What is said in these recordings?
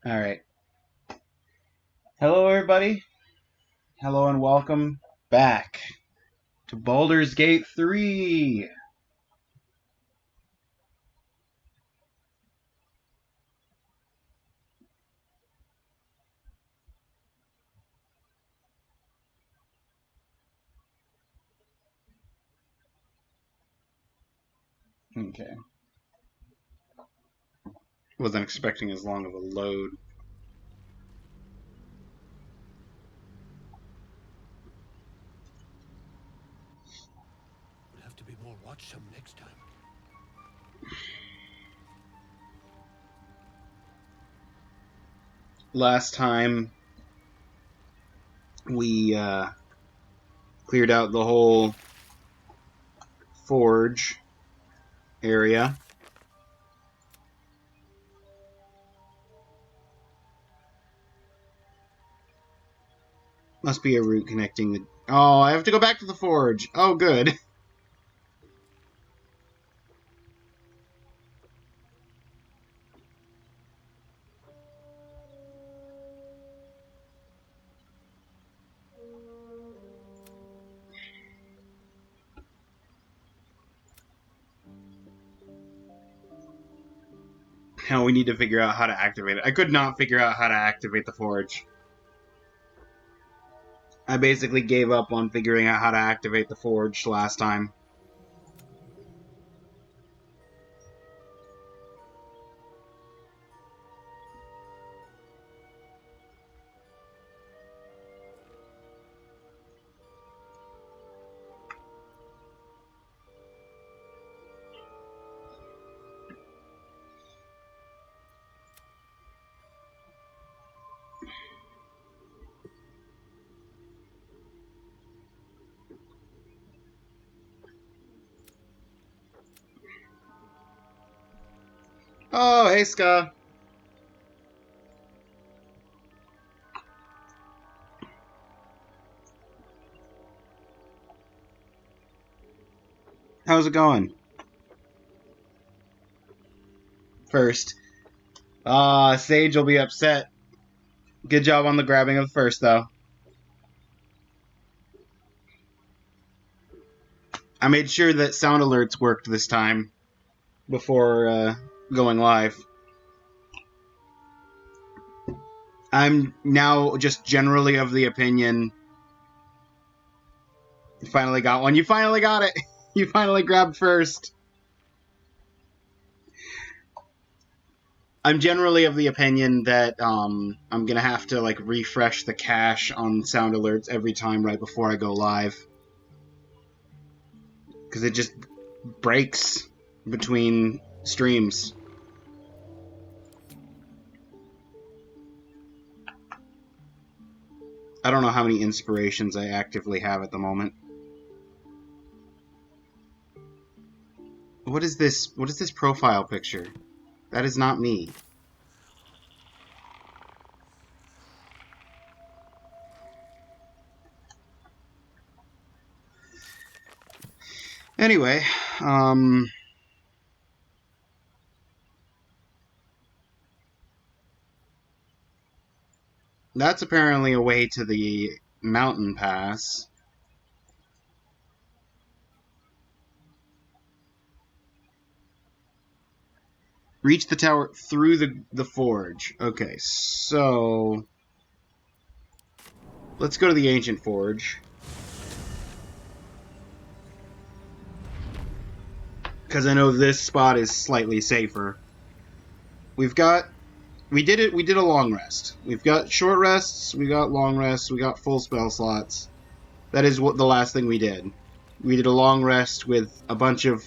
Alright. Hello, everybody. Hello, and welcome back to Baldur's Gate 3. Okay. Wasn't expecting as long of a load. We'll have to be more watchsome next time. Last time, we cleared out the whole forge area. Must be a route connecting the... Oh, I have to go back to the forge. Oh, good. Now we need to figure out how to activate it. I could not figure out how to activate the forge. I basically gave up on figuring out how to activate the forge last time. Oh, hey, Ska. How's it going? First. Sage will be upset. Good job on the grabbing of first, though. I made sure that sound alerts worked this time before going live. I'm now just generally of the opinion... You finally got one. You finally got it! You finally grabbed first. I'm generally of the opinion that I'm gonna have to like refresh the cache on sound alerts every time right before I go live. Because it just breaks between streams. I don't know how many inspirations I actively have at the moment. What is this? What is this profile picture? That is not me. Anyway, that's apparently a way to the mountain pass. Reach the tower through the forge. Okay, so... Let's go to the ancient forge. Because I know this spot is slightly safer. We did a long rest. We've got short rests, we got long rests, we got full spell slots. That is what the last thing we did. We did a long rest with a bunch of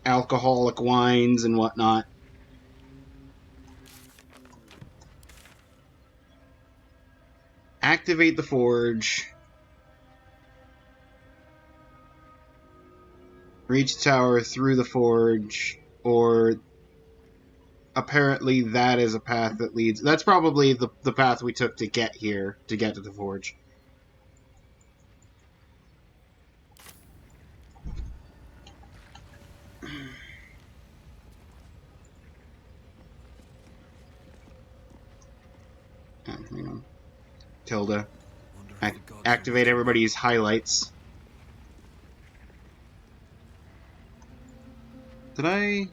alcoholic wines and whatnot. Activate the forge. Reach the tower through the forge, or apparently that is a path that leads... That's probably the path we took to get here, to get to the forge. tilde. Wonder if the gods are Activate everybody's highlights. Did I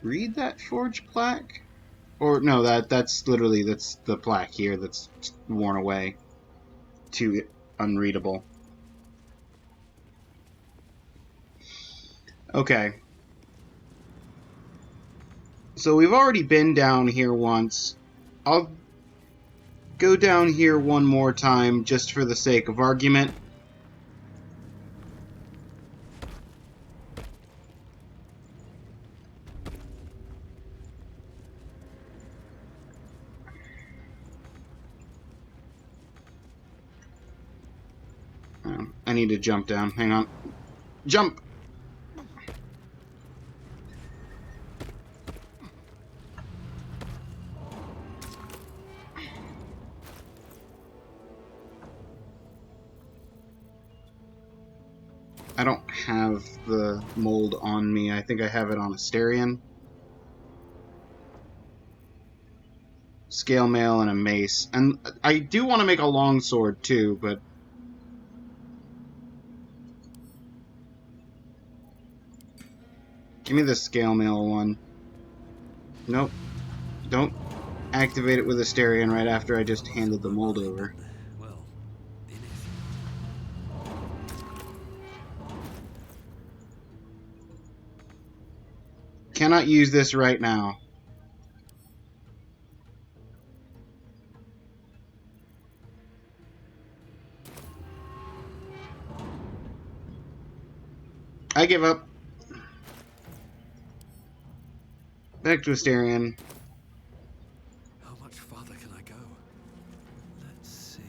read that forge plaque? Or no, that's literally that's the plaque here that's worn away. Too unreadable. Okay. So we've already been down here once. I'll go down here one more time just for the sake of argument. I need to jump down. Hang on. Jump! I don't have the mold on me. I think I have it on Asterion. Scale mail and a mace. And I do want to make a longsword too, but give me the scale mail one. Nope. Don't activate it with Asterion right after I just handed the mold over. Well, in it. Cannot use this right now. I give up. Back to Asterion. How much farther can I go? Let's see.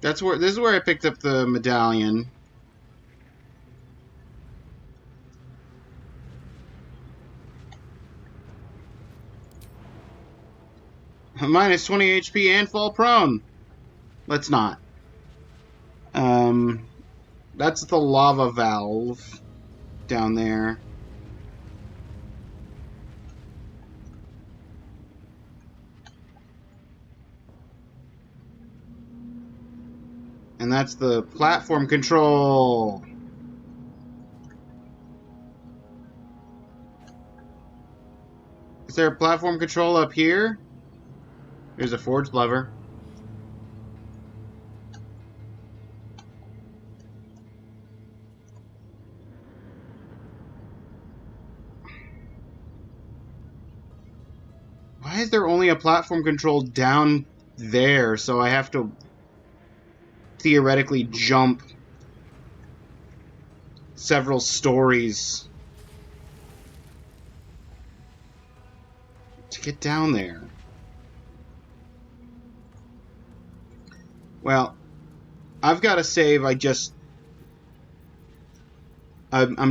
This is where I picked up the medallion. Minus 20 HP and fall prone. Let's not. That's the lava valve down there. And that's the platform control. Is there a platform control up here? There's a forged lever. Why is there only a platform control down there, so I have to theoretically jump several stories to get down there? Well, I've got a save I'm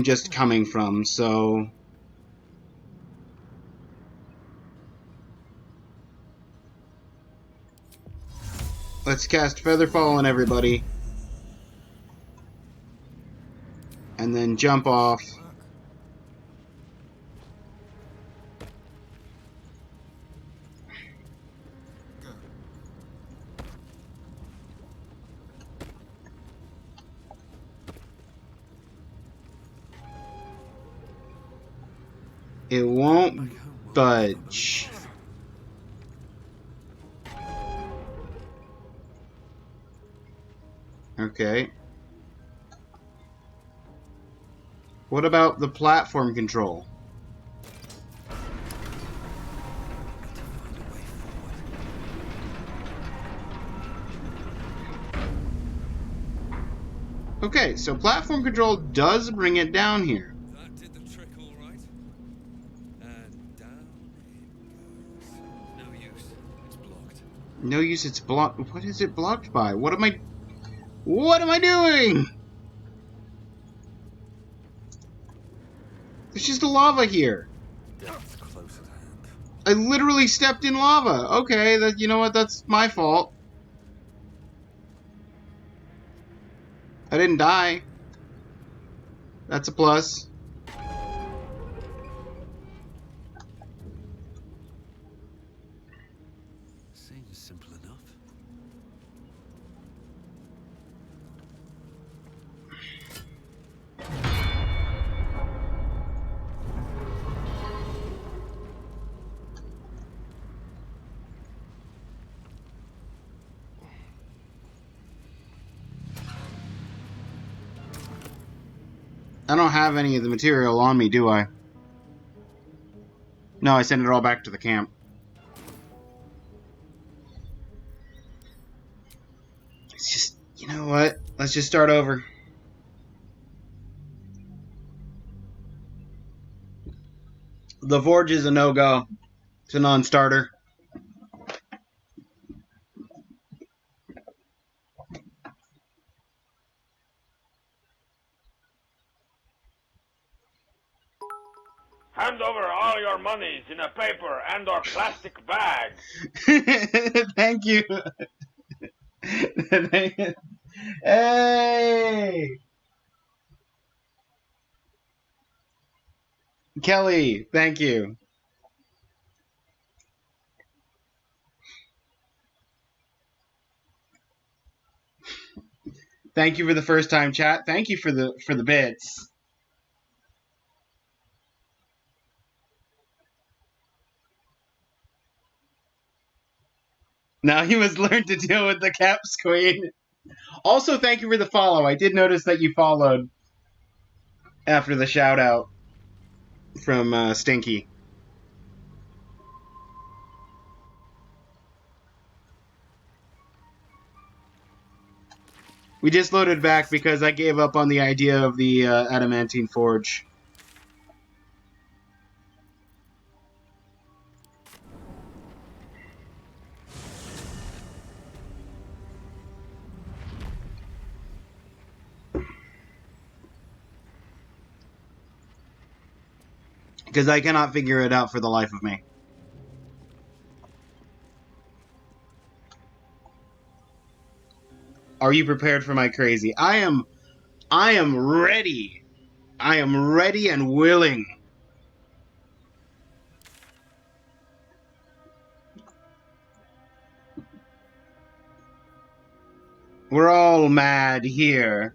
just coming from, so let's cast Featherfall on everybody. And then jump off. It won't budge. Okay. What about the platform control? Okay, so platform control does bring it down here. That did the trick all right. And down it goes. No use. It's blocked. No use, it's blocked. What is it blocked by? What am I doing? There's just a lava here. Death's close at hand. I literally stepped in lava. Okay, you know what? That's my fault. I didn't die. That's a plus. Seems simple enough. I don't have any of the material on me, do I? No, I sent it all back to the camp. It's just, you know what? Let's just start over. The Forge is a no-go. It's a non-starter. Hand over all your monies in a paper and or plastic bag. Thank you. Hey! Kelly, thank you. Thank you for the first time chat. Thank you for the bits. Now he must learn to deal with the caps queen. Also, thank you for the follow. I did notice that you followed after the shout out from Stinky. We just loaded back because I gave up on the idea of the Adamantine Forge. Because I cannot figure it out for the life of me. Are you prepared for my crazy? I am ready. I am ready and willing. We're all mad here.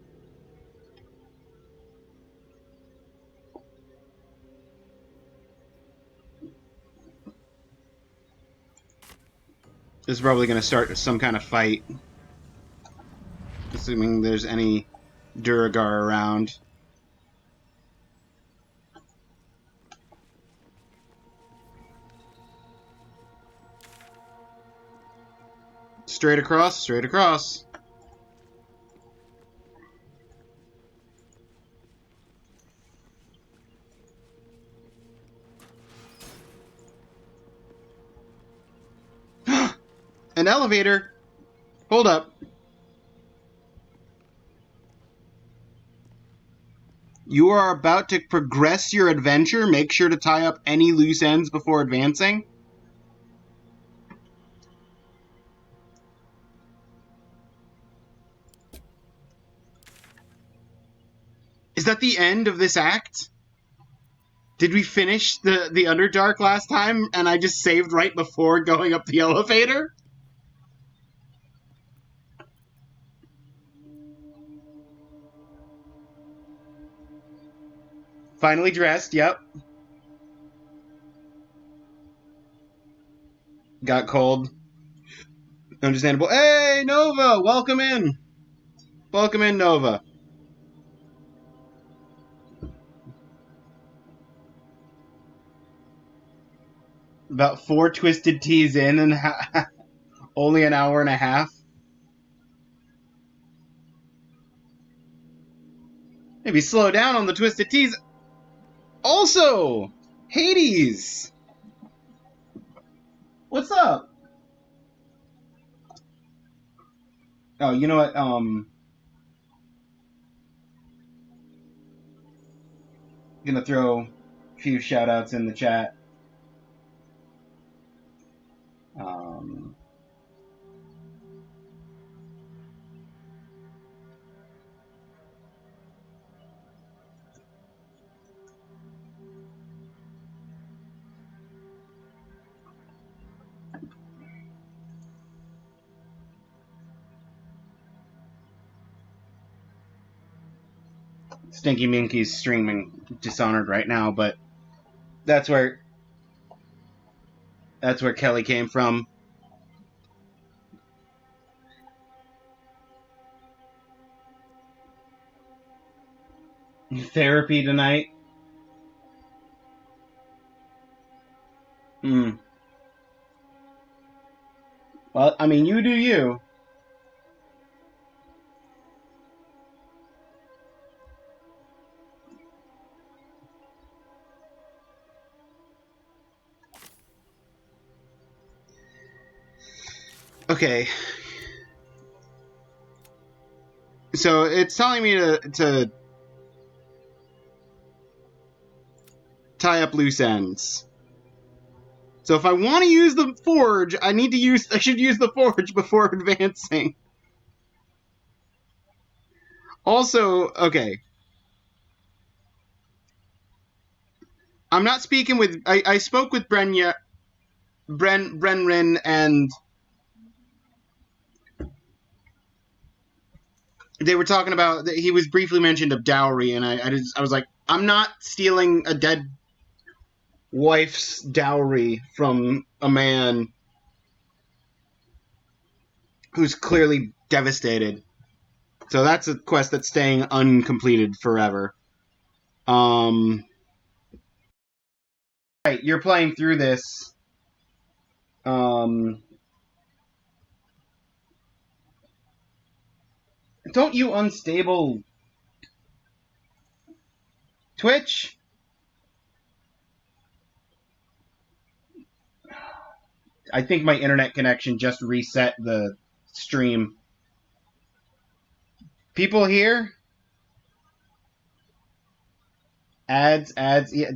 This is probably going to start some kind of fight. Assuming there's any Duragar around. Straight across, straight across. An elevator! Hold up. You are about to progress your adventure. Make sure to tie up any loose ends before advancing. Is that the end of this act? Did we finish the Underdark last time and I just saved right before going up the elevator? Finally dressed, yep. Got cold. Understandable. Hey, Nova! Welcome in! Welcome in, Nova. About 4 twisted teas in and only an hour and a half. Maybe slow down on the twisted teas. Also, Hades! What's up? Oh, you know what? Gonna throw a few shout outs in the chat. Um, Stinky Minky's streaming Dishonored right now, but that's where Kelly came from. Therapy tonight. Hmm. Well, I mean, you do you. Okay. So it's telling me to tie up loose ends. So if I want to use the forge, I should use the forge before advancing. Also, okay. I'm not speaking with. I spoke with Brenrin, and they were talking about. He was briefly mentioned of dowry, and I was like, I'm not stealing a dead wife's dowry from a man who's clearly devastated. So that's a quest that's staying uncompleted forever. Right, you're playing through this. Um, don't you unstable Twitch? I think my internet connection just reset the stream. People here? Ads, yeah.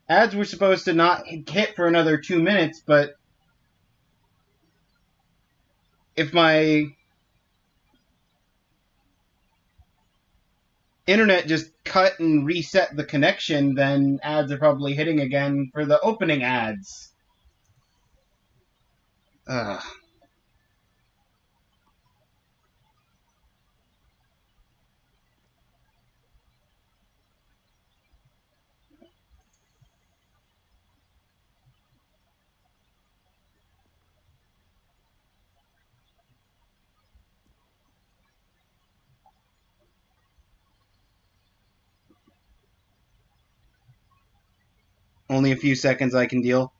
Ads were supposed to not hit for another 2 minutes, but if my internet just cut and reset the connection, then ads are probably hitting again for the opening ads. Ugh. Only a few seconds I can deal.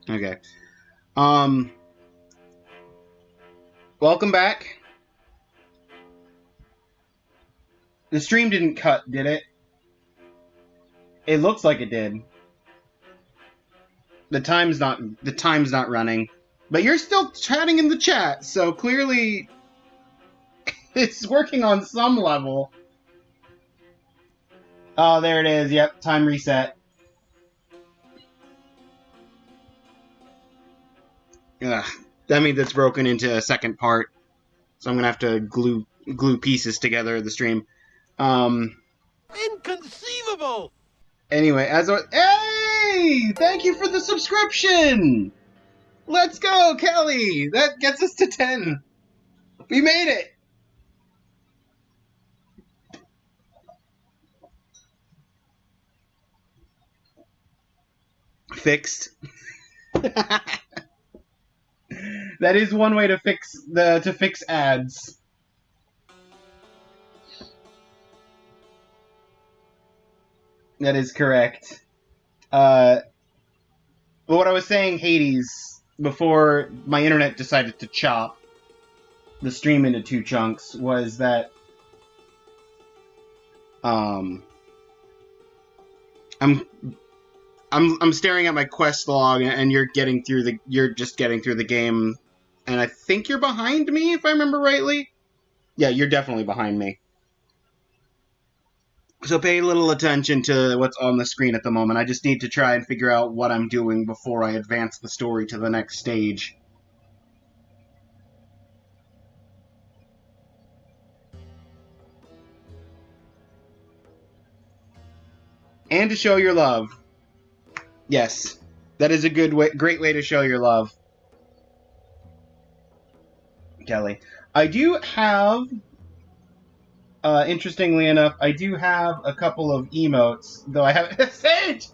Okay. Welcome back. The stream didn't cut, did it? It looks like it did. The time's not running. But you're still chatting in the chat, so clearly it's working on some level. Oh, there it is. Yep, time reset. Ugh. That means it's broken into a second part. So I'm gonna have to glue pieces together of the stream. Inconceivable! Anyway, hey! Thank you for the subscription! Let's go, Kelly! That gets us to 10. We made it! Fixed. That is one way to fix ads. That is correct. Well, what I was saying, Hades, before my internet decided to chop the stream into 2 chunks, was that I'm staring at my quest log, and you're just getting through the game And I think you're behind me, if I remember rightly. Yeah, you're definitely behind me. So pay a little attention to what's on the screen at the moment. I just need to try and figure out what I'm doing before I advance the story to the next stage. And to show your love. Yes, that is a great way to show your love, Kelly. I do have, interestingly enough, I do have a couple of emotes, though I haven't... Sage!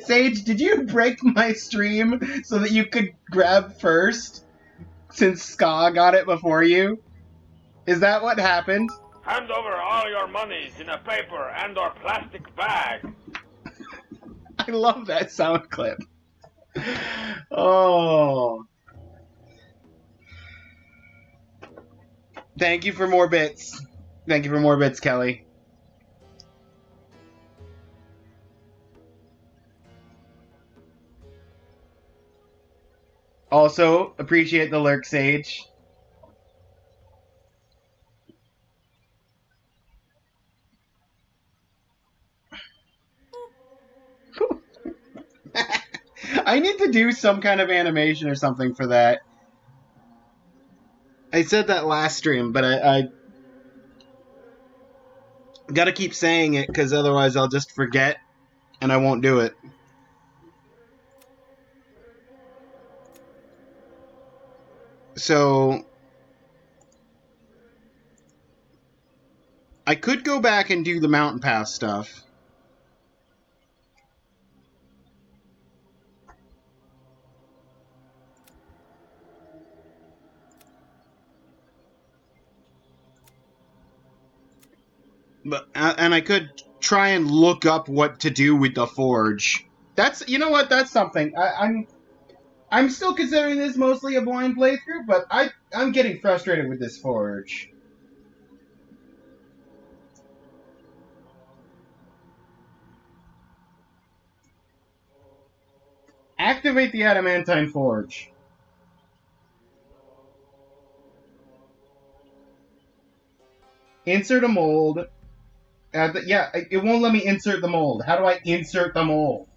Sage, did you break my stream so that you could grab first, since Ska got it before you? Is that what happened? Hand over all your monies in a paper and or plastic bag. I love that sound clip. Oh. Thank you for more bits. Thank you for more bits, Kelly. Also, appreciate the lurk, Sage. I need to do some kind of animation or something for that. I said that last stream, but I gotta keep saying it because otherwise I'll just forget and I won't do it. So I could go back and do the mountain pass stuff. But and I could try and look up what to do with the forge. That's, you know what, that's something. I'm still considering this mostly a blind playthrough, but I'm getting frustrated with this forge. Activate the Adamantine forge. Insert a mold. Yeah, it won't let me insert the mold. How do I insert the mold?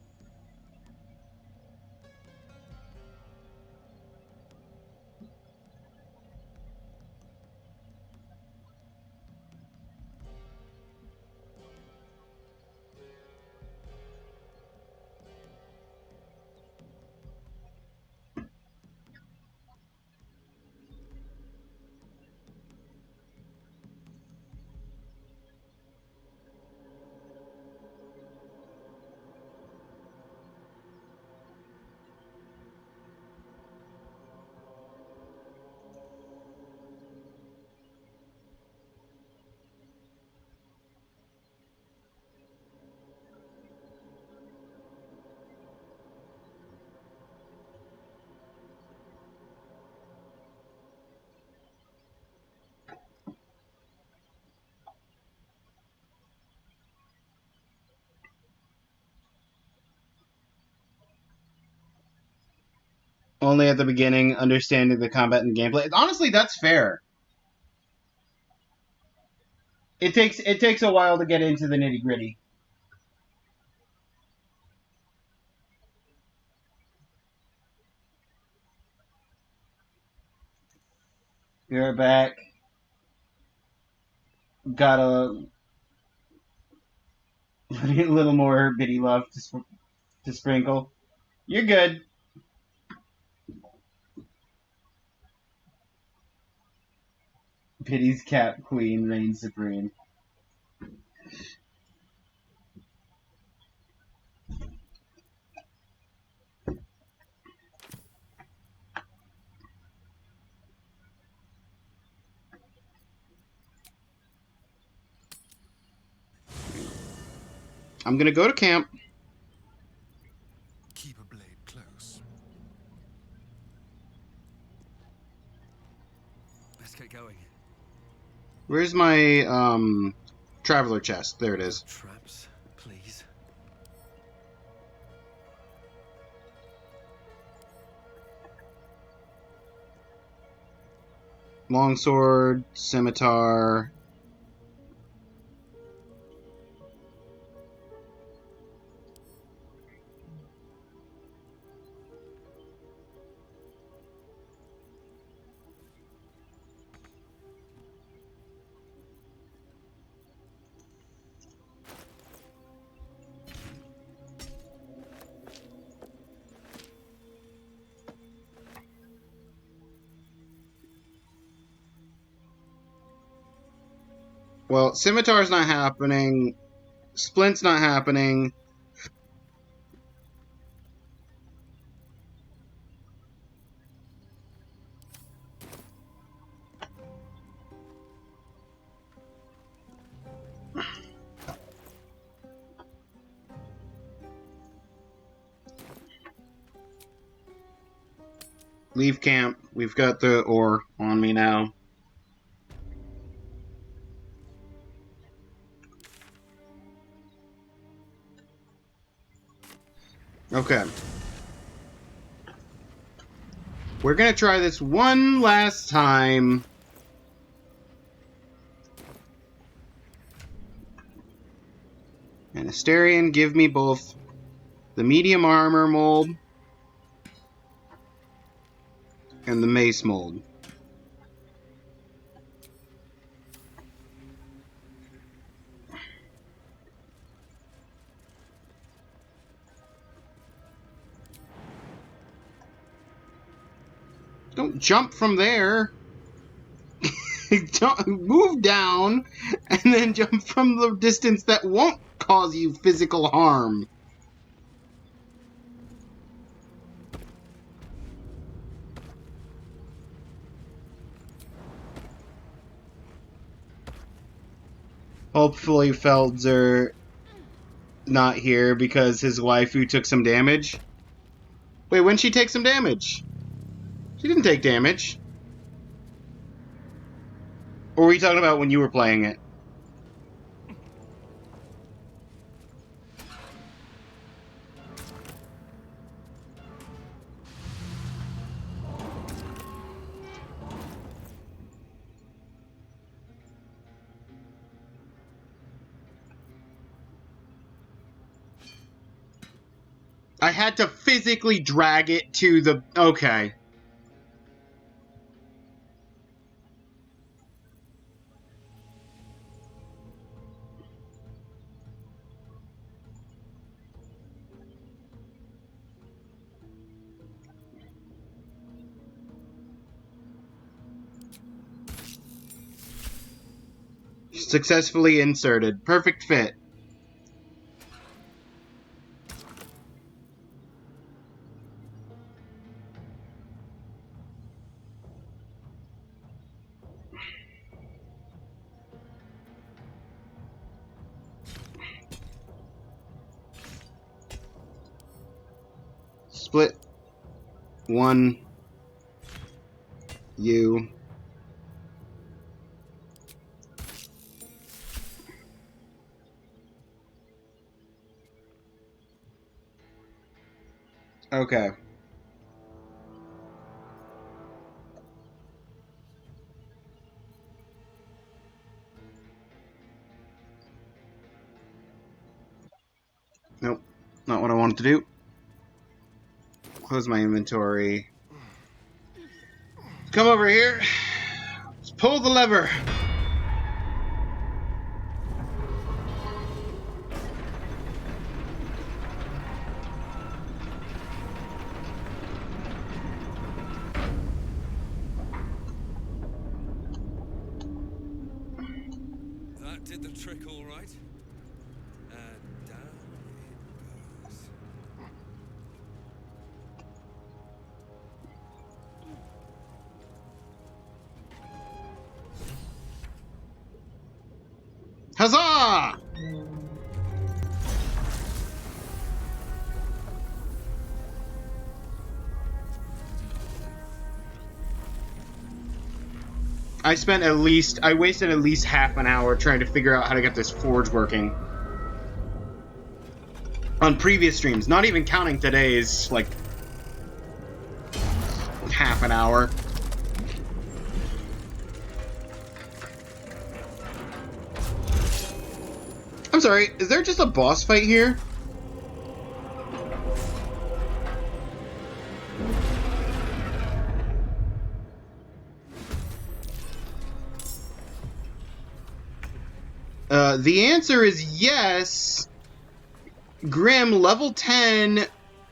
Only at the beginning, understanding the combat and gameplay. Honestly, that's fair. It takes a while to get into the nitty gritty. You're back. Got a little more bitty love to sprinkle. You're good. Pity's Cap Queen reigns supreme. I'm gonna go to camp. Keep a blade close. Let's get going. Where's my traveler chest? There it is. Traps, please. Longsword, scimitar. Well, scimitar's not happening. Splint's not happening. Leave camp. We've got the ore on me now. Okay. We're gonna try this one last time. And Asterion, give me both the medium armor mold and the mace mold. Don't jump from there. Move down and then jump from the distance that won't cause you physical harm. Hopefully Feldzer not here because his waifu took some damage. Wait, when she take some damage? She didn't take damage. Or were you talking about when you were playing it? I had to physically drag it to the... Okay. Successfully inserted. Perfect fit. Split. One. You. Okay. Nope. Not what I wanted to do. Close my inventory. Come over here. Let's pull the lever. That did the trick all right. And down it goes. Huzzah! I wasted at least half an hour trying to figure out how to get this forge working. On previous streams, not even counting today's, like, half an hour. I'm sorry, is there just a boss fight here? The answer is yes. Grim, level 10,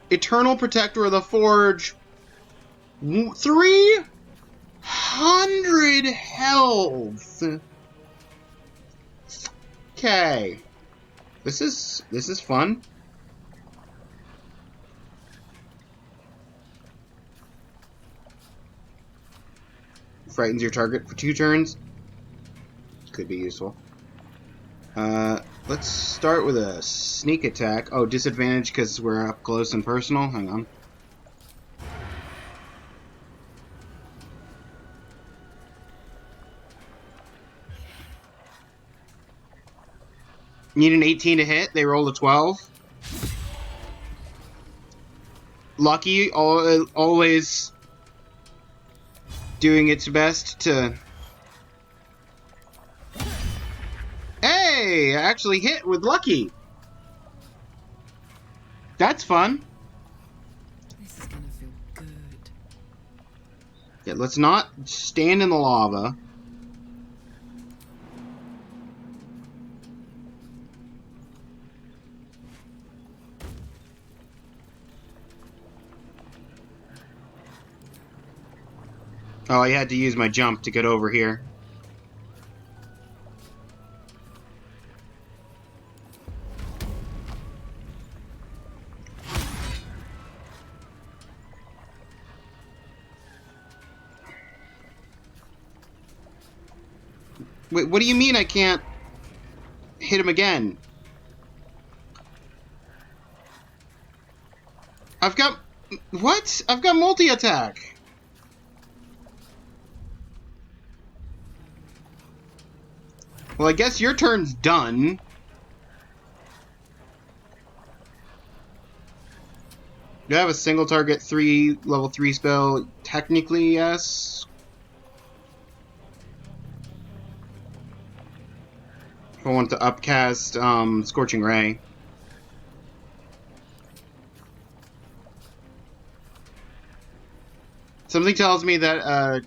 Eternal Protector of the Forge, 300 health. Okay. This is fun. Frightens your target for 2 turns. Could be useful. Let's start with a sneak attack. Oh, disadvantage because we're up close and personal. Hang on. Need an 18 to hit. They roll a 12. Lucky, always doing its best to... Hey! I actually hit with Lucky. That's fun. This is gonna feel good. Yeah, let's not stand in the lava. Oh, I had to use my jump to get over here. Wait, what do you mean I can't hit him again? I've got... What? I've got multi-attack. Well, I guess your turn's done. Do I have a single target level 3 spell? Technically, yes. If I want to upcast Scorching Ray. Something tells me that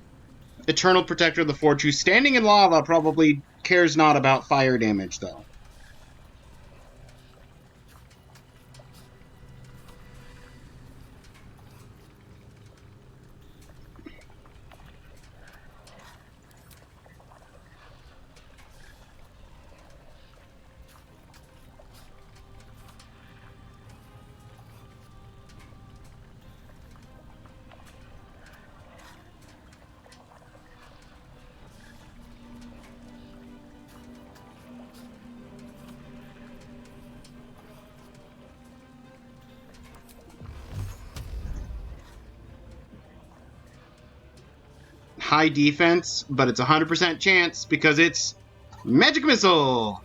Eternal Protector of the Forge, who's standing in lava, probably cares not about fire damage, though. High defense, but it's 100% chance because it's Magic Missile!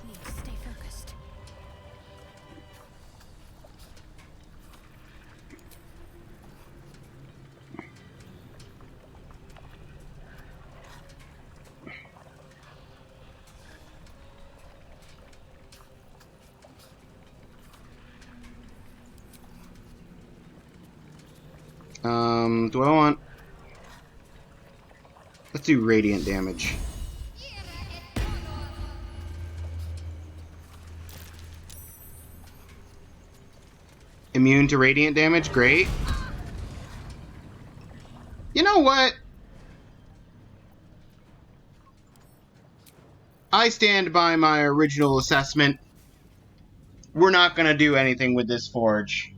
Need to stay focused. Do I want... Let's do radiant damage. Immune to radiant damage? Great. You know what? I stand by my original assessment. We're not going to do anything with this forge.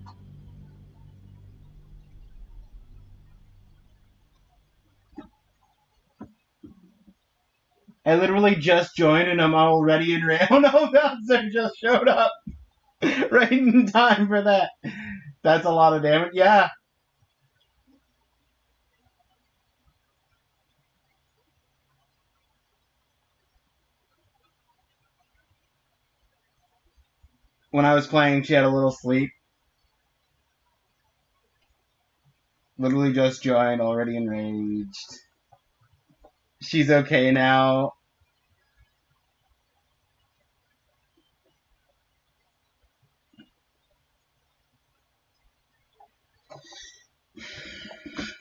I literally just joined and I'm already in range. Oh no, Bouncer just showed up right in time for that. That's a lot of damage. Yeah. When I was playing, she had a little sleep. Literally just joined, already enraged. She's okay now.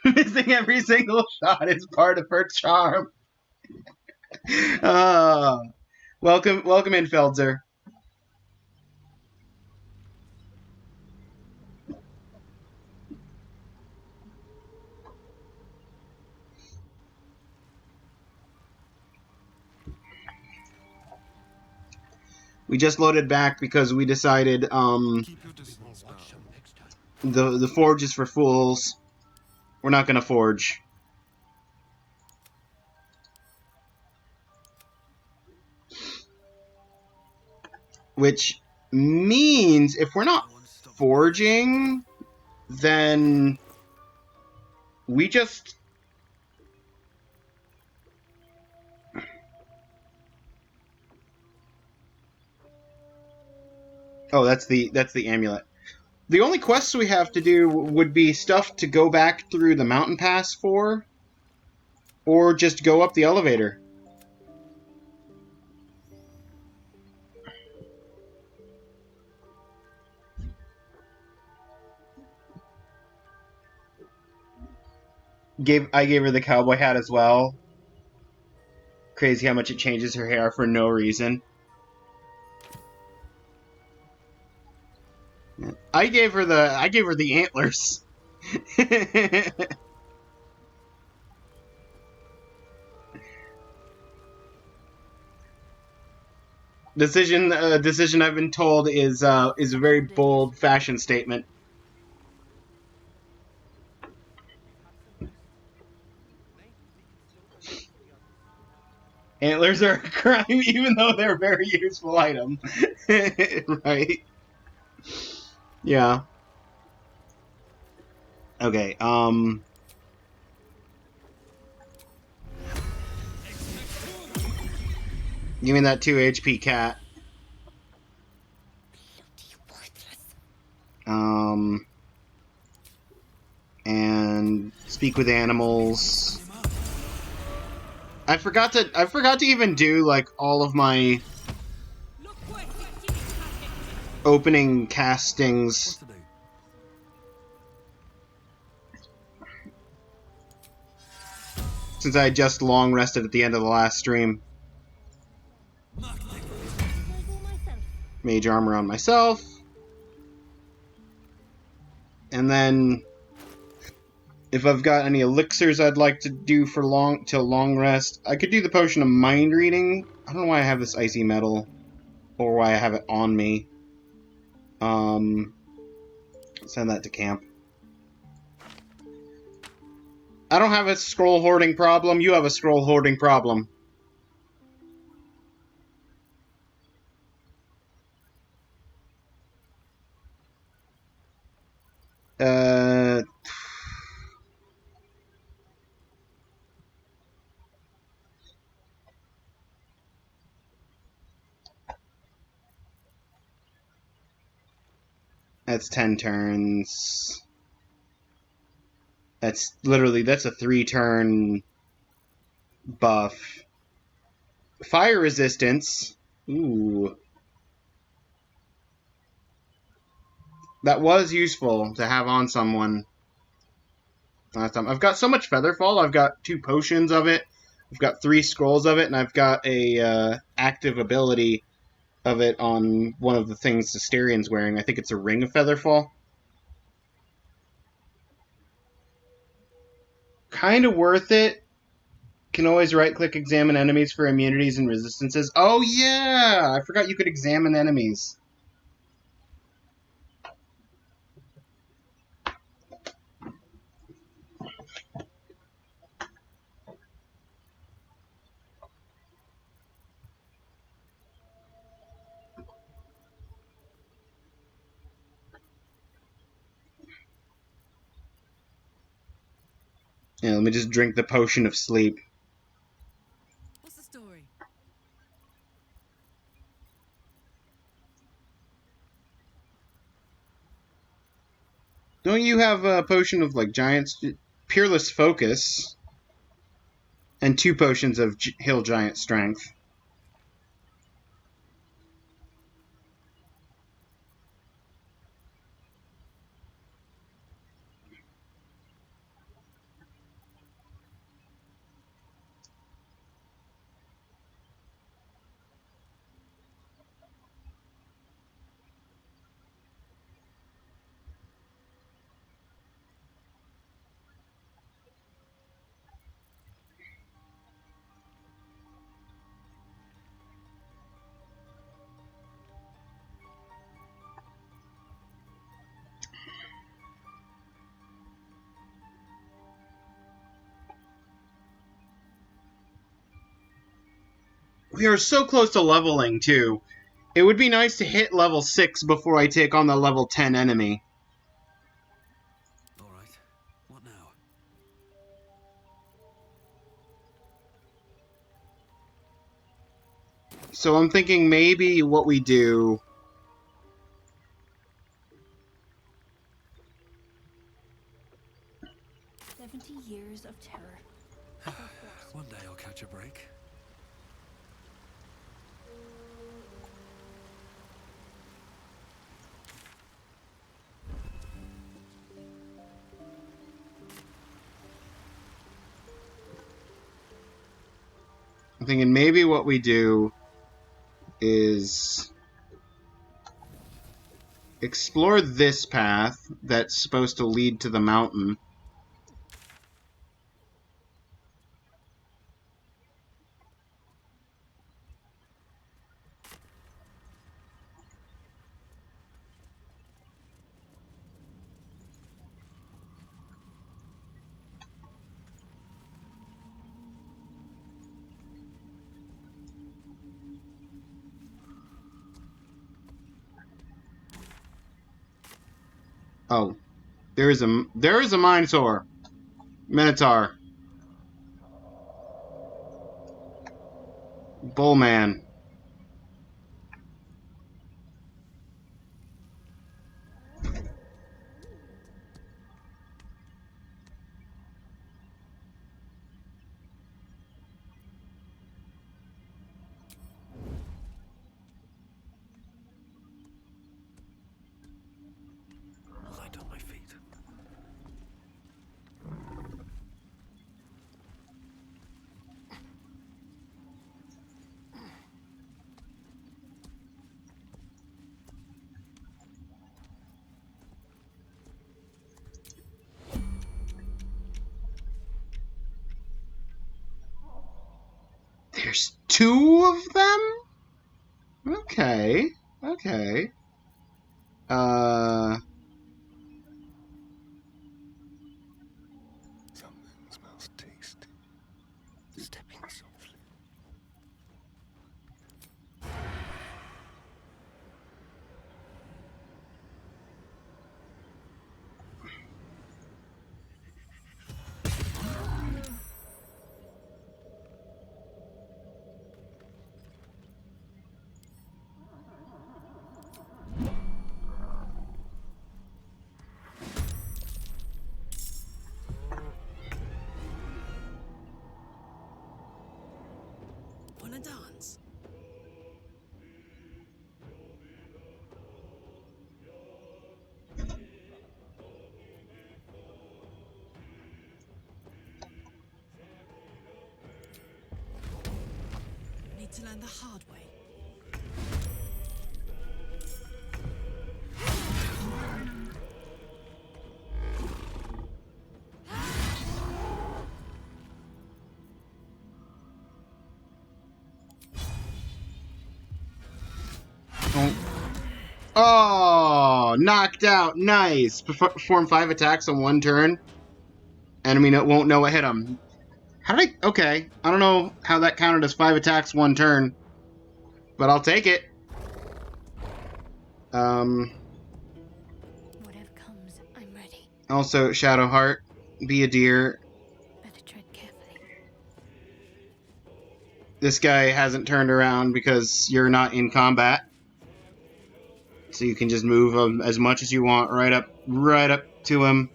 Missing every single shot is part of her charm. uh, welcome in, Feldzer. We just loaded back because we decided Keep your distance now. the forge is for fools. We're not gonna forge. Which means if we're not No one stopped forging, then we just... Oh, that's the amulet. The only quests we have to do would be stuff to go back through the mountain pass for, or just go up the elevator. I gave her the cowboy hat as well. Crazy how much it changes her hair for no reason. I gave her the antlers. Decision I've been told is a very bold fashion statement. Antlers are a crime, even though they're a very useful item. Right? Yeah. Okay, give me that 2 HP cat. And speak with animals. I forgot to even do like all of my opening castings. Since I just long rested at the end of the last stream. Mage armor on myself. And then if I've got any elixirs I'd like to do for long rest, I could do the potion of mind reading. I don't know why I have this icy metal or why I have it on me. Send that to camp. I don't have a scroll hoarding problem. You have a scroll hoarding problem. Uh, that's 10 turns. That's a 3-turn buff. Fire resistance. Ooh. That was useful to have on someone last time. I've got so much Featherfall. I've got 2 potions of it. I've got 3 scrolls of it, and I've got a active ability of it on one of the things Asterian's wearing. I think it's a Ring of Featherfall. Kind of worth it. Can always right-click examine enemies for immunities and resistances. Oh yeah! I forgot you could examine enemies. Yeah, let me just drink the potion of sleep. What's the story? Don't you have a potion of, like, Peerless Focus, and 2 potions of Hill Giant Strength? We are so close to leveling, too. It would be nice to hit level 6 before I take on the level 10 enemy. All right. What now? So I'm thinking maybe what we do... 70 years of terror. One day I'll catch a break. I'm thinking maybe what we do is explore this path that's supposed to lead to the mountain. Oh, there is a Minotaur. Minotaur. Bullman. Light on my feet. There's 2 of them? Okay. Okay. Something smells tasty. Stepping softly. Wanna dance? Need to learn the hard way. Oh, knocked out. Nice. Perform 5 attacks on 1 turn. Enemy won't know what hit him. How did I... Okay. I don't know how that counted as 5 attacks 1 turn. But I'll take it. Whatever comes, I'm ready. Also, Shadowheart. Be a deer. Better tread carefully. This guy hasn't turned around because you're not in combat. So you can just move him as much as you want right up to him.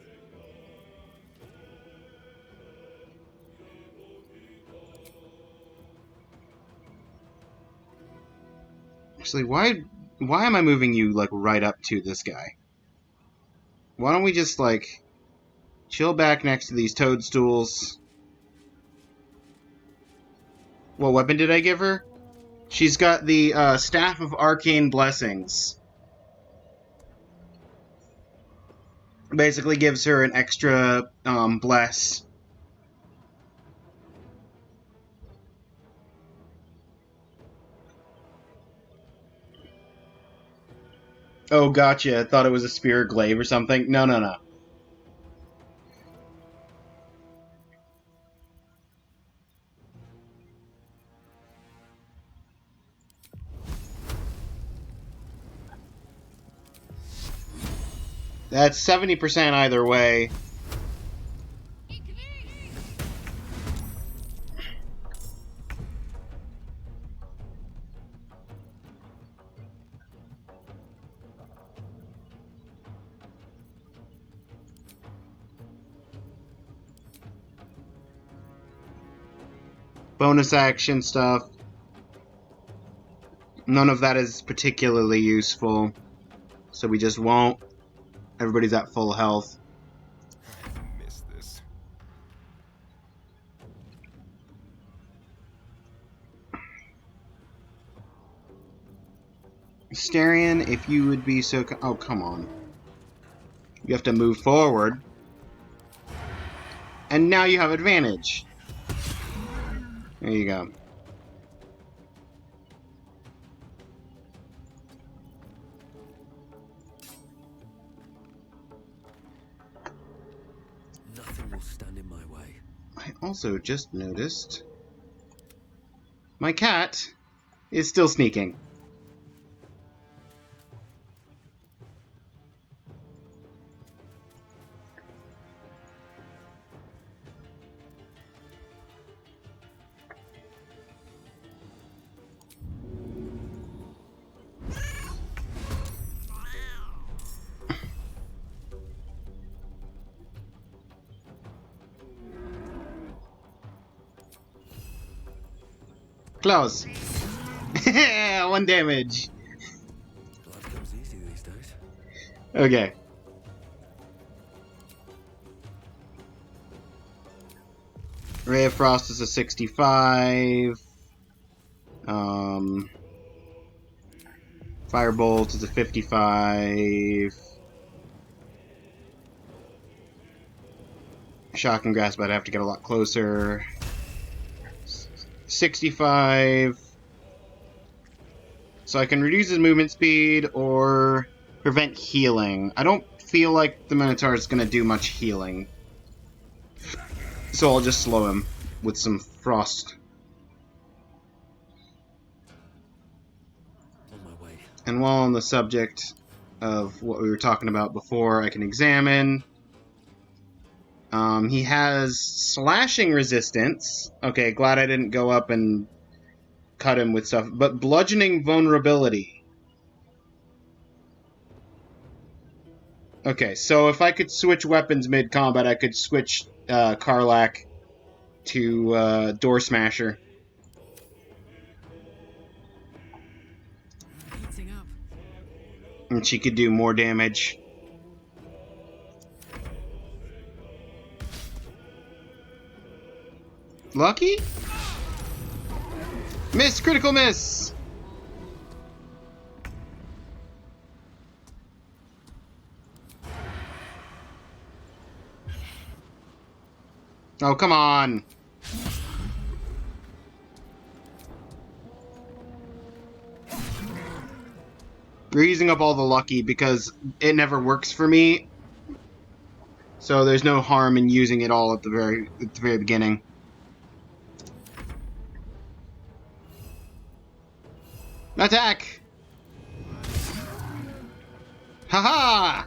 Actually, why am I moving you like right up to this guy? Why don't we just like chill back next to these toadstools? What weapon did I give her? She's got the Staff of Arcane Blessings. Basically gives her an extra bless. Oh, gotcha. I thought it was a Spear Glaive or something. No, no, no. That's 70% either way. Bonus action stuff. None of that is particularly useful. So we just won't. Everybody's at full health. I miss this. Starion, if you would be so... Oh, come on. You have to move forward. And now you have advantage. There you go. Nothing will stand in my way. I also just noticed... my cat is still sneaking. Close. 1 damage. Life comes easy these days. Okay. Ray of Frost is a 65. Firebolt is a 55. Shocking Grasp, I'd have to get a lot closer. 65. So I can reduce his movement speed or prevent healing. I don't feel like the Minotaur is going to do much healing. So I'll just slow him with some frost. On my way. And while on the subject of what we were talking about before, I can examine. He has slashing resistance. Okay, glad I didn't go up and cut him with stuff. But bludgeoning vulnerability. Okay, so if I could switch weapons mid-combat, I could switch Karlak to Door Smasher. Heating up. And she could do more damage. Lucky? Miss! Critical miss! Oh, come on! We're using up all the lucky because it never works for me. So there's no harm in using it all at the very beginning. Attack! Haha!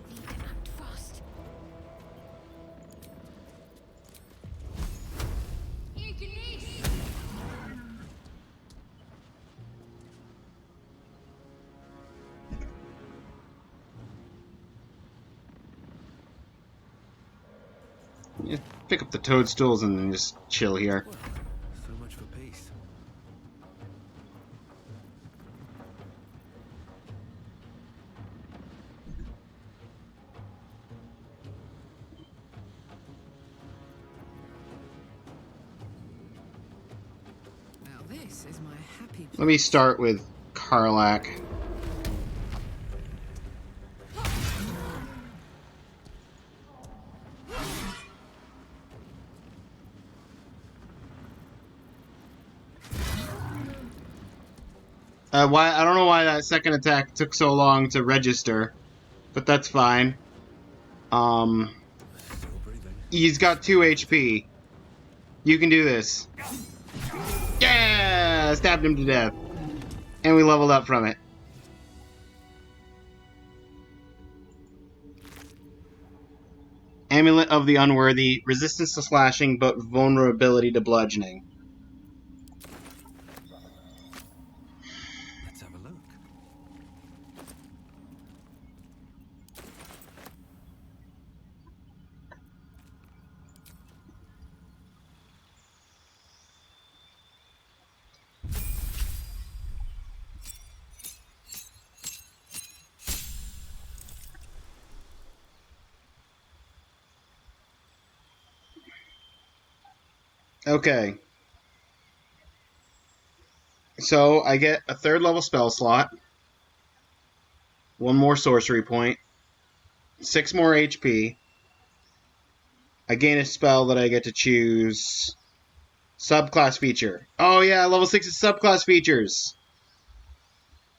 Need to act fast. Yeah, pick up the toadstools and then just chill here. Well, so much for peace. Now this is my happy place. Let me start with Karlak. Why I don't know why that second attack took so long to register, but that's fine. Still breathing. He's got 2 HP. You can do this. Yeah! Stabbed him to death. And we leveled up from it. Amulet of the Unworthy. Resistance to slashing, but vulnerability to bludgeoning. Let's have a look. Okay. So, I get a 3rd level spell slot. 1 more sorcery point. 6 more HP. I gain a spell that I get to choose. Subclass feature. Oh yeah, level 6 is subclass features.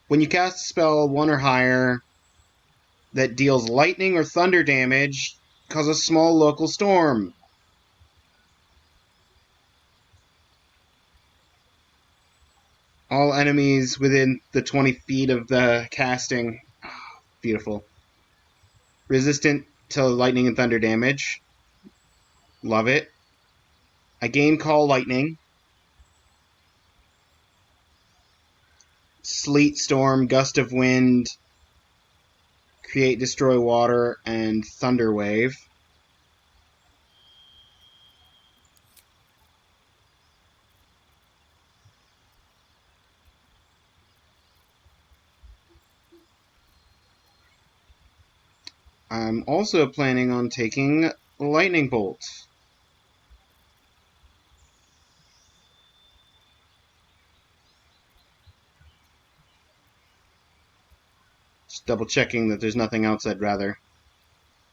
When you cast a spell 1 or higher that deals lightning or thunder damage, cause a small local storm. All enemies within the 20 feet of the casting. Beautiful. Resistant to lightning and thunder damage. Love it. I gain Call Lightning. Sleet Storm, Gust of Wind, Create Destroy Water, and Thunder Wave. I'm also planning on taking Lightning Bolt. Just double checking that there's nothing else I'd rather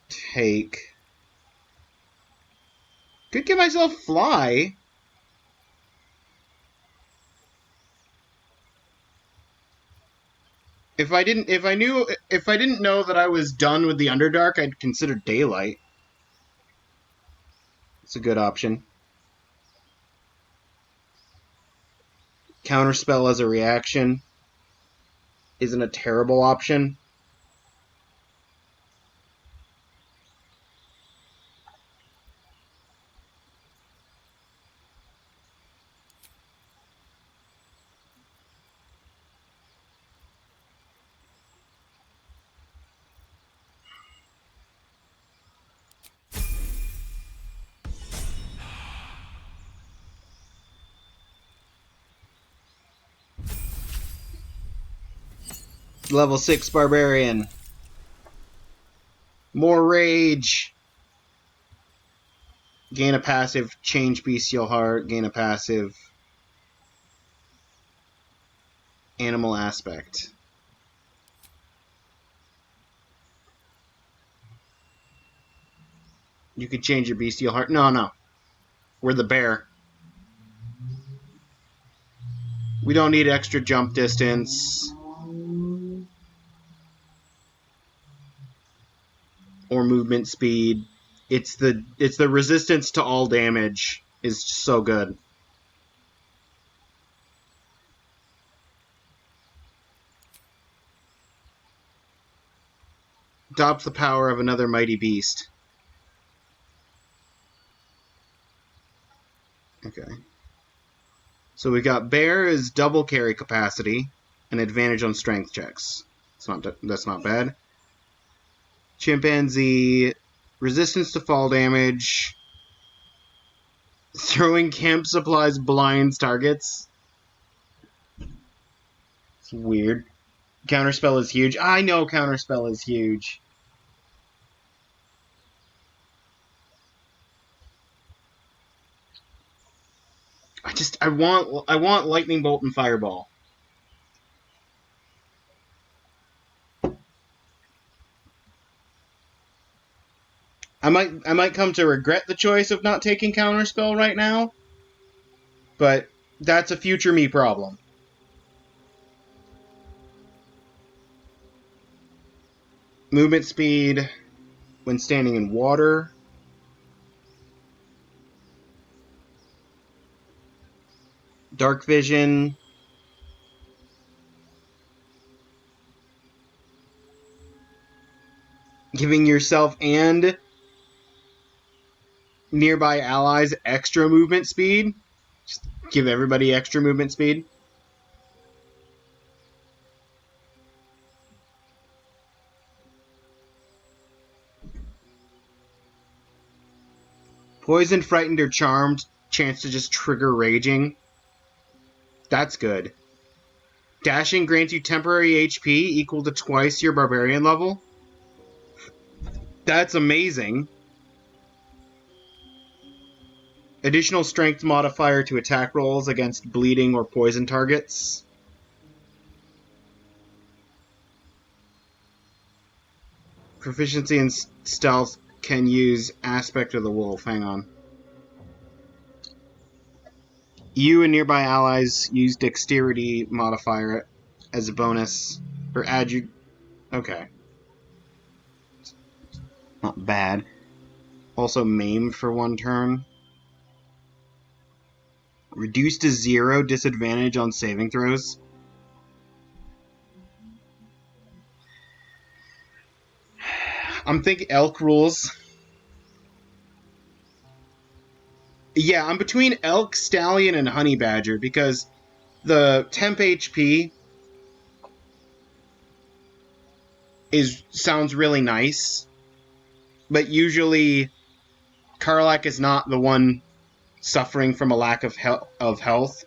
take. Could give myself Fly. If I didn't know that I was done with the Underdark, I'd consider Daylight. It's a good option. Counterspell as a reaction isn't a terrible option. Level 6 Barbarian. More Rage. Gain a passive, change Bestial Heart. Gain a passive, Animal Aspect. You could change your Bestial Heart. No. We're the bear. We don't need extra jump distance. Or movement speed. It's the resistance to all damage is so good. Adopts the power of another mighty beast. Okay. So we got Bear is double carry capacity, and advantage on strength checks. That's not bad. Chimpanzee, resistance to fall damage, Throwing camp supplies blinds targets. It's weird. Counterspell is huge. I know Counterspell is huge. I want Lightning Bolt and Fireball. I might come to regret the choice of not taking Counterspell right now, but that's a future me problem. Movement speed when standing in water. Dark vision. Giving yourself and nearby allies extra movement speed. Just give everybody extra movement speed. Poisoned, frightened, or charmed. Chance to just trigger raging. That's good. Dashing grants you temporary HP equal to twice your barbarian level. That's amazing. Additional strength modifier to attack rolls against bleeding or poison targets. Proficiency in stealth can use aspect of the wolf. Hang on. You and nearby allies use dexterity modifier as a bonus. Or add you... Okay. Not bad. Also maimed for 1 turn. Reduced to 0 disadvantage on saving throws. I'm thinking elk rules. Yeah, I'm between elk, stallion, and honey badger because the temp HP sounds really nice, but usually Karlach is not the one suffering from a lack of health.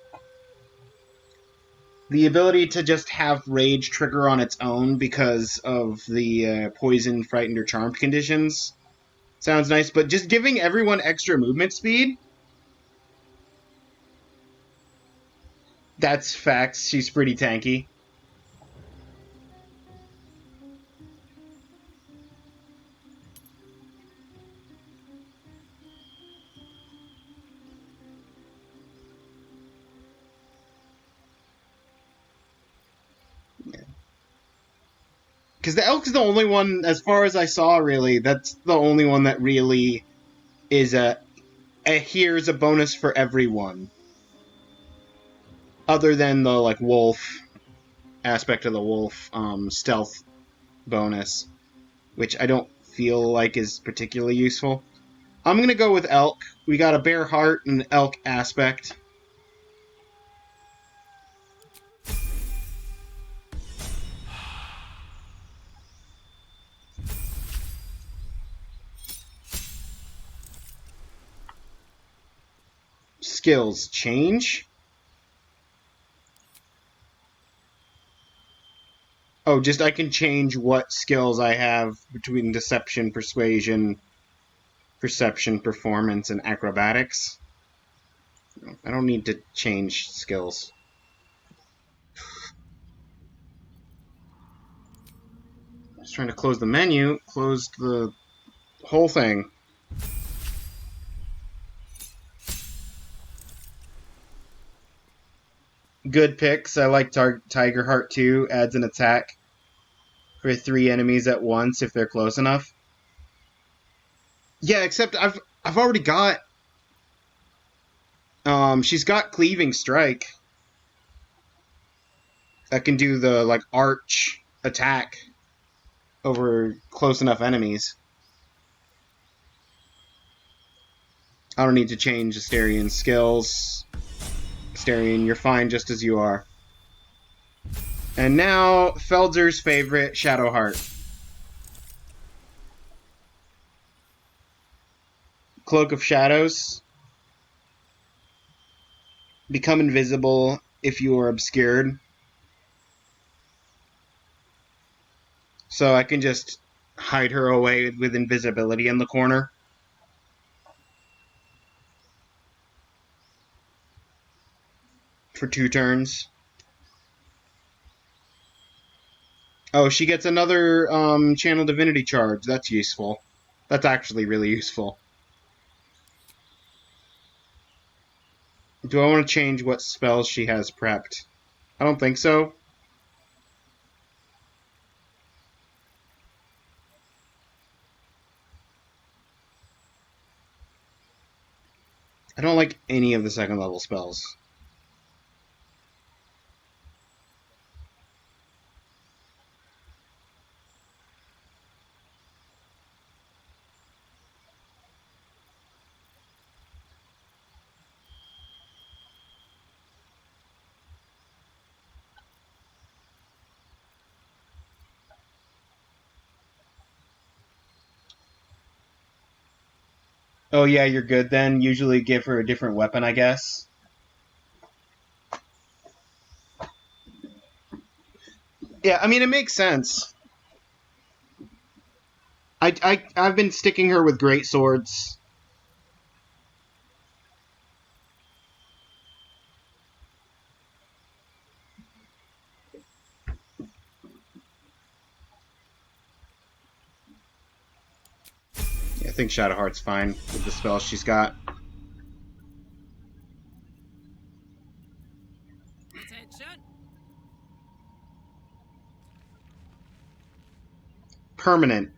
The ability to just have rage trigger on its own because of the poison, frightened, or charmed conditions sounds nice, but just giving everyone extra movement speed. That's facts. She's pretty tanky. Because the elk's the only one, as far as I saw, really, that's the only one that really is here's a bonus for everyone. Other than the, like, wolf aspect of the wolf stealth bonus, which I don't feel like is particularly useful. I'm going to go with elk. We got a bear heart and elk aspect. Skills change. Oh, just I can change what skills I have between deception, persuasion, perception, performance, and acrobatics. I don't need to change skills. I was trying to close the menu, closed the whole thing. Good picks. I like Tiger Heart 2. Adds an attack for 3 enemies at once if they're close enough. Yeah, except I've already got... she's got Cleaving Strike. That can do the, like, arch attack over close enough enemies. I don't need to change Asterian's skills. Asterian, you're fine just as you are. And now, Feldzer's favorite, Shadowheart. Cloak of Shadows. become invisible if you are obscured. So I can just hide her away with invisibility in the corner. For 2 turns. Oh, she gets another Channel Divinity charge. That's useful. That's actually really useful. Do I want to change what spells she has prepped? I don't think so. I don't like any of the 2nd level spells. Oh yeah, you're good then. Usually give her a different weapon, I guess. Yeah, I mean, it makes sense. I've been sticking her with great swords. Yeah, I think Shadowheart's fine with the spells she's got. Attention! Permanent.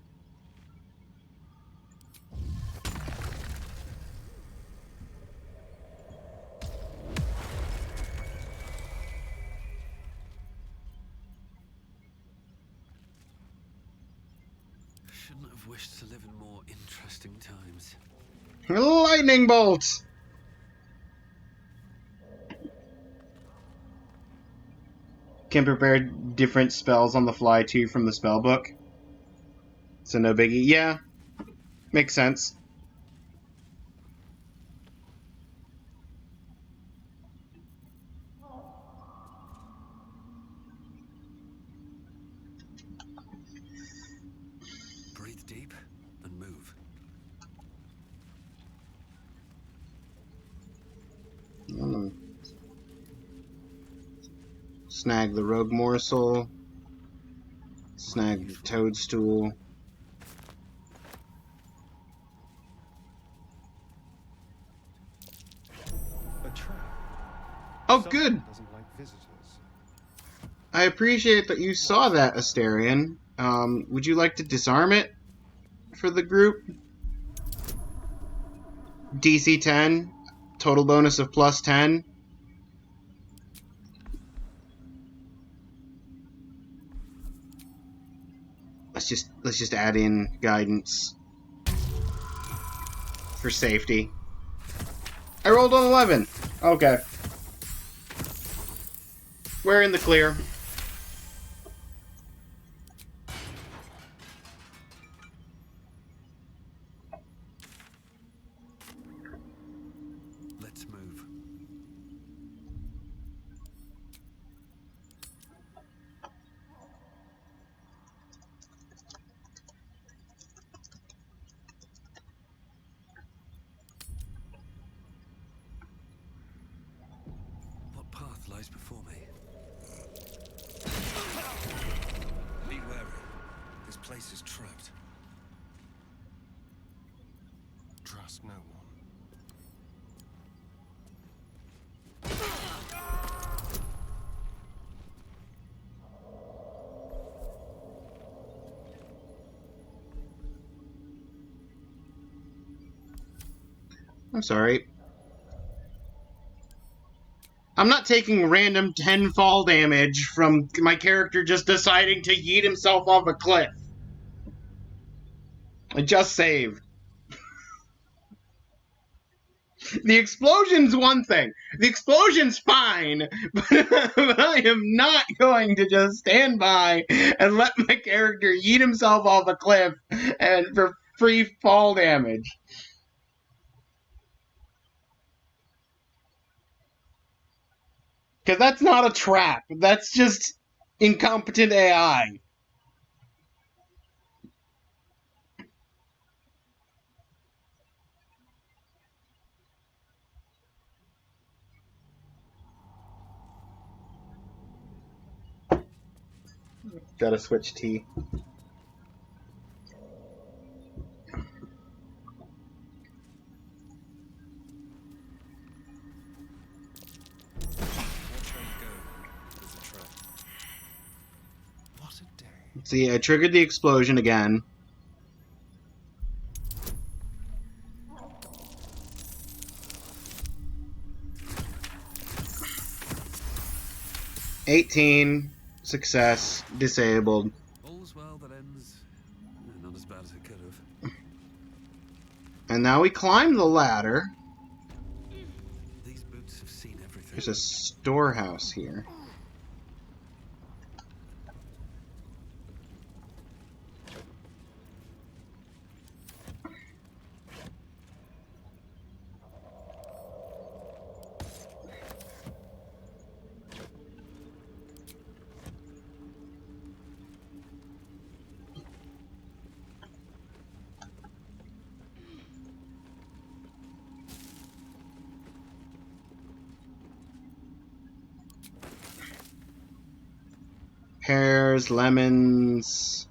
Shouldn't have wished to live in more interesting times. Lightning bolt! Can prepare different spells on the fly too from the spell book. So no biggie. Yeah, makes sense. Breathe deep and move. Snag the rogue morsel. Snag the toadstool. A trap. Oh, Someone good! doesn't like visitors. I appreciate that you saw that, Asterion. Would you like to disarm it for the group? DC 10, total bonus of plus 10. Let's just add in guidance for safety. I rolled an 11. Okay. We're in the clear. Let's move. What path lies before me? Be wary. This place is trapped. Trust no one. I'm sorry. I'm not taking random 10 fall damage from my character just deciding to yeet himself off a cliff. I just saved. The explosion's one thing. The explosion's fine, but I am not going to just stand by and let my character yeet himself off a cliff and for free fall damage. Because that's not a trap. That's just incompetent AI. Gotta switch T. Watch how you go. There's a trap. What a day. See, I triggered the explosion again. "18, success, disabled." All's well that ends. Not as bad as it could have. And now we climb the ladder. These boots have seen everything. There's a storehouse here. Pears, lemons,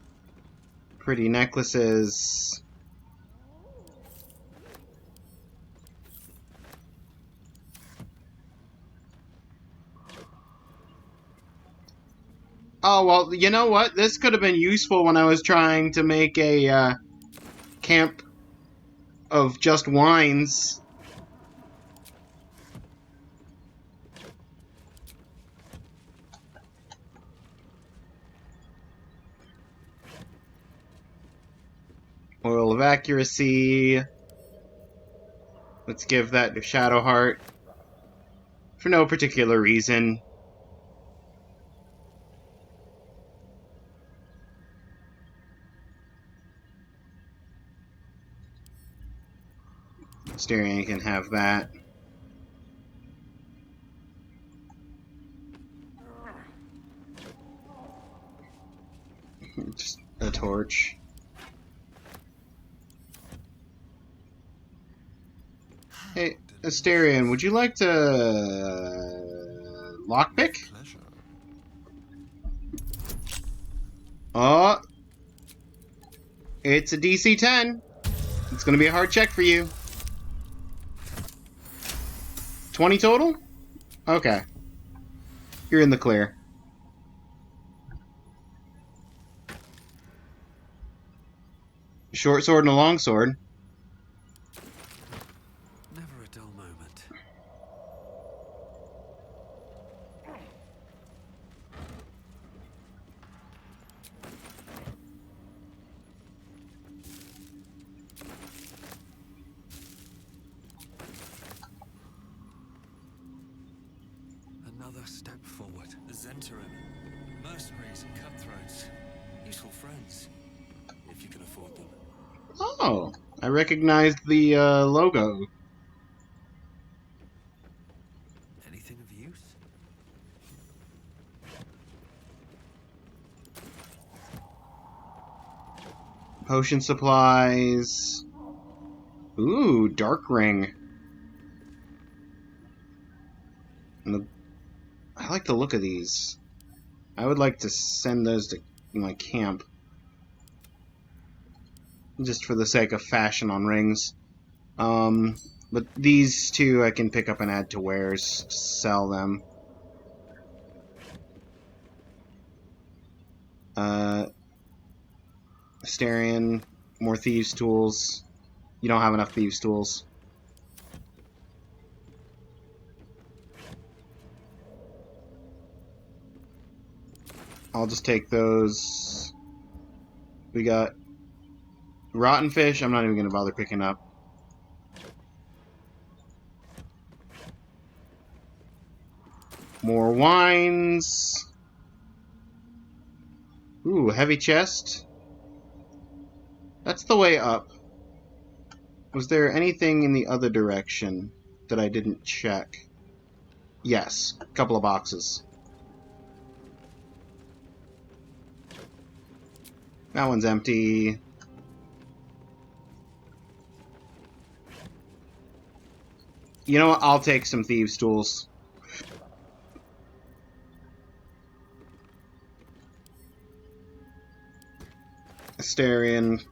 pretty necklaces. Oh, well, you know what? This could have been useful when I was trying to make a camp of just wines. Oil of accuracy. Let's give that to Shadowheart. For no particular reason. Styrian can have that. Just a torch. Hey, Asterion, would you like to lockpick? Pleasure. Oh, it's a DC 10. It's gonna be a hard check for you. 20 total? Okay. You're in the clear. A short sword and a long sword. Never a dull moment. Another step forward. The Zentarim. Mercenaries and cutthroats. Useful friends. If you can afford them. Oh, I recognized the logo. Anything of use? Potion supplies. Ooh, dark ring. I like the look of these. I would like to send those to my camp. Just for the sake of fashion on rings. But these two I can pick up and add to wares. Sell them. Asterion, more thieves' tools. You don't have enough thieves' tools. I'll just take those. We got rotten fish. I'm not even going to bother picking up. More wines. Ooh, heavy chest. That's the way up. Was there anything in the other direction that I didn't check? Yes, a couple of boxes. That one's empty. You know what? I'll take some thieves' tools. Asterion,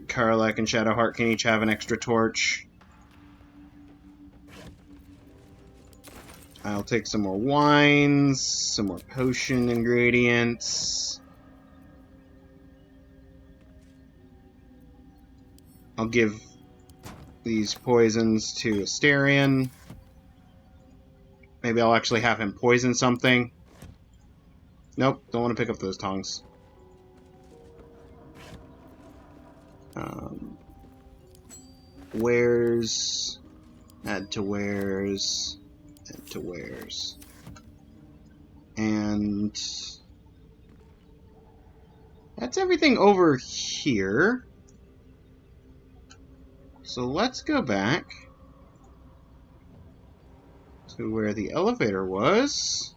Karlek, and Shadowheart can each have an extra torch. I'll take some more wines, some more potion ingredients. I'll give these poisons to Asterion. Maybe I'll actually have him poison something. Nope, don't want to pick up those tongs. Wares. Add to wares. Add to wares. And that's everything over here. So let's go back to where the elevator was.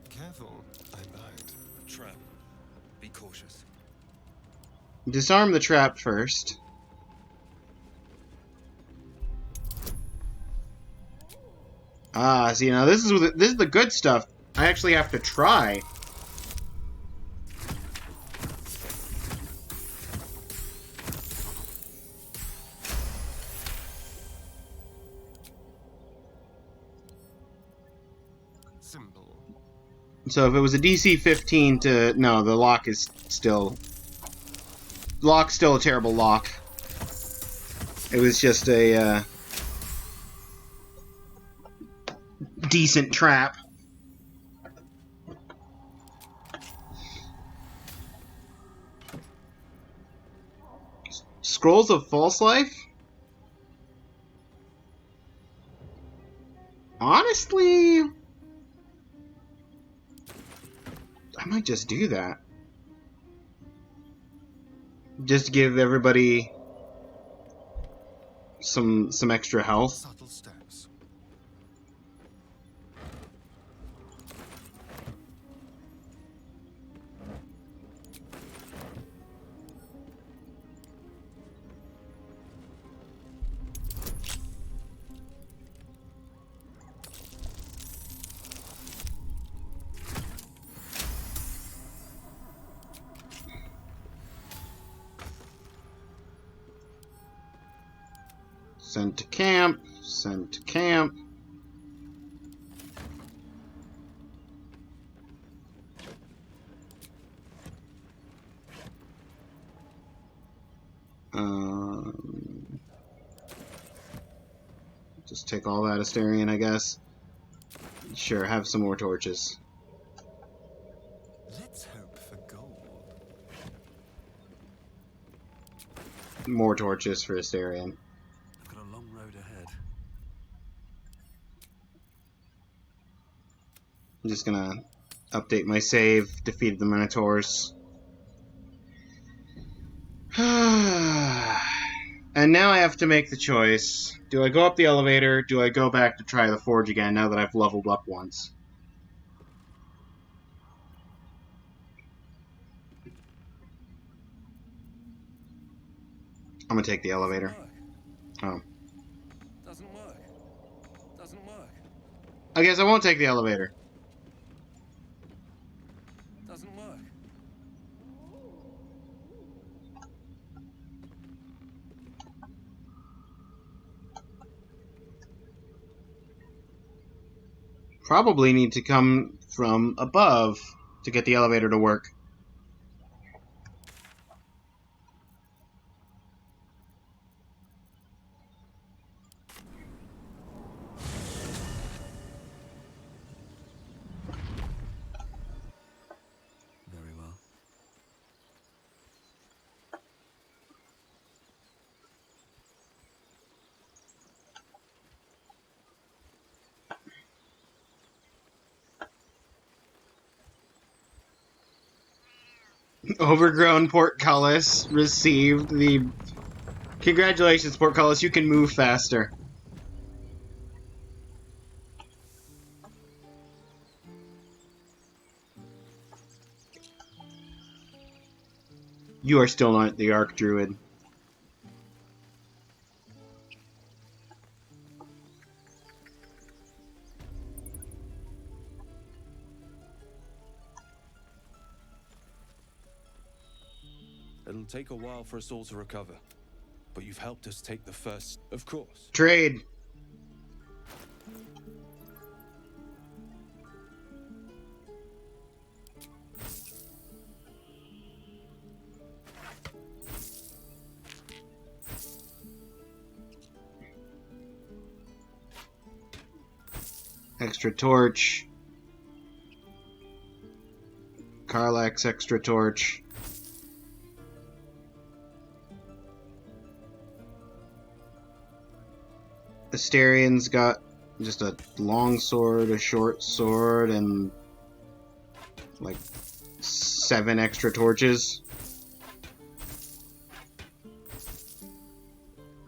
Careful, I lied. Trap. Be cautious. Disarm the trap first. Ah, see, now this is the good stuff. I actually have to try. Simple. So if it was a DC 15 to... No, the lock is still... Lock's still a terrible lock. It was just a, decent trap. Scrolls of False Life? Honestly... I might just do that. Just give everybody some extra health. Subtle steps. Send to camp. Send to camp. Just take all that Asterion, I guess. Sure, have some more torches. Let's hope for gold. More torches for Asterion. I've got a long road ahead. I'm just gonna update my save. Defeated the Minotaurs. And now I have to make the choice. Do I go up the elevator? Do I go back to try the forge again now that I've leveled up once? I'm gonna take the elevator. Oh. Doesn't work. Doesn't work. I guess I won't take the elevator. Doesn't work. Probably need to come from above to get the elevator to work. Very well. Overgrown portcullis received the Congratulations, Portcullis. You can move faster. You are still not the Arc Druid. It'll take a while for us all to recover, but you've helped us take the first, of course. Trade. Extra torch. Karlach's extra torch. Asterian's got just a long sword, a short sword, and like 7 extra torches.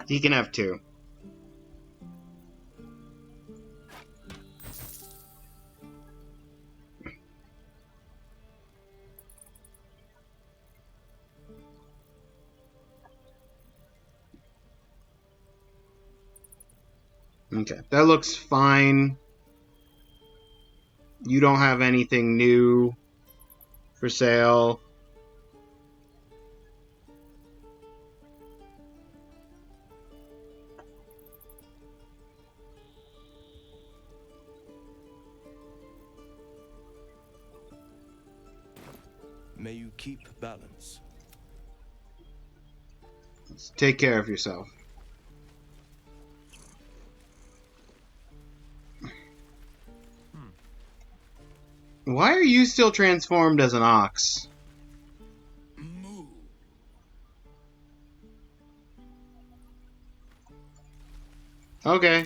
He can have 2. Okay, that looks fine. You don't have anything new for sale. May you keep balance. Take care of yourself. Why are you still transformed as an ox? Moo. Okay.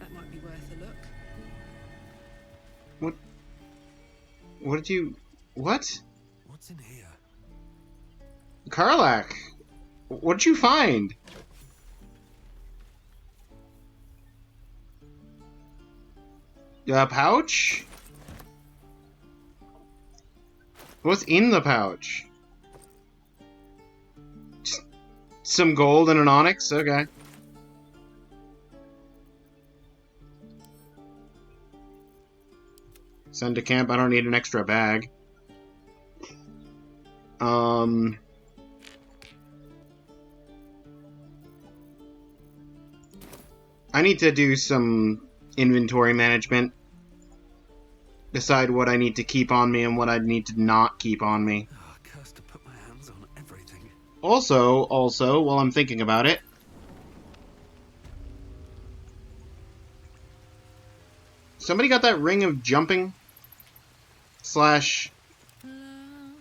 That might be worth a look. What did you... What? What's in here? Karlach! What did you find? A pouch? What's in the pouch? Just some gold and an onyx? Okay. Send to camp. I don't need an extra bag. I need to do some inventory management. Decide what I need to keep on me and what I need to not keep on me. Oh, cursed to put my hands on everything. Also, while I'm thinking about it, somebody got that ring of jumping? Slash,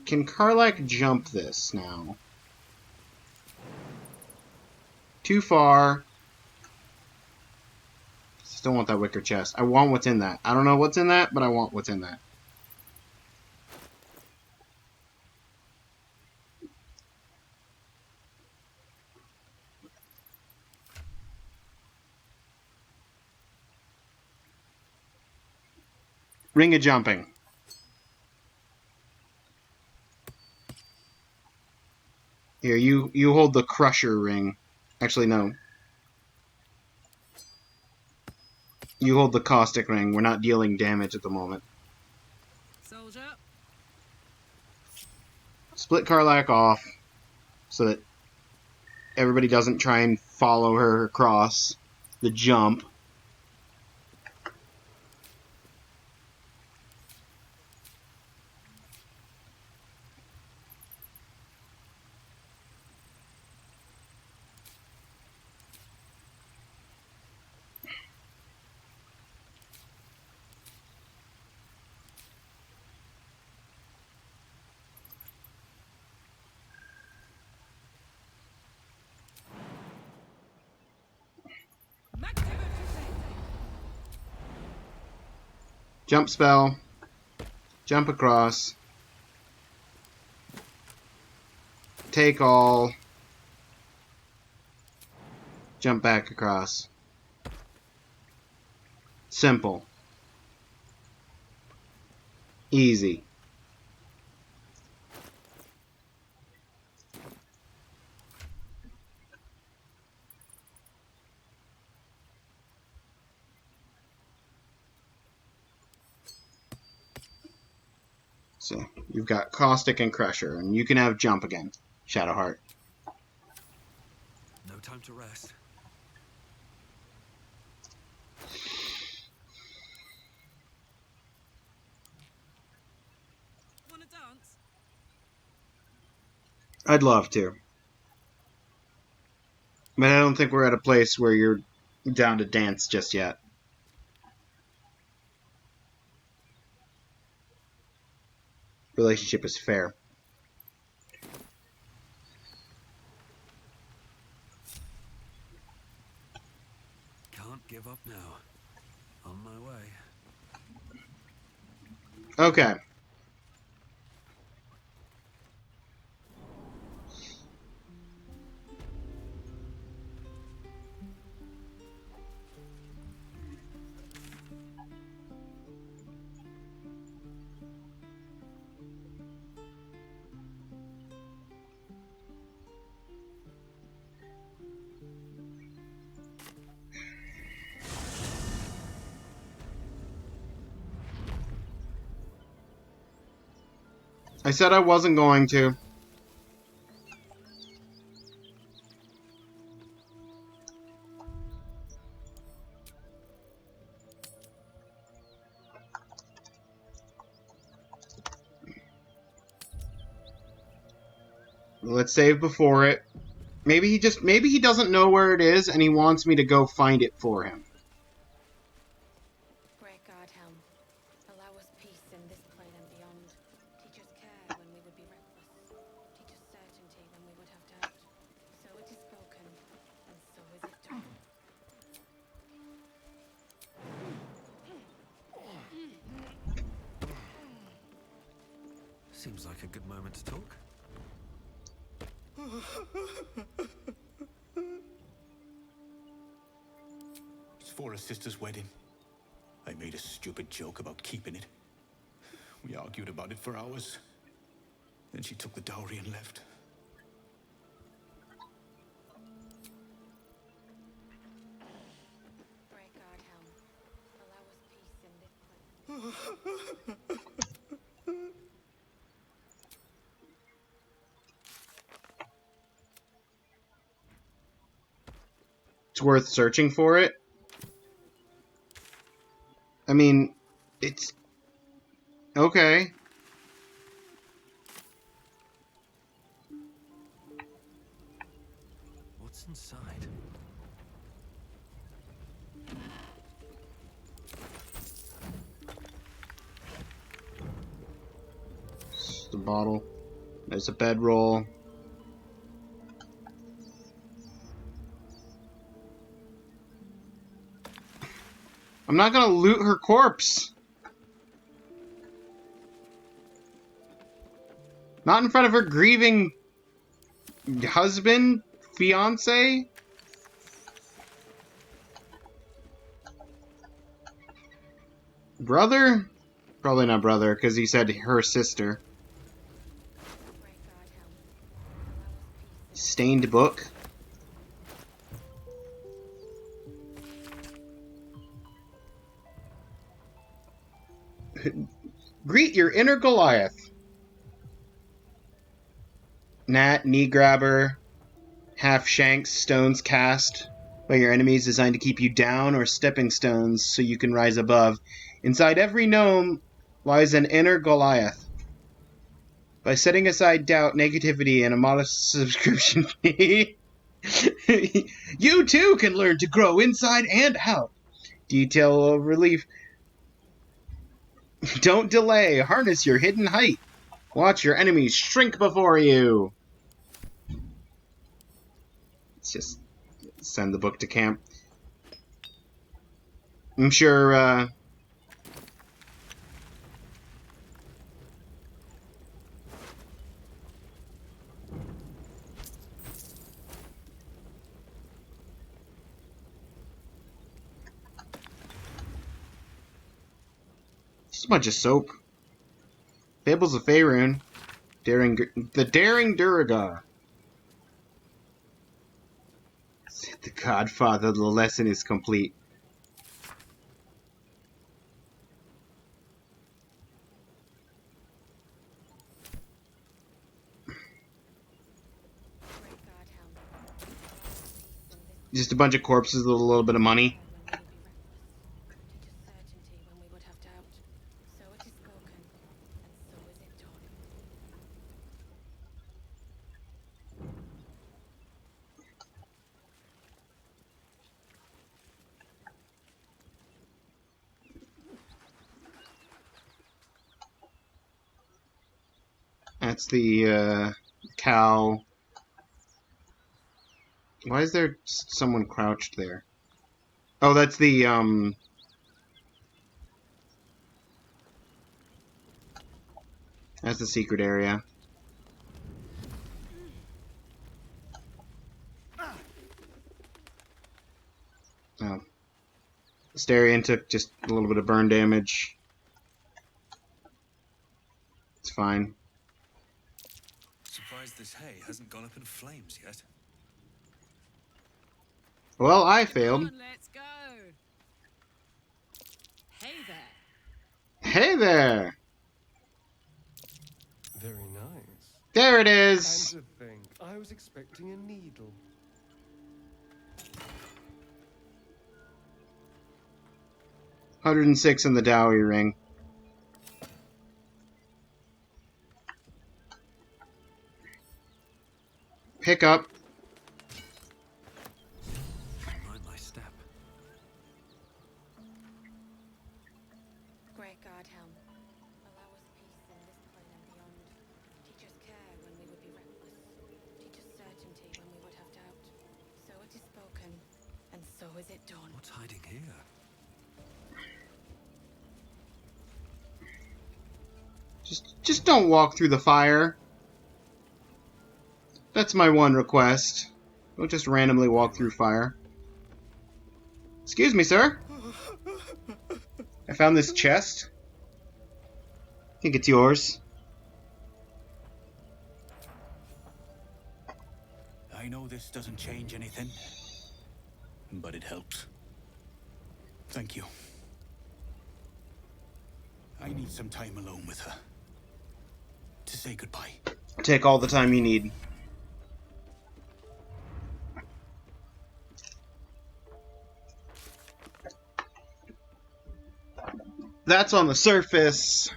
can Karlach jump this now? Too far. Still want that wicker chest. I want what's in that. I don't know what's in that, but I want what's in that. Ring of jumping. Here, you hold the crusher ring. Actually, no. You hold the caustic ring. We're not dealing damage at the moment. Soldier. Split Karlach off so that everybody doesn't try and follow her across the jump. Jump spell. Jump across. Take all. Jump back across. Simple. Easy. So, you've got Caustic and Crusher, and you can have Jump again, Shadowheart. No time to rest. Wanna dance? I'd love to. But I don't think we're at a place where you're down to dance just yet. Relationship is fair. Can't give up now. On my way. Okay. I said I wasn't going to. Let's save before it. Maybe he doesn't know where it is and he wants me to go find it for him. Great God, Helm. Allow us peace in this plane and beyond. Teach us care when we would be reckless. Teach us certainty when we would have doubt. So it is spoken, and so is it done. Seems like a good moment to talk. It's for her sister's wedding. I made a stupid joke about keeping it. We argued about it for hours. Then she took the dowry and left. Great God, Helm. Allow us peace in this plane. It's worth searching for it. I mean, it's... okay. What's inside? It's the bottle. There's a bedroll. I'm not gonna loot her corpse. Not in front of her grieving husband, fiance. Brother? Probably not brother, because he said her sister. Great God, Helm. Allow us peace. Stained book. Greet your inner Goliath. Nat, knee grabber, half shanks, stones cast by your enemies designed to keep you down, or stepping stones so you can rise above. Inside every gnome lies an inner Goliath. By setting aside doubt, negativity, and a modest subscription fee, you too can learn to grow inside and out. Detail relief. Don't delay. Harness your hidden height. Watch your enemies shrink before you. Let's just send the book to camp. I'm sure, Just a bunch of soap. Fables of Faerun. The Daring Duragar. The Godfather, the lesson is complete. Great God, Helm. Just a bunch of corpses with a little bit of money. When we would be reckless. Teach us certainty when we would have doubt. So it is spoken, and so is it done. That's the cow. Why is there someone crouched there? Oh, that's the that's the secret area. Oh. Astarion took just a little bit of burn damage. It's fine. Surprised this hay hasn't gone up in flames yet. Well, I Come failed. on, let's go. Hey there. Hey there! Very nice. There it And is! to think, I was expecting a needle. 106 in the dowry ring. Pick up. Mind my step. Great God, Helm. Allow us peace in this plane and beyond. Teach us care when we would be reckless. Teach us certainty when we would have doubt. So it is spoken, and so is it done. What's hiding here? Just don't walk through the fire. That's my one request. Don't just randomly walk through fire. Excuse me, sir. I found this chest. I think it's yours. I know this doesn't change anything, but it helps. Thank you. I need some time alone with her. To say goodbye. Take all the time you need. That's on the surface.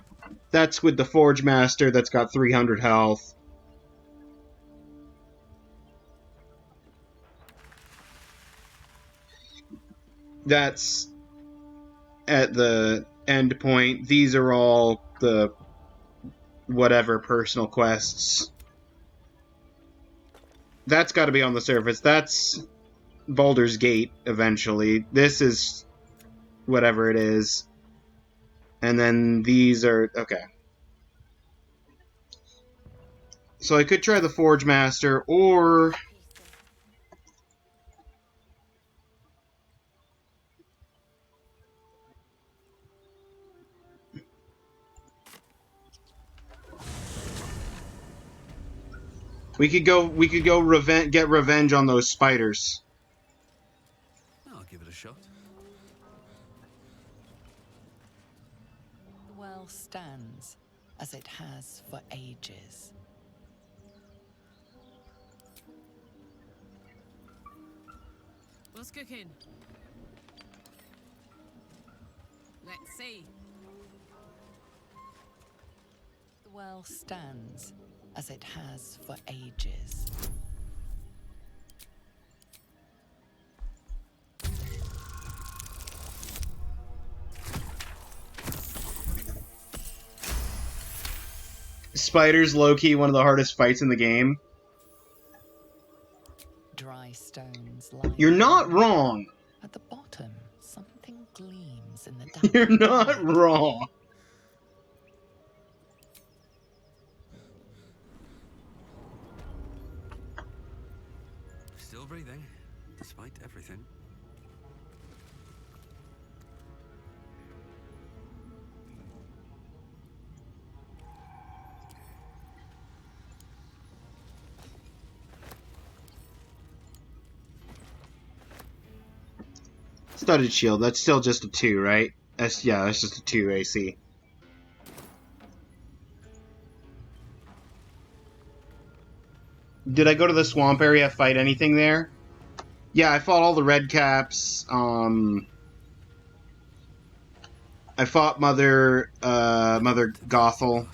That's with the Forge Master that's got 300 health. That's at the end point. These are all the whatever personal quests. That's got to be on the surface. That's Baldur's Gate eventually. This is whatever it is. And then these are... okay. So I could try the Forge Master, or... Peace we could go get revenge on those spiders. I'll give it a shot. The well stands, as it has for ages. What's cooking? Let's see. The well stands, as it has for ages. Spiders, low-key, one of the hardest fights in the game. Dry stones lie. You're not wrong. At the bottom, something gleams in the dark. You're not wrong. Still breathing, despite everything. Studded shield. That's still just a 2, right? That's just a 2 AC. Did I go to the swamp area, fight anything there? Yeah, I fought all the red caps. I fought Mother Gothel.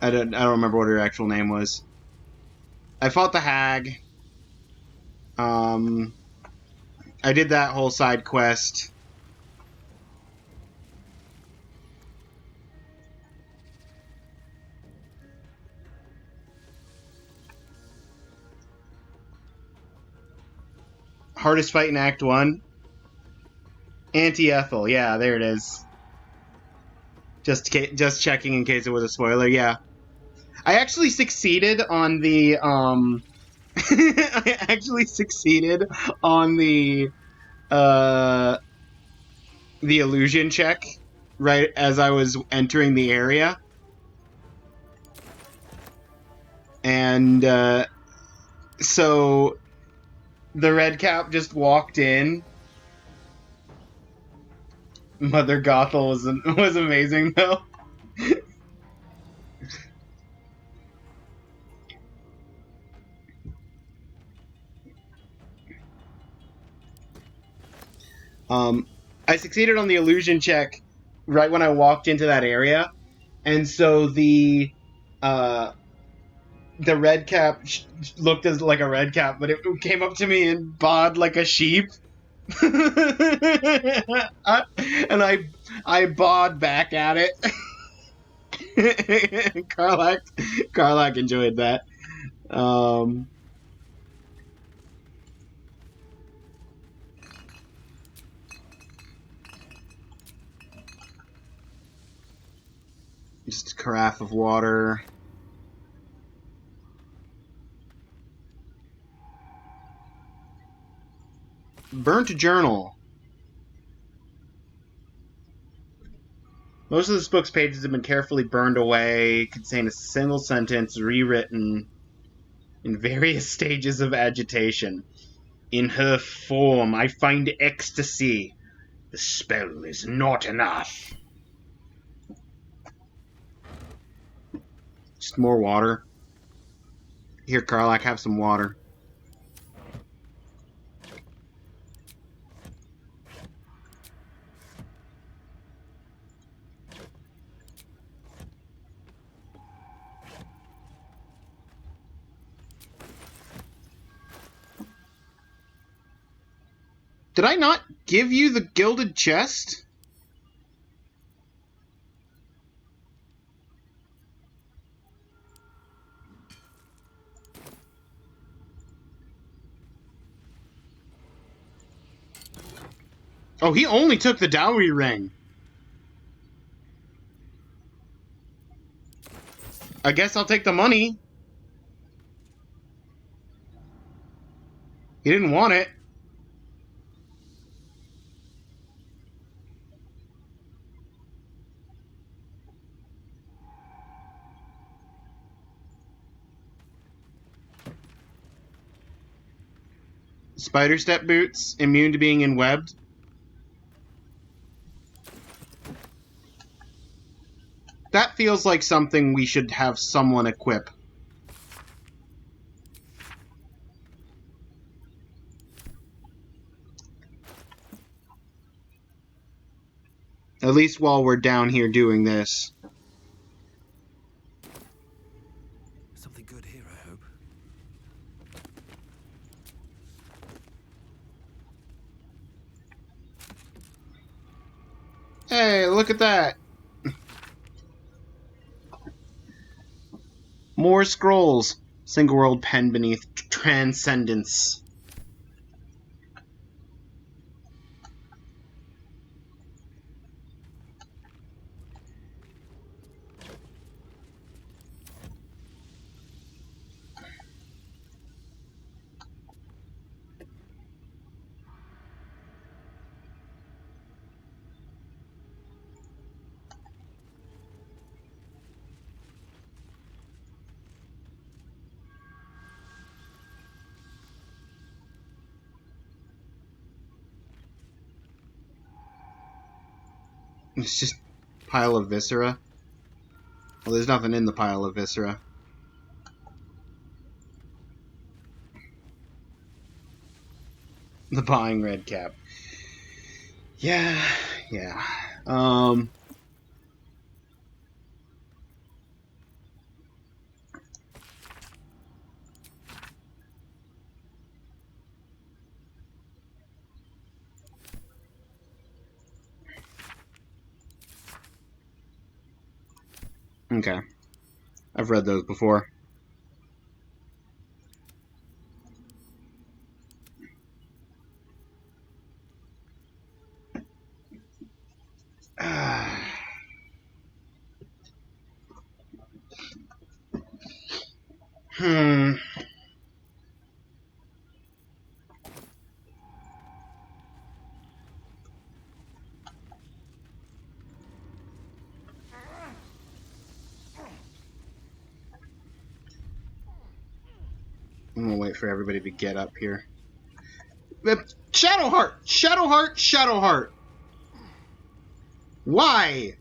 I don't remember what her actual name was. I fought the hag. I did that whole side quest. Hardest fight in Act 1? Anti-Ethel, yeah, there it is. Just checking in case it was a spoiler, yeah. I actually succeeded on the, I actually succeeded on the illusion check right as I was entering the area. And, so the red cap just walked in. Mother Gothel was amazing, though. I succeeded on the illusion check right when I walked into that area, and so the red cap looked as like a red cap, but it came up to me and bawed like a sheep. And I bawed back at it. Karlak enjoyed that. Just a carafe of water. Burnt journal. Most of this book's pages have been carefully burned away, contain a single sentence rewritten in various stages of agitation. In her form, I find ecstasy. The spell is not enough. Just more water. Here, Karlak, have some water. Did I not give you the gilded chest? Oh, he only took the dowry ring. I guess I'll take the money. He didn't want it. Spider step boots, immune to being enwebbed. That feels like something we should have someone equip. At least while we're down here doing this. Something good here, I hope. Hey, look at that! More scrolls. Single world pen beneath transcendence. It's just pile of viscera. Well, there's nothing in the pile of viscera. The buying red cap. Yeah, yeah. Okay. I've read those before. Hmm. I'm gonna wait for everybody to get up here. Shadowheart! Shadowheart! Shadowheart! Why?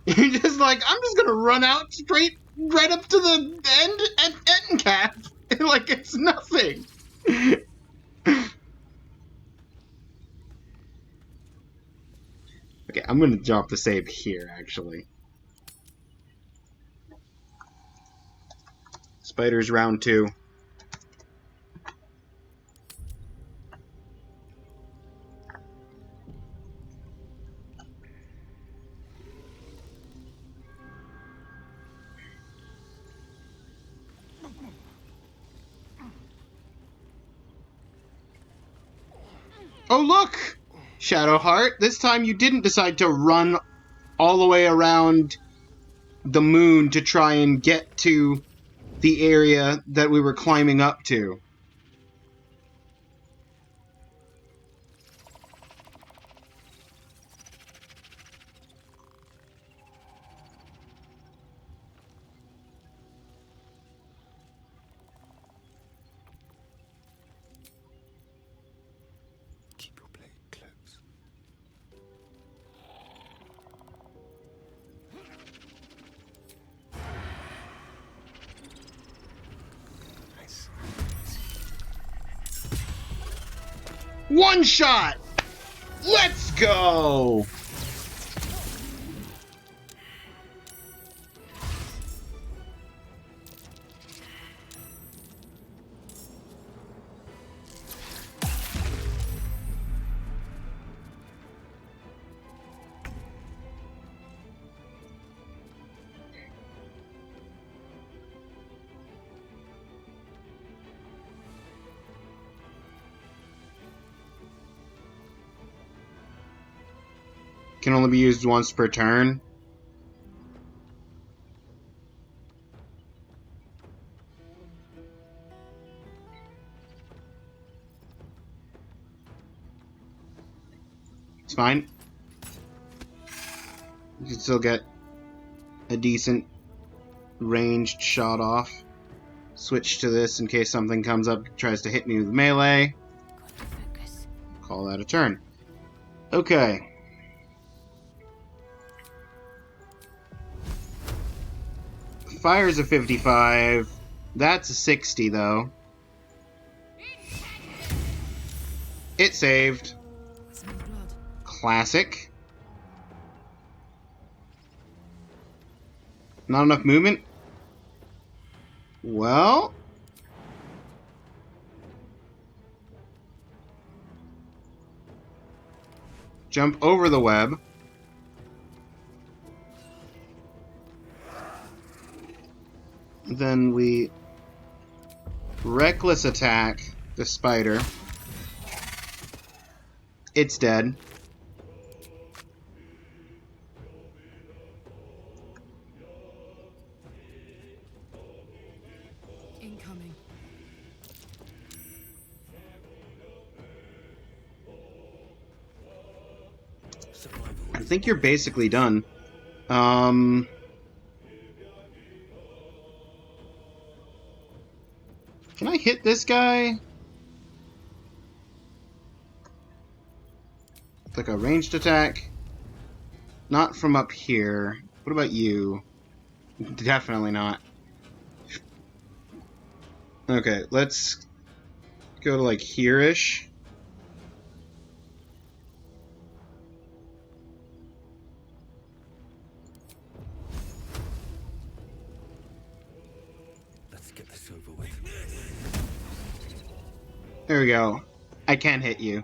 You're just like, I'm just gonna run out straight right up to the end cap. Like it's nothing. Okay, I'm gonna drop the save here, actually. Spiders round 2. Oh, look! Shadowheart, this time you didn't decide to run all the way around the moon to try and get to the area that we were climbing up to. Keep your blade close. Nice. One shot! Let's go! Can only be used once per turn. It's fine. You can still get a decent ranged shot off. Switch to this in case something comes up, tries to hit me with melee. Call that a turn. Okay. Fire's a 55. That's a 60, though. It saved. Classic. Not enough movement? Well... jump over the web. Then we reckless attack the spider. It's dead. Incoming. I think you're basically done. Can I hit this guy? like a ranged attack. Not from up here. What about you? Definitely not. Okay, let's go to like here-ish. Let's get this over with. There we go. I can hit you.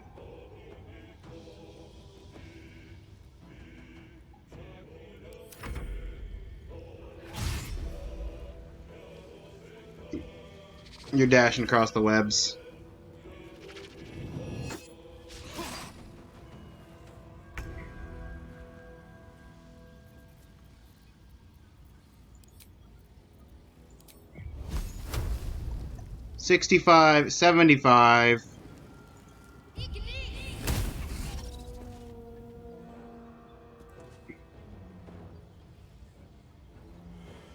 You're dashing across the webs. $65, $75.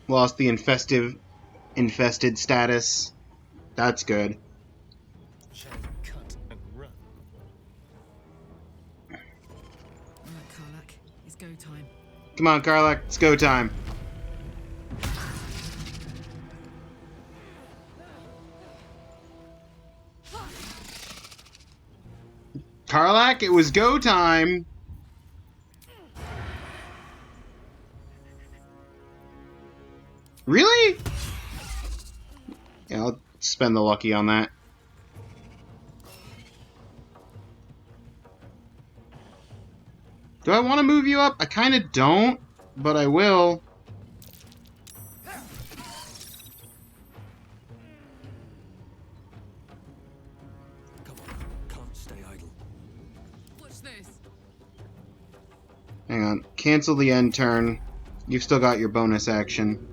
Lost the infested status. That's good. Shall we cut and run? Right, Karlak. It's go time. Come on, Karlak, it's go time. Karlak, it was go time. Really? Yeah, I'll spend the lucky on that. Do I want to move you up? I kind of don't, but I will. Come on, can't stay idle. Watch this. Hang on. Cancel the end turn. You've still got your bonus action.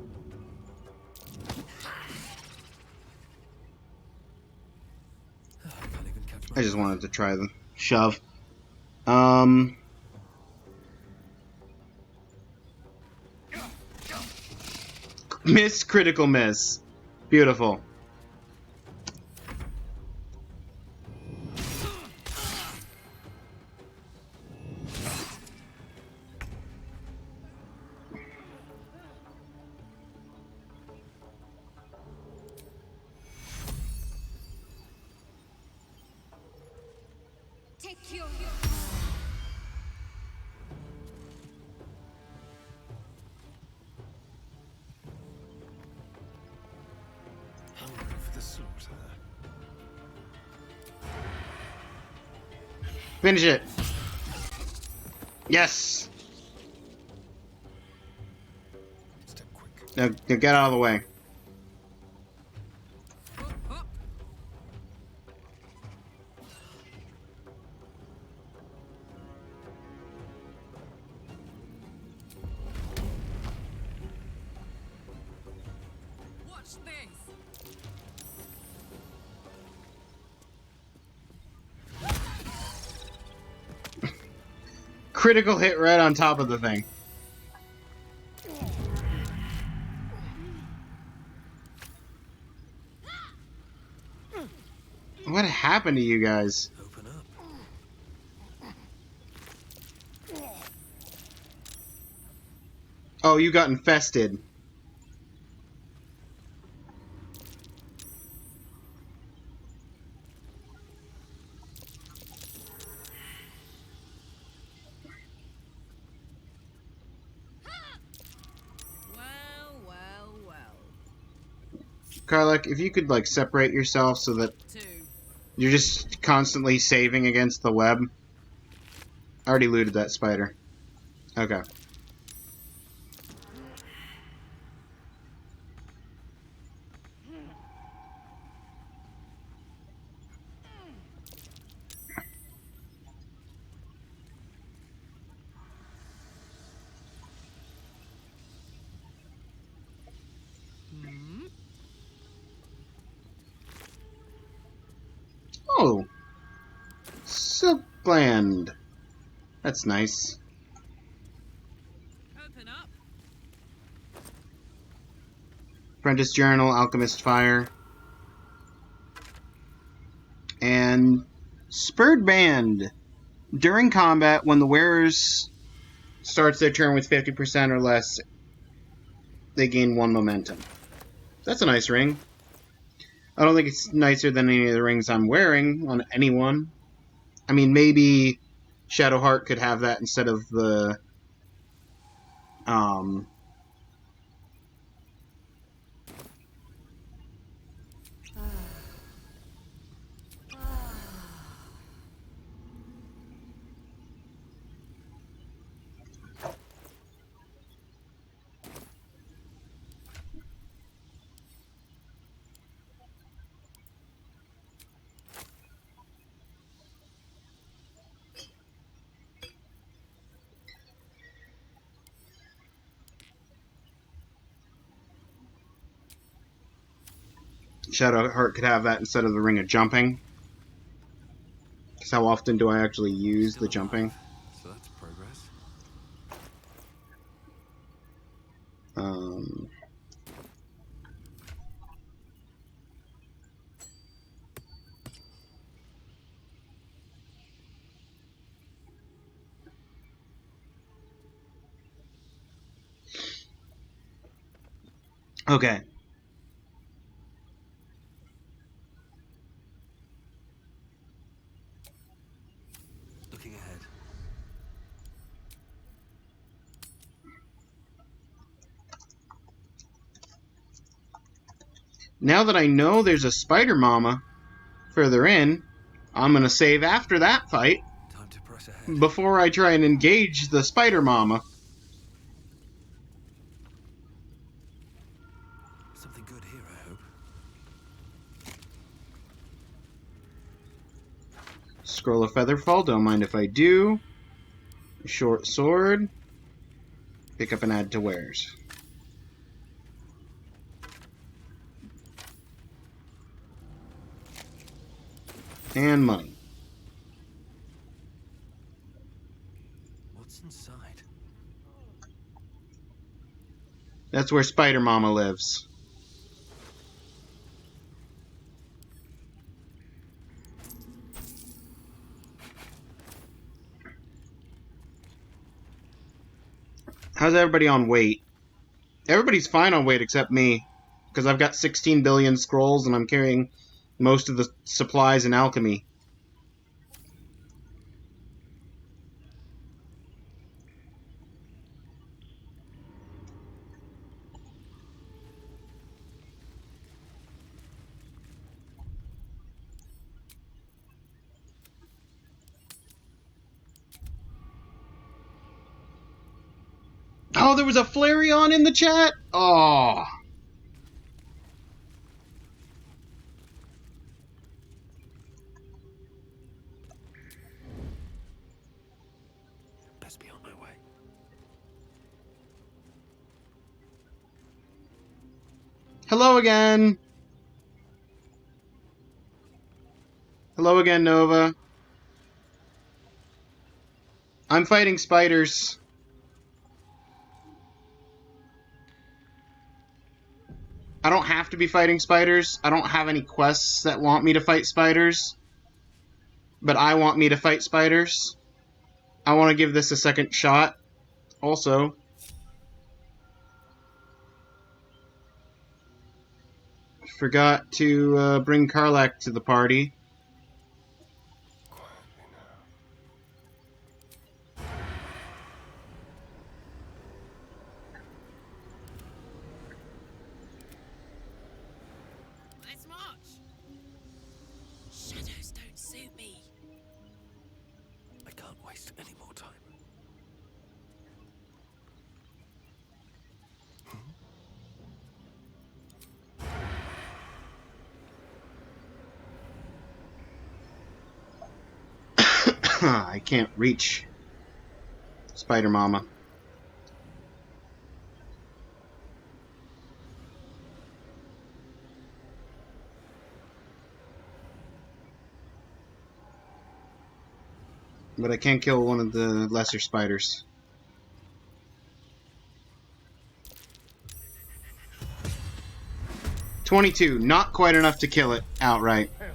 I can't even catch my I just breath. wanted to try the shove. Miss, critical miss. Beautiful. Take your... Hungry for the slaughter. Finish it. Yes. Step quick. Now get out of the way. Hop, hop. Watch this. Critical hit right on top of the thing. What happened to you guys? Open up. Oh, you got infested. Well, well, well. Karlak, if you could like separate yourself so that 2. you're just constantly saving against the web. I already looted that spider. Okay. Oh! Silk gland. That's nice. Open up. Apprentice Journal, Alchemist Fire. And Spurred Band. During combat, when the wearers starts their turn with 50% or less, they gain 1 momentum. That's a nice ring. I don't think it's nicer than any of the rings I'm wearing on anyone. I mean, maybe Shadowheart could have that instead of the Shadowheart could have that instead of the ring of jumping. Because how often do I actually use Still the alive, jumping? so that's progress. Um, okay. Looking ahead. Now that I know there's a Spider Mama further in, I'm going to save after that fight Time to press ahead. before I try and engage the Spider Mama. Something good here, I hope. Scroll of Featherfall, don't mind if I do. Short sword. Pick up and add to wares. And money. What's inside? That's where Spider Mama lives. How's everybody on weight? Everybody's fine on weight except me. Because I've got 16 billion scrolls and I'm carrying most of the supplies in alchemy. Oh, there was a Flareon in the chat? Oh. Best be on my way. Hello again. Hello again, Nova. I'm fighting spiders. I don't have to be fighting spiders. I don't have any quests that want me to fight spiders. But I want me to fight spiders. I want to give this a second shot. Also, forgot to bring Karlak to the party. Quietly Let's march. Shadows don't suit me. I can't waste any more time. I can't reach Spider Mama. But I can kill one of the lesser spiders. $22, not quite enough to kill it outright. now.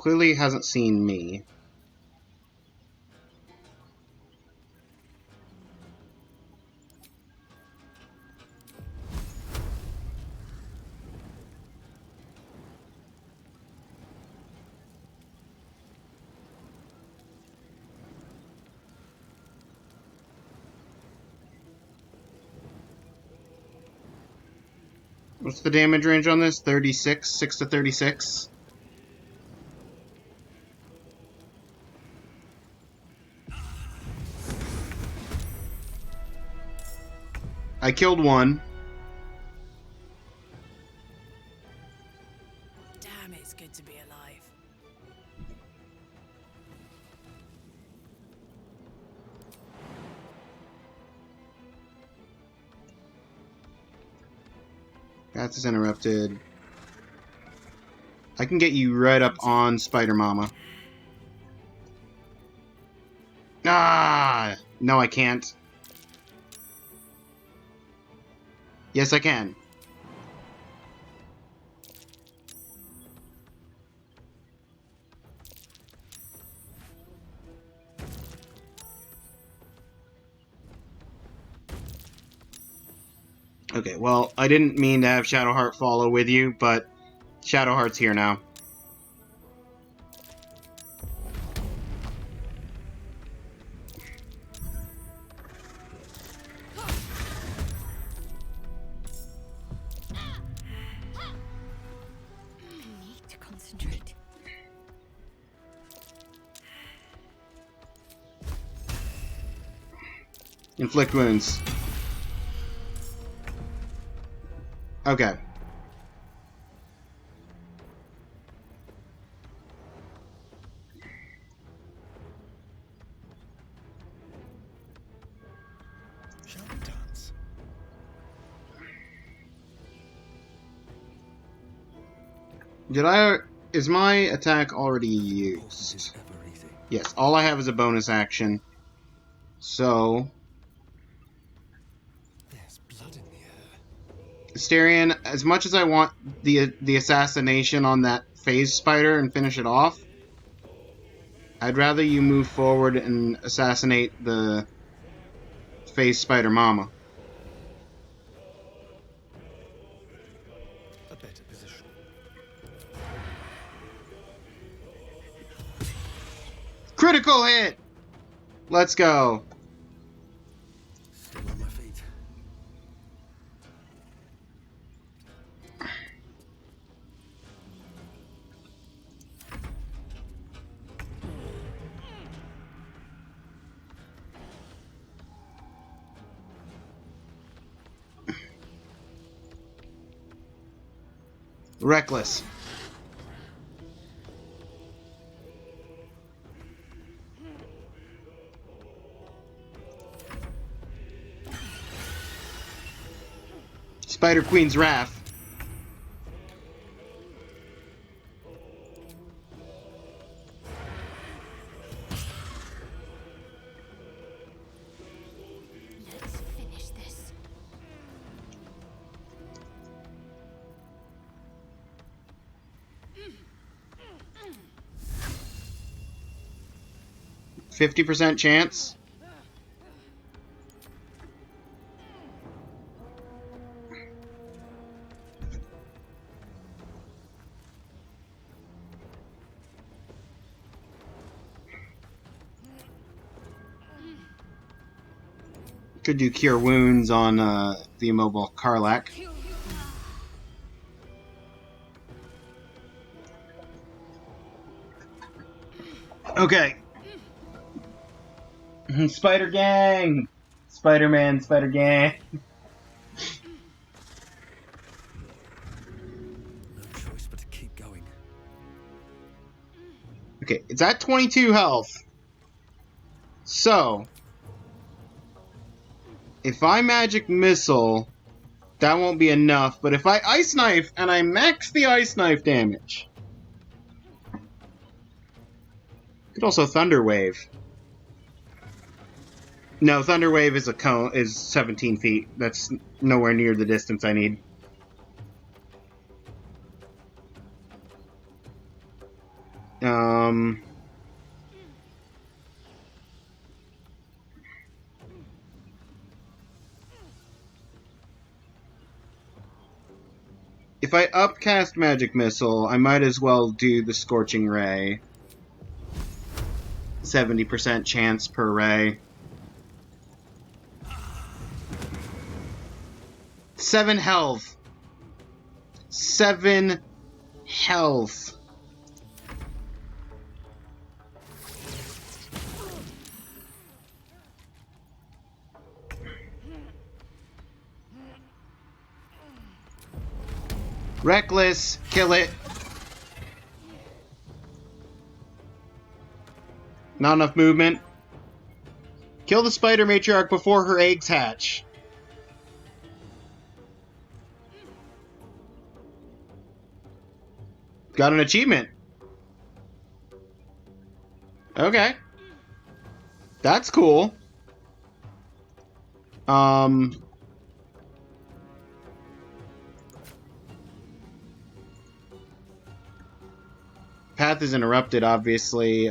clearly hasn't seen me. What's the damage range on this? 36? 6 to 36? I killed one. Damn, it's good to be alive. Path is interrupted. I can get you right up on Spider Mama. Ah! No, I can't. Yes, I can. Okay, well, I didn't mean to have Shadowheart follow with you, but Shadowheart's here now. I need to concentrate. Inflict wounds. Okay. Shall we dance? Did I... Is my attack already Hope it used? is ever easy. Yes, all I have is a bonus action. So... There's blood in the air. Asterion, as much as I want the assassination on that phase spider and finish it off, I'd rather you move forward and assassinate the phase spider mama. A better position. Critical hit! Let's go. Still on my feet. Reckless. Spider Queen's Wrath. Let's finish this. Mm. 50% chance. Could do Cure Wounds on the immobile Karlak. Okay. Spider Gang! Spider-Man, Spider Gang. No choice but to keep going. Okay, it's at 22 health. So, if I Magic Missile, that won't be enough. But if I Ice Knife and I max the Ice Knife damage, could also Thunder Wave. No, Thunder Wave is a cone, is 17 feet. That's nowhere near the distance I need. Um... If I upcast Magic Missile, I might as well do the Scorching Ray. 70% chance per ray. 7 health. 7 health. Reckless. Kill it. Not enough movement. Kill the spider matriarch before her eggs hatch. Got an achievement. Okay. That's cool. Path is interrupted, obviously.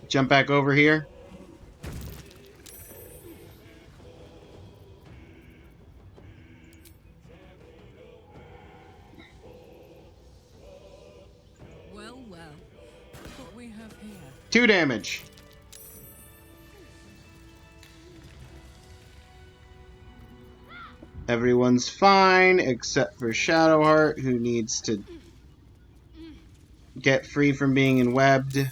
Jump back over here. Well, well. Look what we have here. 2 damage. Everyone's fine except for Shadowheart, who needs to get free from being enwebbed.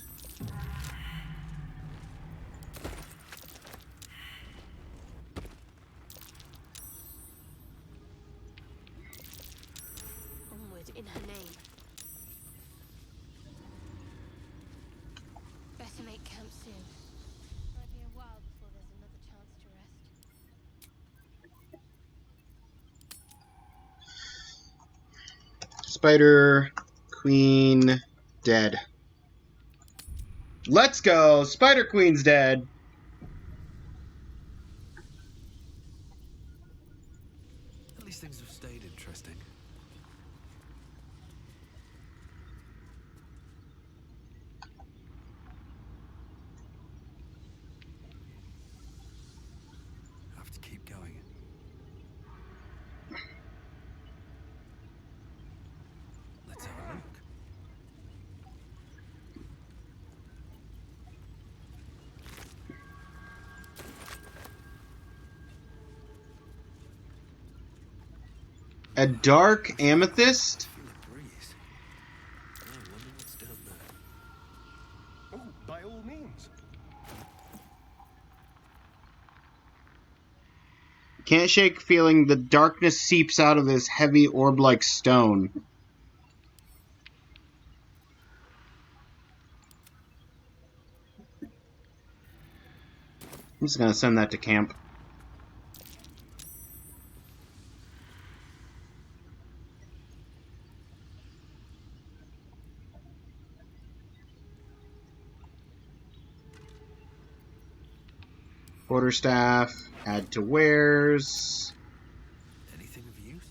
Onward in her name. Better make camp soon. Might be a while before there's another chance to rest. Spider Queen dead. Let's go! Spider Queen's dead. At least things have stayed interesting. Have to keep going. Let's have a look. A dark amethyst? Feel a breeze. Oh, I wonder what's down there. Oh, by all means. Can't shake feeling the darkness seeps out of this heavy orb-like stone. I'm just gonna send that to camp. Quarterstaff, add to wares. Anything of use?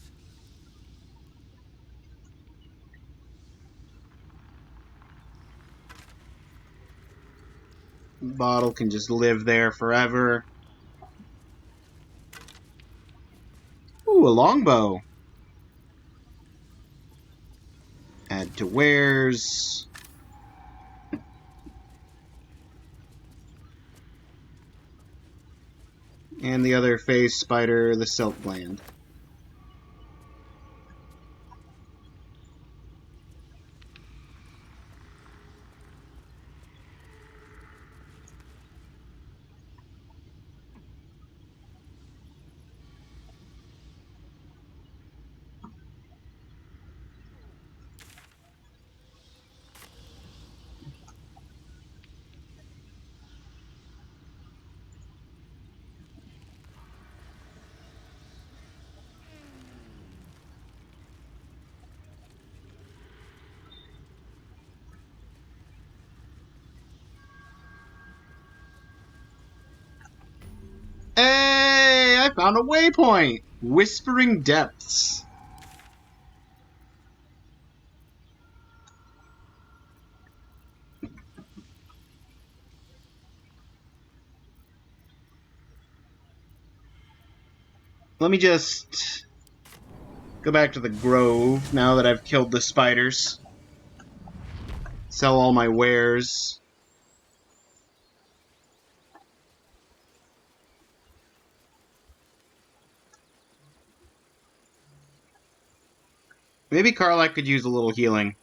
Bottle can just live there forever. Ooh, a longbow. Add to wares. And the other phase spider, the silk gland. found a waypoint! Whispering Depths. Let me just go back to the grove now that I've killed the spiders. Sell all my wares. Maybe Karlak could use a little healing.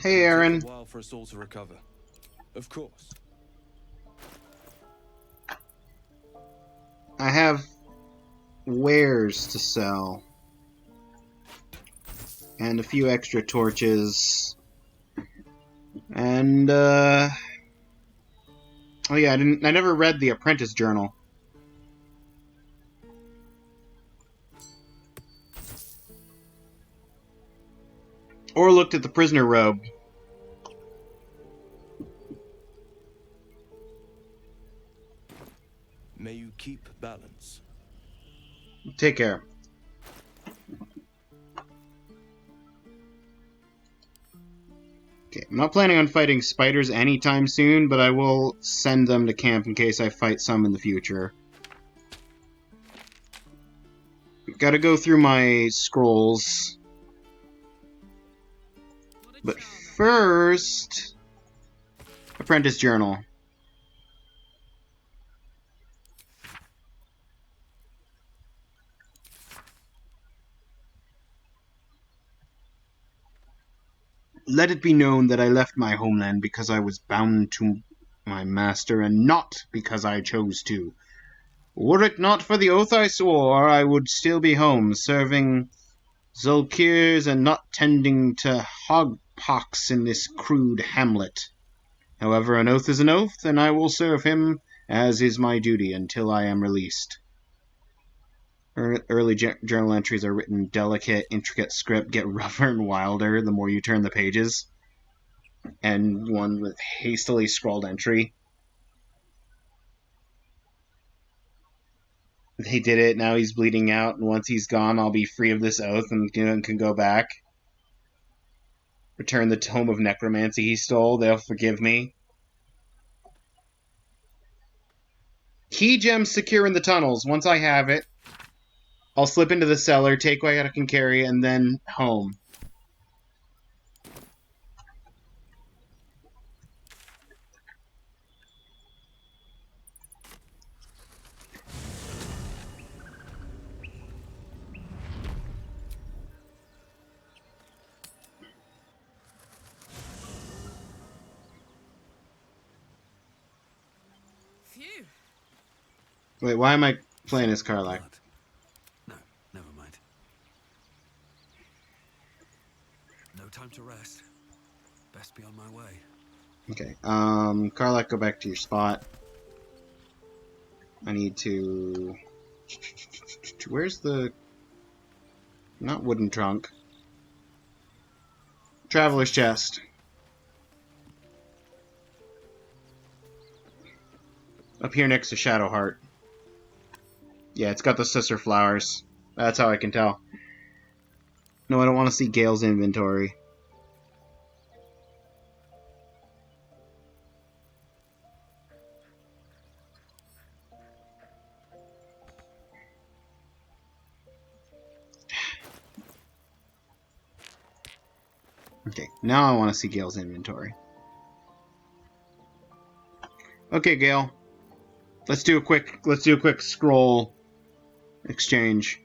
Hey, Aaron. Take a while for us all to recover. Of course. I have wares to sell. And a few extra torches. And, oh yeah, I never read the Apprentice Journal. Or looked at the Prisoner Robe. May you keep balance. Take care. Okay, I'm not planning on fighting spiders anytime soon, but I will send them to camp in case I fight some in the future. Gotta go through my scrolls. But first... Apprentice Journal. Let it be known that I left my homeland because I was bound to my master, and not because I chose to. Were it not for the oath I swore, I would still be home, serving Zulkirs and not tending to hogpox in this crude hamlet. However, an oath is an oath, and I will serve him, as is my duty, until I am released. Early journal entries are written delicate, intricate script, get rougher and wilder the more you turn the pages. And one with hastily scrawled entry. They did it, now he's bleeding out, and once he's gone, I'll be free of this oath and can go back. Return the tome of necromancy he stole, they'll forgive me. Key gems secure in the tunnels. Once I have it, I'll slip into the cellar, take what I can carry, and then home. Phew. Wait, why am I playing as Karlak? Blood. No, never mind. No time to rest. Best be on my way. Okay, Karlak, go back to your spot. I need to... Where's the... Not wooden trunk. Traveler's chest. Up here next to Shadowheart. Yeah, it's got the sister flowers. That's how I can tell. No, I don't want to see Gale's inventory. Okay, now I want to see Gale's inventory. Okay, Gale. Let's do a quick scroll exchange.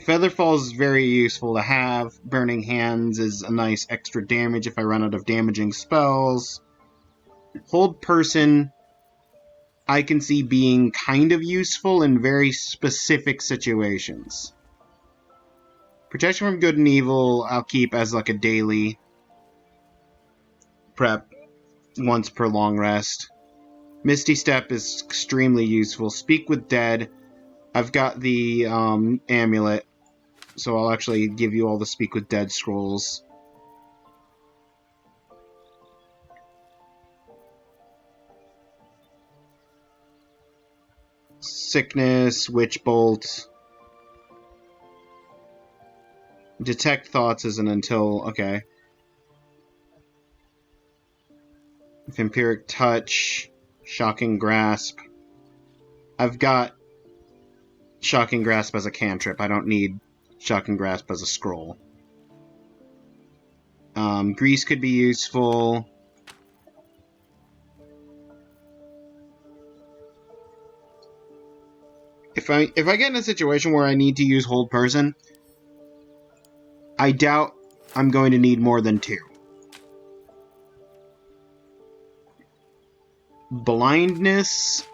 Featherfall is very useful to have. Burning Hands is a nice extra damage if I run out of damaging spells. Hold Person, I can see being kind of useful in very specific situations. Protection from Good and Evil, I'll keep as like a daily prep once per long rest. Misty Step is extremely useful. Speak with Dead, I've got the amulet, so I'll actually give you all the Speak with Dead scrolls. Sickness, Witch Bolt. Detect Thoughts isn't until... okay. Vampiric Touch, Shocking Grasp. I've got Shocking Grasp as a cantrip. I don't need Shocking Grasp as a scroll. Grease could be useful. If I get in a situation where I need to use Hold Person, I doubt I'm going to need more than 2. Blindness,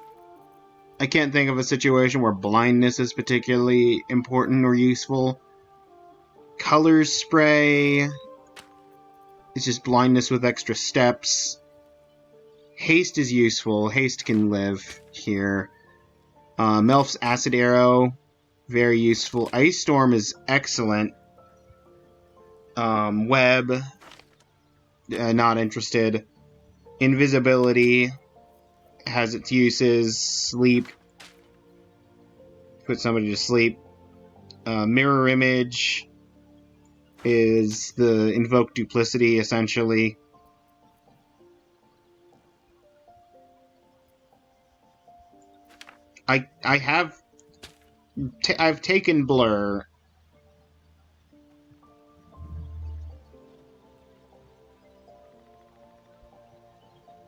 I can't think of a situation where blindness is particularly important or useful. Color Spray is just blindness with extra steps. Haste is useful. Haste can live here. Melf's Acid Arrow, very useful. Ice Storm is excellent. Web, not interested. Invisibility has its uses. Sleep, put somebody to sleep. Mirror Image is the invoke duplicity, essentially. I've taken Blur.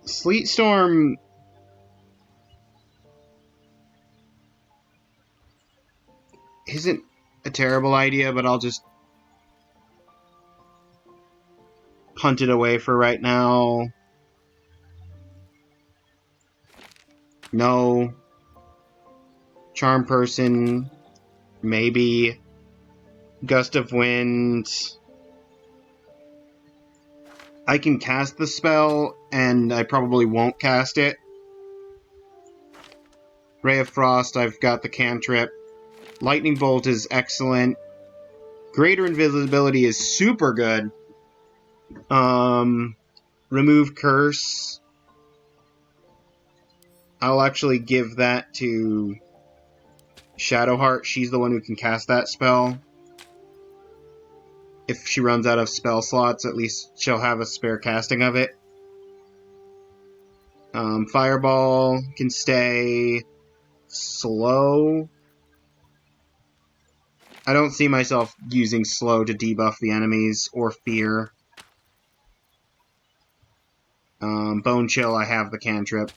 Sleet Storm isn't a terrible idea, but I'll just punt it away for right now. No. Charm Person, maybe. Gust of Wind. I can cast the spell, and I probably won't cast it. Ray of Frost, I've got the cantrip. Lightning Bolt is excellent. Greater Invisibility is super good. Remove Curse. I'll actually give that to Shadowheart. She's the one who can cast that spell. If she runs out of spell slots, at least she'll have a spare casting of it. Fireball can stay. Slow. I don't see myself using Slow to debuff the enemies, or Fear. Bone Chill, I have the cantrip.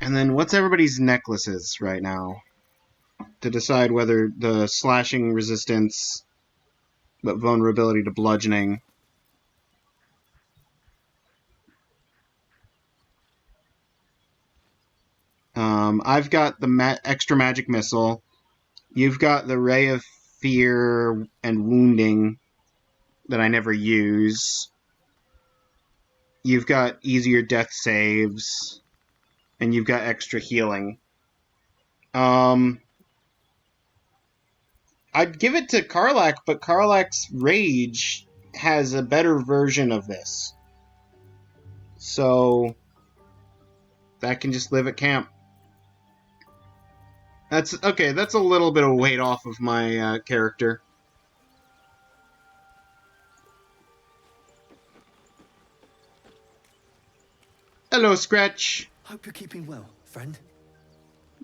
And then what's everybody's necklaces right now? To decide whether the slashing resistance, but vulnerability to bludgeoning. I've got the extra magic missile. You've got the Ray of Fear and Wounding that I never use. You've got easier death saves. And you've got extra healing. I'd give it to Karlach, but Karlach's Rage has a better version of this. So that can just live at camp. That's okay, that's a little bit of weight off of my character. Hello, Scratch. Hope you're keeping well, friend.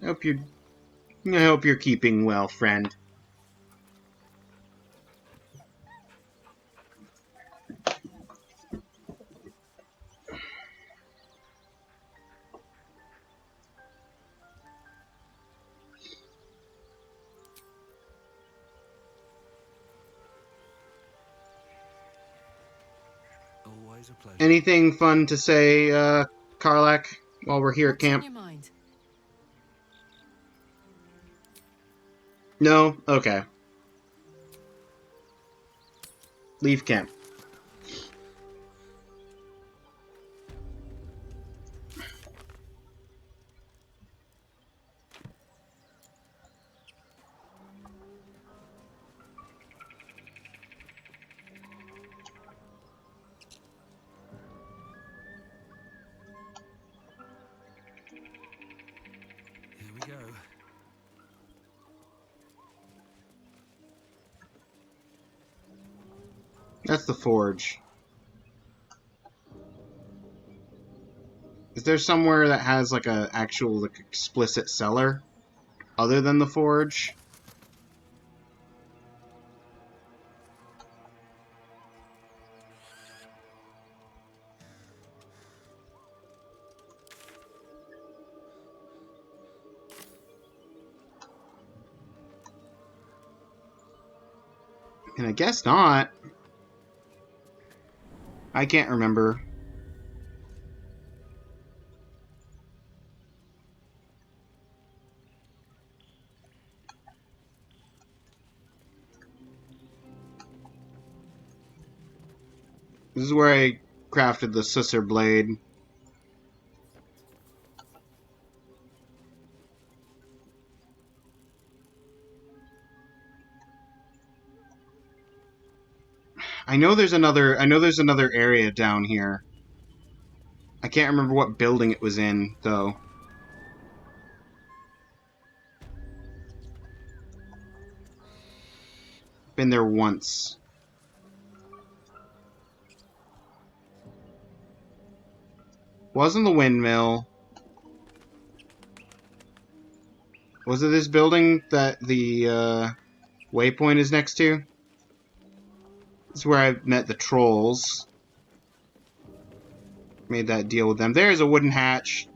I hope you're keeping well, friend. Always a pleasure. Anything fun to say, Karlak, while we're here at What's on camp? your mind? No? Okay. Leave camp. Here we go. That's the forge. Is there somewhere that has like a actual like explicit cellar other than the forge? And I guess not. I can't remember. This is where I crafted the scissor blade. I know there's another area down here. I can't remember what building it was in, though. Been there once. Wasn't the windmill. Was it this building that the waypoint is next to? This is where I met the trolls. Made that deal with them. There's a wooden hatch.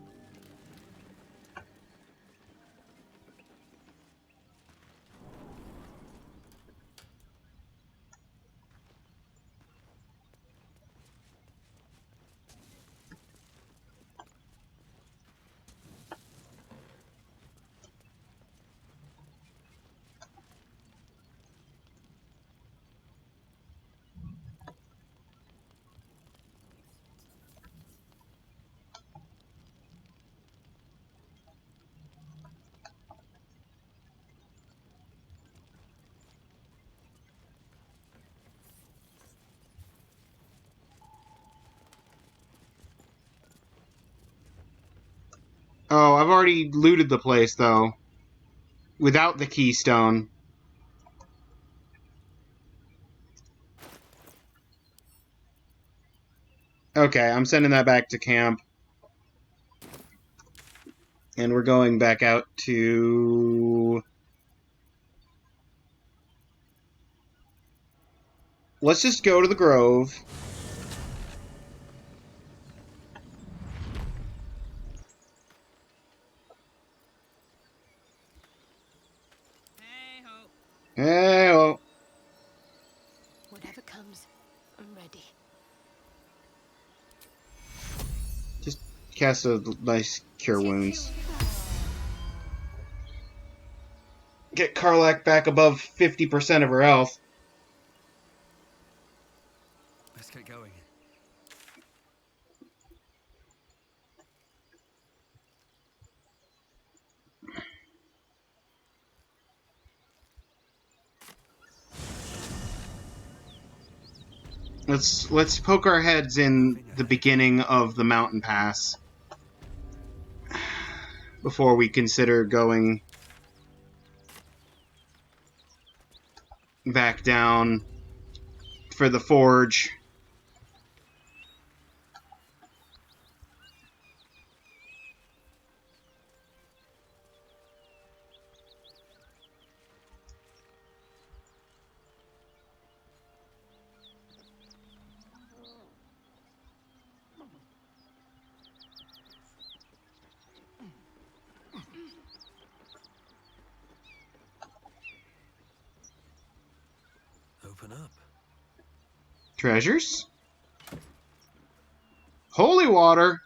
Oh, I've already looted the place, though. Without the keystone. Okay, I'm sending that back to camp. And we're going back out to... Let's just go to the Grove. Hey, oh. Whatever comes, I'm ready. Just cast a nice Cure Wounds. Get Karlak back above 50% of her health. Let's get going. Let's poke our heads in the beginning of the mountain pass before we consider going back down for the forge. open up. Treasures? Holy water!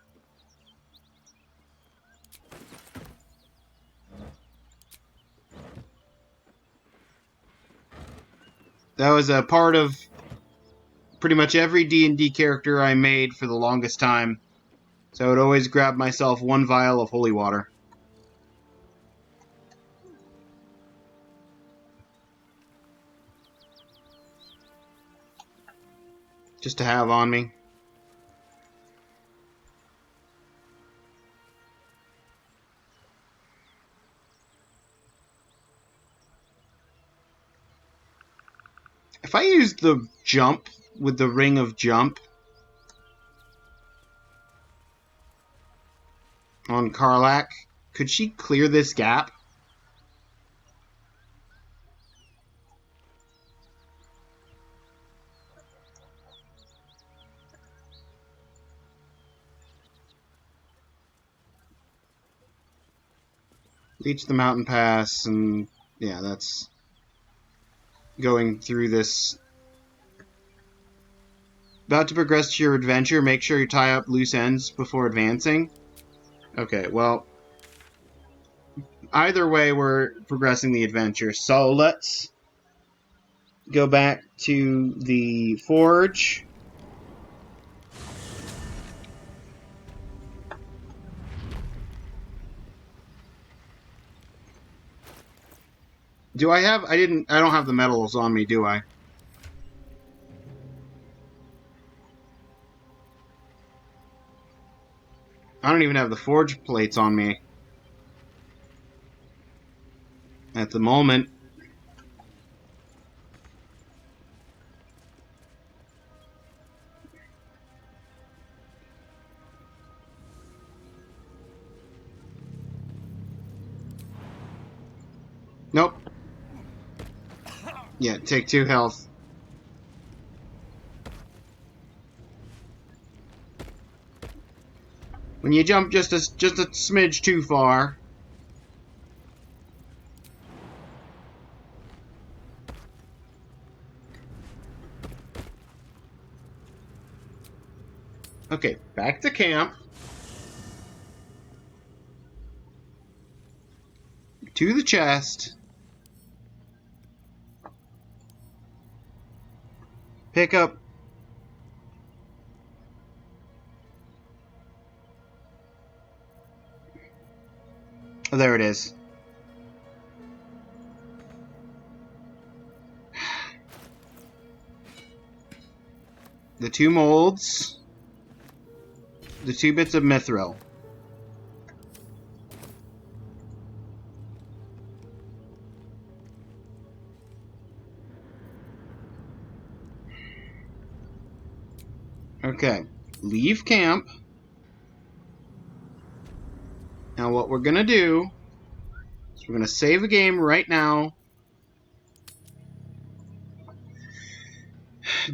That was a part of pretty much every D&D character I made for the longest time. So I would always grab myself one vial of holy water. Just to have on me. If I used the jump with the ring of jump on Karlak, could she clear this gap? Reach the mountain pass, and yeah, that's going through this. About to progress to your adventure, make sure you tie up loose ends before advancing. Okay, well, either way, we're progressing the adventure. So let's go back to the forge. Do I have... I don't have the metals on me, do I? I don't even have the forge plates on me. At the moment. Nope. Yeah, take 2 health. When you jump just a smidge too far. Okay, back to camp. To the chest. Pick up. Oh, there it is. The 2 molds. The 2 bits of mithril. Okay, leave camp. Now what we're gonna do is we're gonna save a game right now.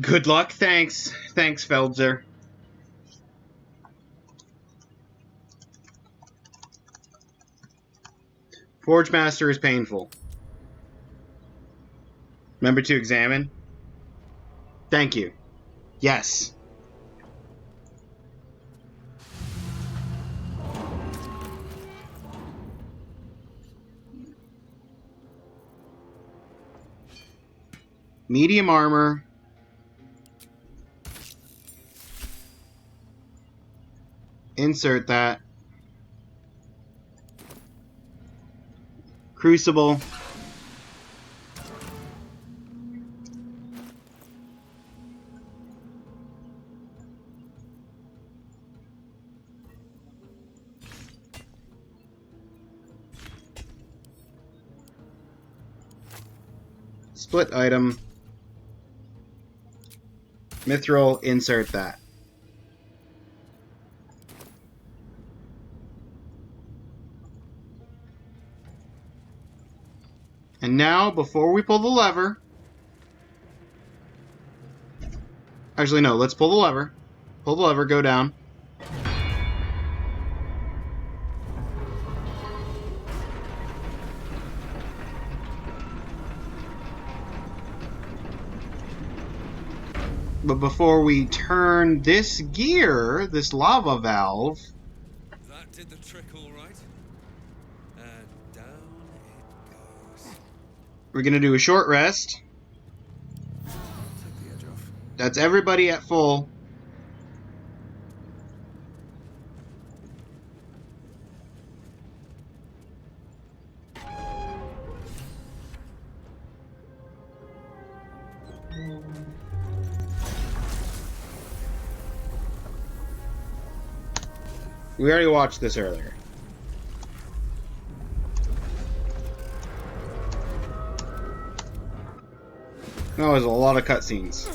Good luck, thanks. Thanks, Feldzer. Forge Master is painful. Remember to examine? Thank you. Yes. Medium armor. Insert that. Crucible. Split item. Mithril, insert that. And now, before we pull the lever... Actually, no, let's pull the lever. Pull the lever, go down. But before we turn this gear, this lava valve, That did the trick all right. And down it goes. we're going to do a short rest. That'll take the edge off. That's everybody at full. We already watched this earlier. That was a lot of cutscenes.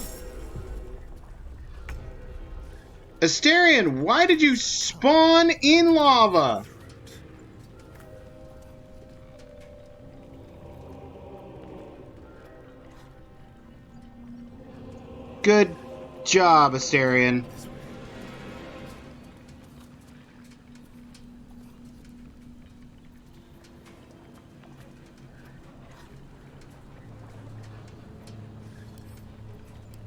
Asterion, why did you spawn in lava? Good job, Asterion.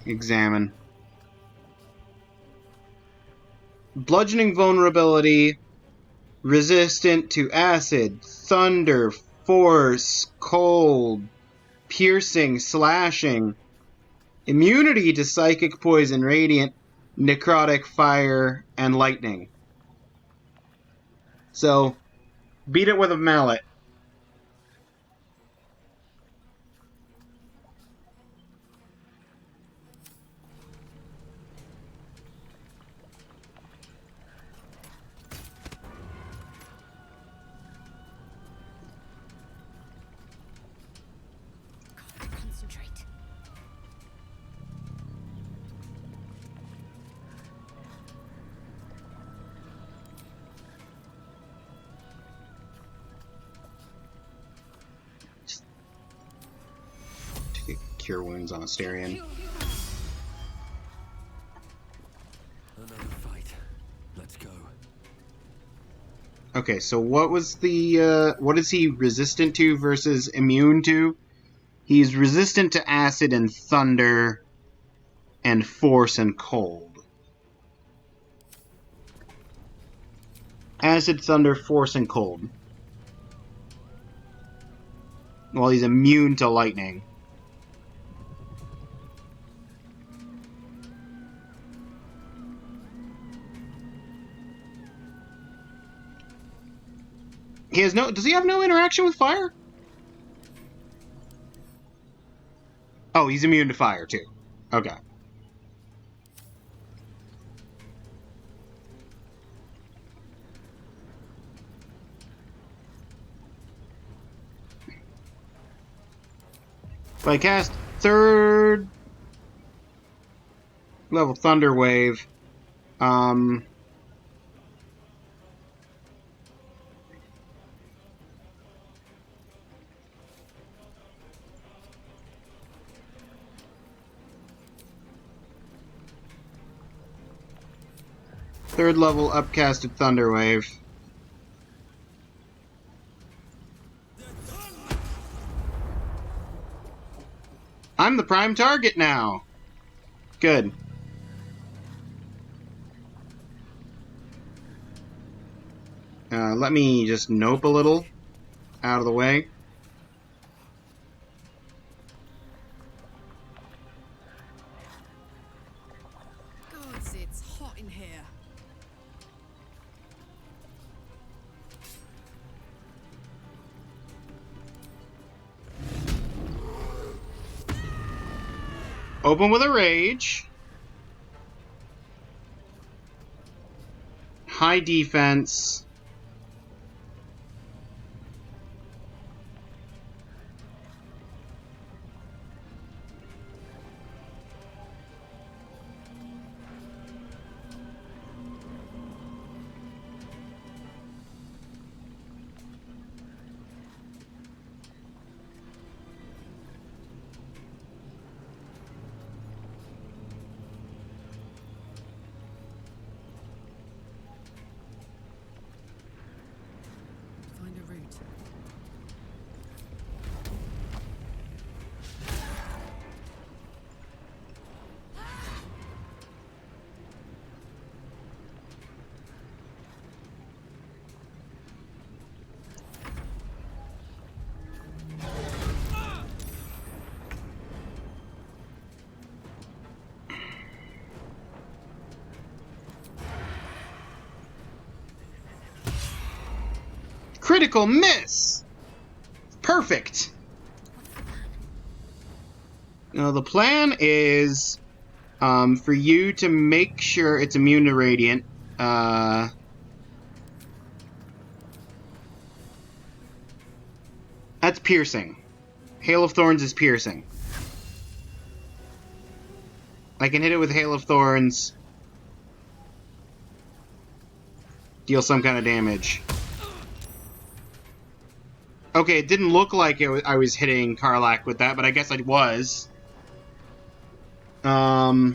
Examine. Bludgeoning vulnerability, resistant to acid, thunder, force, cold, piercing, slashing, immunity to psychic poison, radiant, necrotic, fire, and lightning. So, beat it with a mallet. Concentrate. Cure wounds on Asterion. Another fight. Let's go. Okay, so what was the, what is he resistant to versus immune to? He's resistant to acid and thunder and force and cold. Acid, thunder, force, and cold. Well, he's immune to lightning. He has no... Does he have no interaction with fire? Oh, he's immune to fire, too. Okay. If I cast third level Thunder Wave, third level upcasted Thunder Wave. I'm the prime target now. Good. Let me just nope a little out of the way. Gods, it's hot in here. Open with a rage. High defense. Critical miss! Perfect! Now, the plan is for you to make sure it's immune to radiant. That's piercing. Hail of Thorns is piercing. I can hit it with Hail of Thorns. Deal some kind of damage. Okay, it didn't look like I was hitting Karlach with that, but I guess I was. I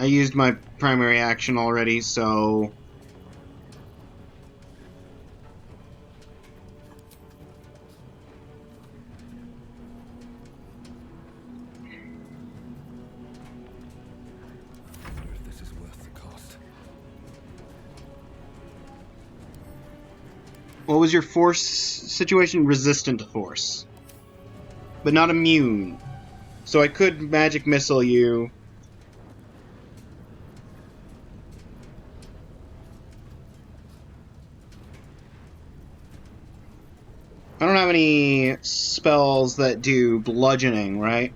used my primary action already, so... I wonder if this is worth the cost. What was your force situation? Resistant to force. But not immune. So I could magic missile you. I don't have any spells that do bludgeoning, right?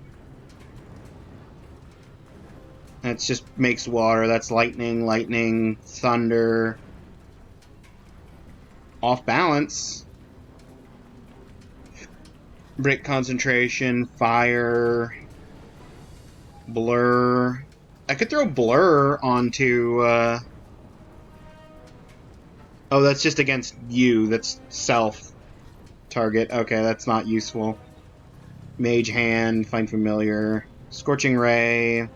That just makes water. That's lightning, thunder. Off balance. Break concentration, fire, blur. I could throw blur onto, Oh, that's just against you. That's self target. Okay, that's not useful. Mage Hand, Find Familiar, Scorching Ray,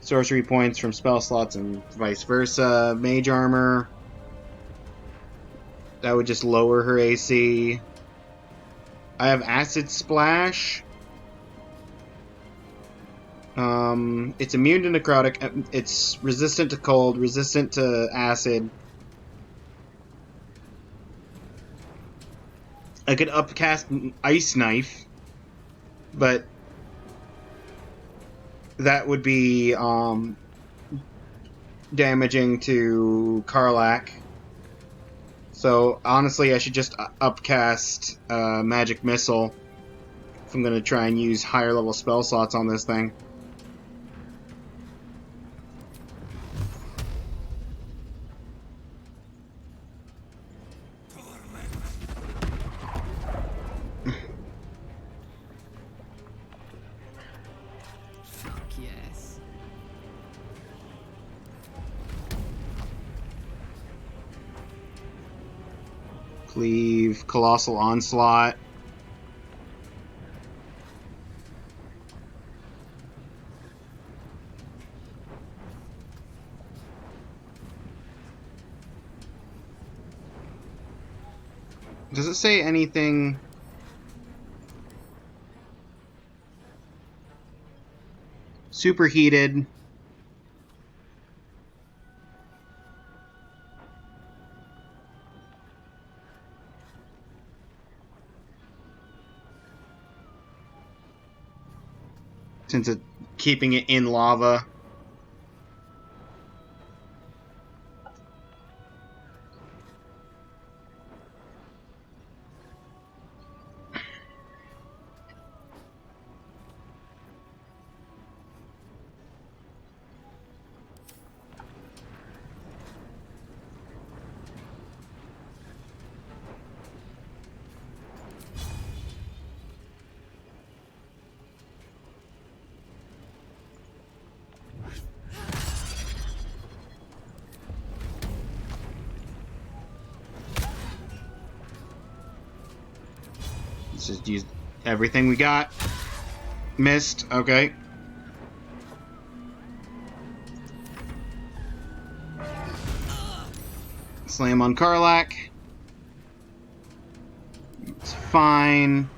sorcery points from spell slots and vice versa. Mage Armor. That would just lower her AC. I have Acid Splash. It's immune to necrotic. It's resistant to cold, resistant to acid. I could upcast Ice Knife, but that would be damaging to Karlach. So honestly, I should just upcast Magic Missile if I'm going to try and use higher level spell slots on this thing. Fuck yes. Cleave, Colossal Onslaught. Does it say anything? Superheated. Since it's keeping it in lava. Let's just use everything we got. Missed. Okay. Slam on Karlach. It's fine.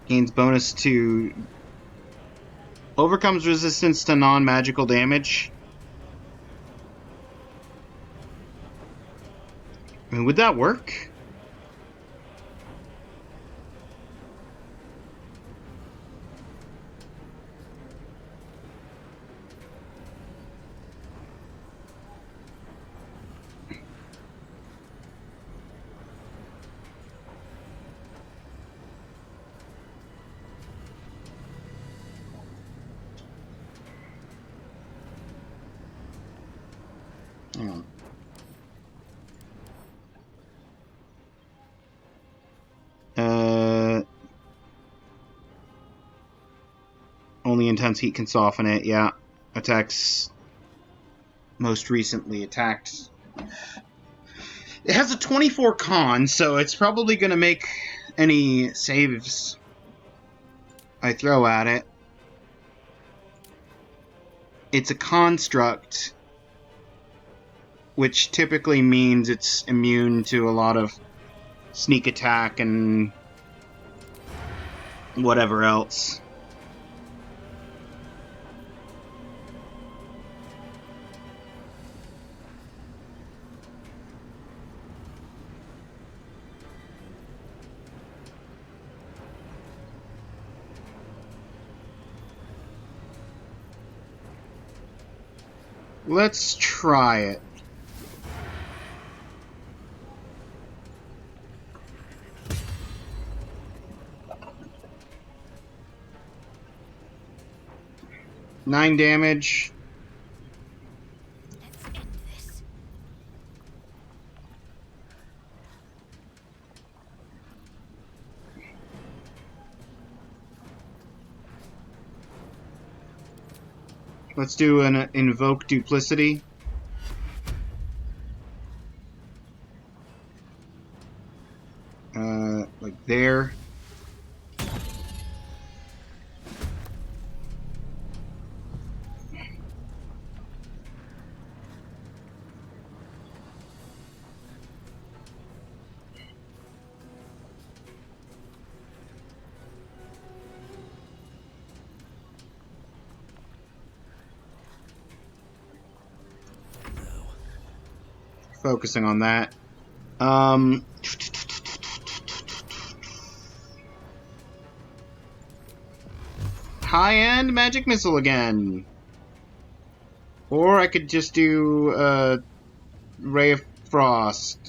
Gains bonus to Overcomes resistance to non-magical damage. I mean, would that work? Hang on. Only intense heat can soften it, yeah. Attacks most recently attacked. It has a 24 con, so it's probably going to make any saves I throw at it. It's a construct, which typically means it's immune to a lot of sneak attack and whatever else. Let's try it. Nine damage. Let's end this. Let's do an invoke duplicity. Like there. Focusing on that. High-end magic missile again. Or I could just do Ray of Frost.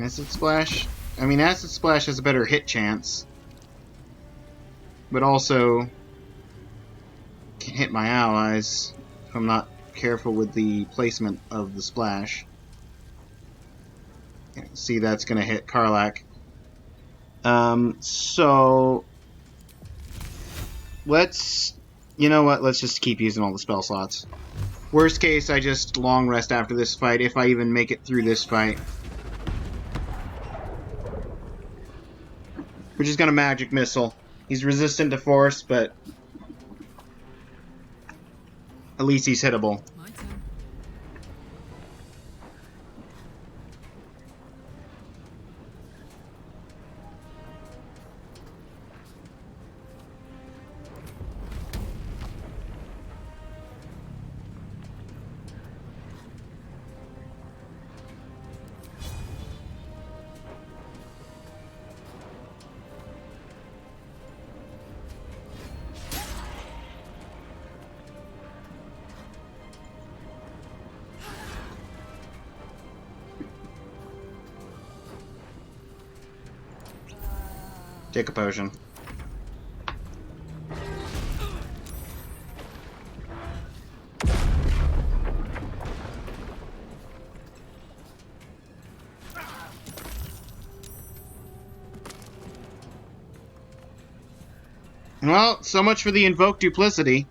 Acid Splash? I mean, Acid Splash has a better hit chance. But also can hit my allies if I'm not careful with the placement of the splash. Yeah, see, that's going to hit Karlak. So let's... You know what? Let's just keep using all the spell slots. Worst case, I just long rest after this fight, if I even make it through this fight. We're just gonna magic missile. He's resistant to force, but at least he's hittable. My turn. Take a potion. Well, so much for the invoke duplicity.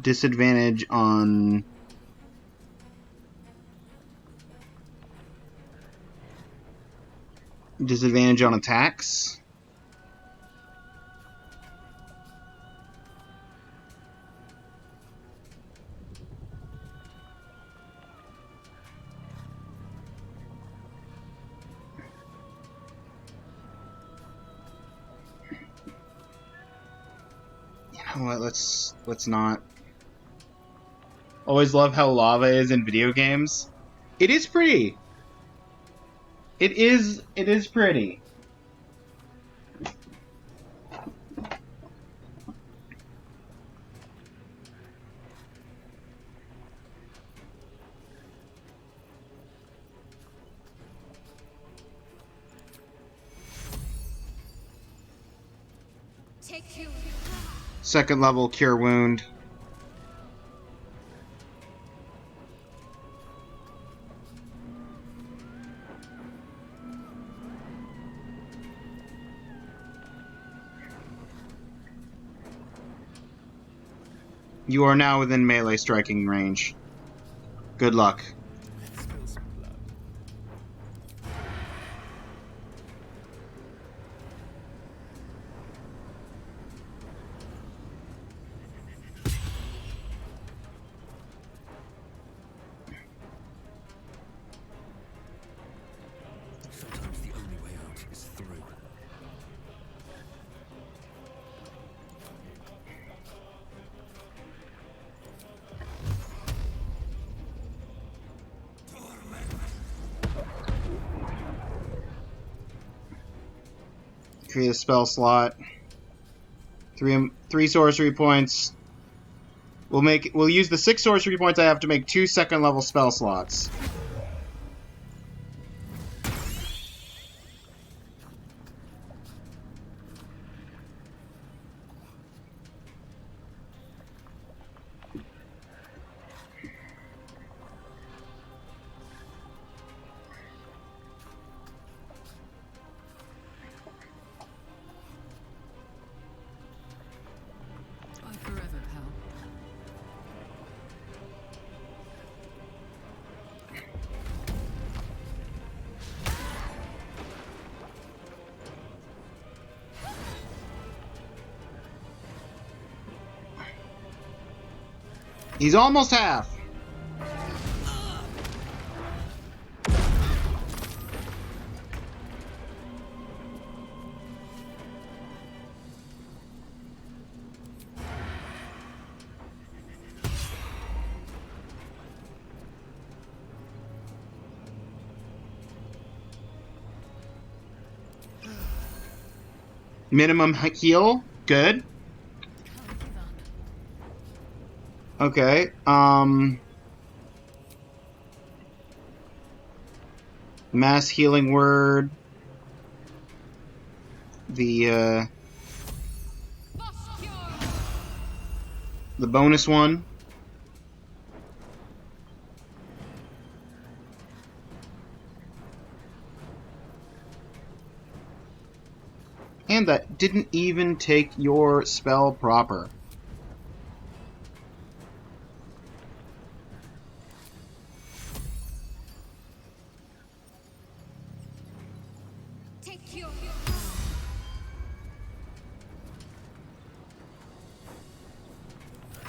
Disadvantage on... Disadvantage on attacks. You know what? Let's not. Always love how lava is in video games. It is pretty. It is pretty. Second level cure wound. You are now within melee striking range. Good luck. Sometimes the only way out is through. Create a spell slot. Three sorcery points. We'll use the 6 sorcery points I have to make 2 second level spell slots. Bye forever, pal. He's almost half. Minimum heal. Good. Okay. Mass healing word. The bonus one. And that didn't even take your spell proper.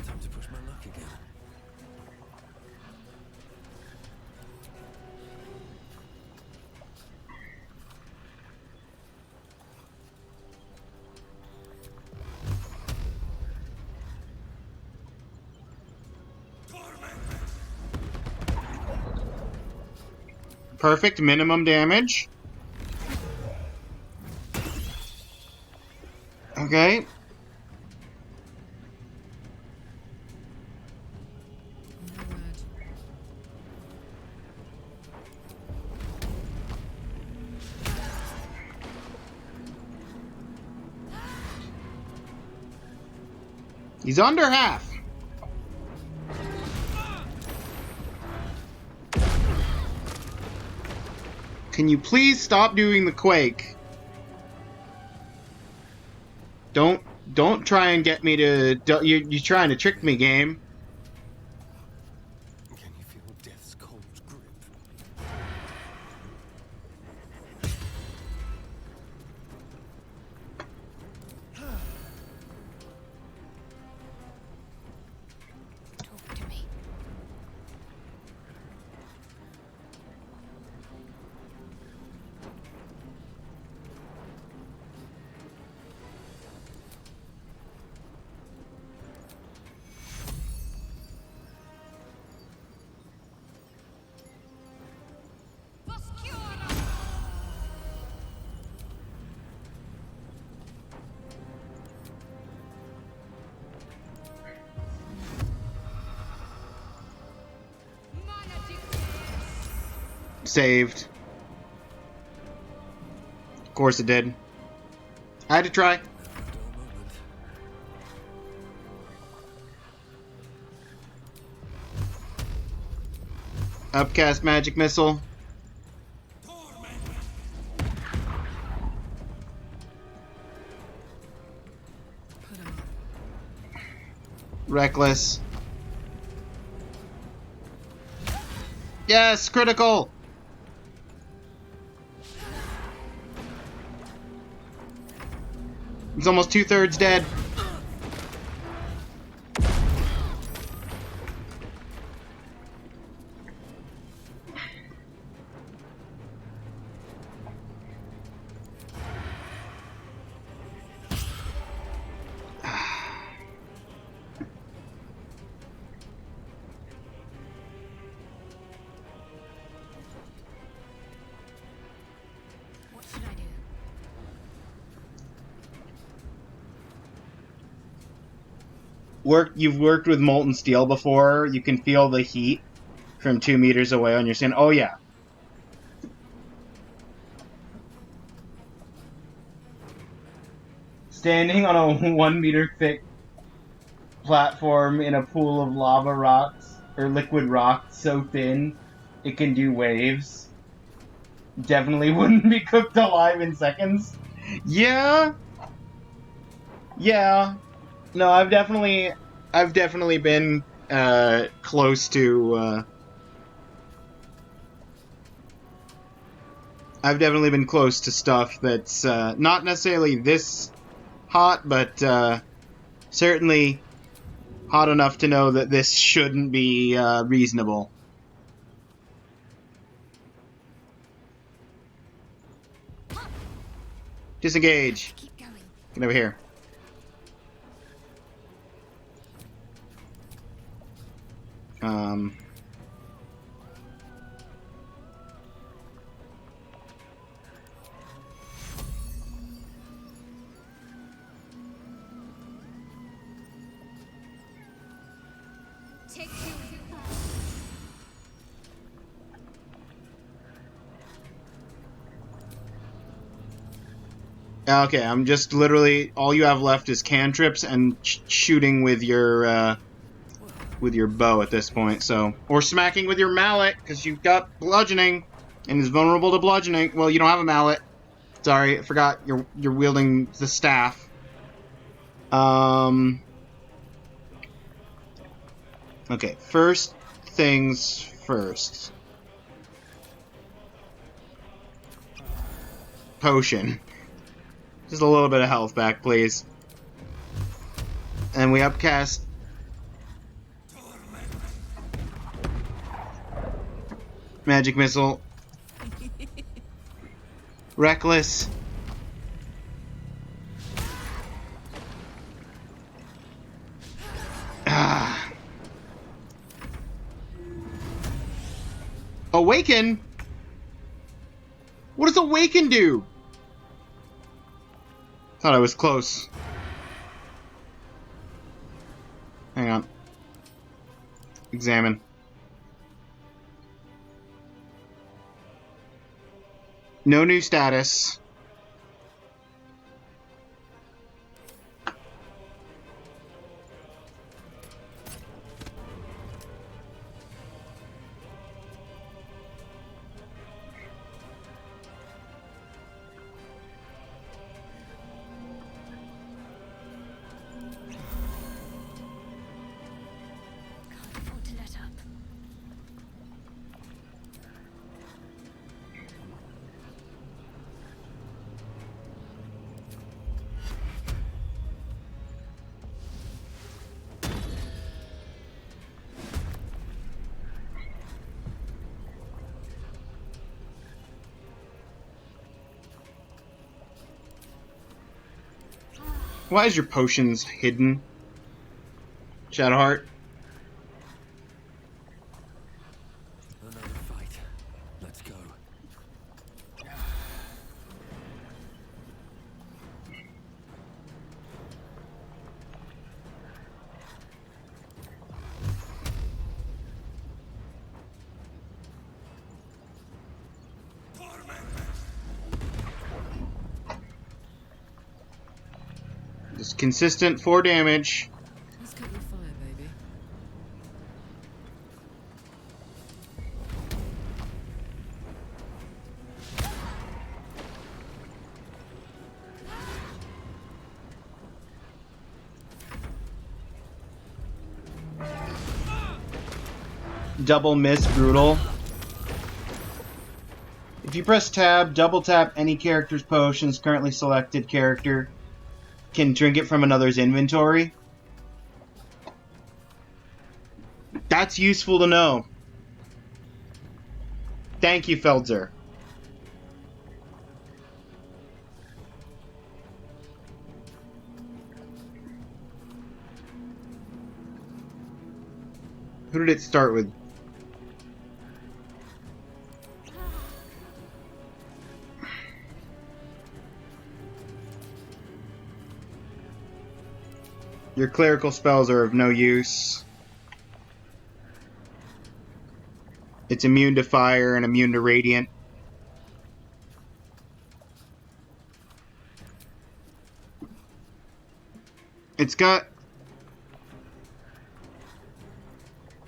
Time to push my luck again. Perfect minimum damage. Okay. No word. He's under half. Can you please stop doing the quake? Don't try and get me to... You're trying to trick me, game. saved. Of course it did. I had to try. Never a dull moment. Upcast magic missile. Put him up. Reckless. Yes, critical. He's almost 2/3 dead. What should I do? You've worked with molten steel before. You can feel the heat from 2 meters away on your skin. Oh yeah. Standing on a 1 meter thick platform in a pool of lava rocks or liquid rock so thin it can do waves. Definitely wouldn't be cooked alive in seconds. Yeah. Yeah. No, I've definitely been close to I've definitely been close to stuff that's not necessarily this hot, but certainly hot enough to know that this shouldn't be reasonable. Disengage. Keep going. Get over here. Um. Take two. Okay, I'm just literally all you have left is cantrips and shooting with your bow at this point. So, or smacking with your mallet because you've got bludgeoning and is vulnerable to bludgeoning. Well, you don't have a mallet. Sorry, I forgot you're wielding the staff. Okay, first things first. Potion. Just a little bit of health back, please. And we upcast. Magic missile. Reckless. Ah. Awaken? What does Awaken do? Thought I was close. Hang on. Examine. No new status. Can't afford to let up. Why is your potions hidden? Shadowheart? Another fight. Let's go. Just consistent 4 damage. Let's cut your fire, baby. Double miss brutal. If you press tab, double tap any character's potions, currently selected character can drink it from another's inventory. That's useful to know. Thank you, Feldzer. Who did it start with? Your clerical spells are of no use. It's immune to fire and immune to radiant. It's got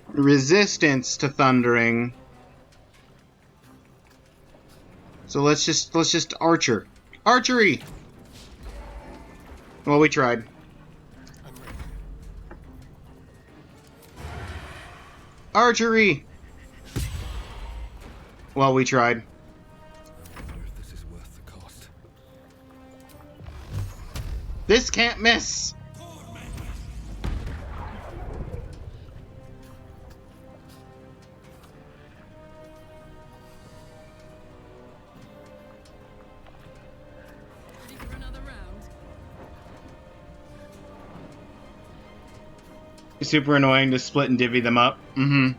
resistance to thundering. So let's just archer. Archery! Well, we tried. Archery! Well, we tried. I wonder if this is worth the cost. This can't miss! Ready for another round? Super annoying to split and divvy them up. Mm-hmm.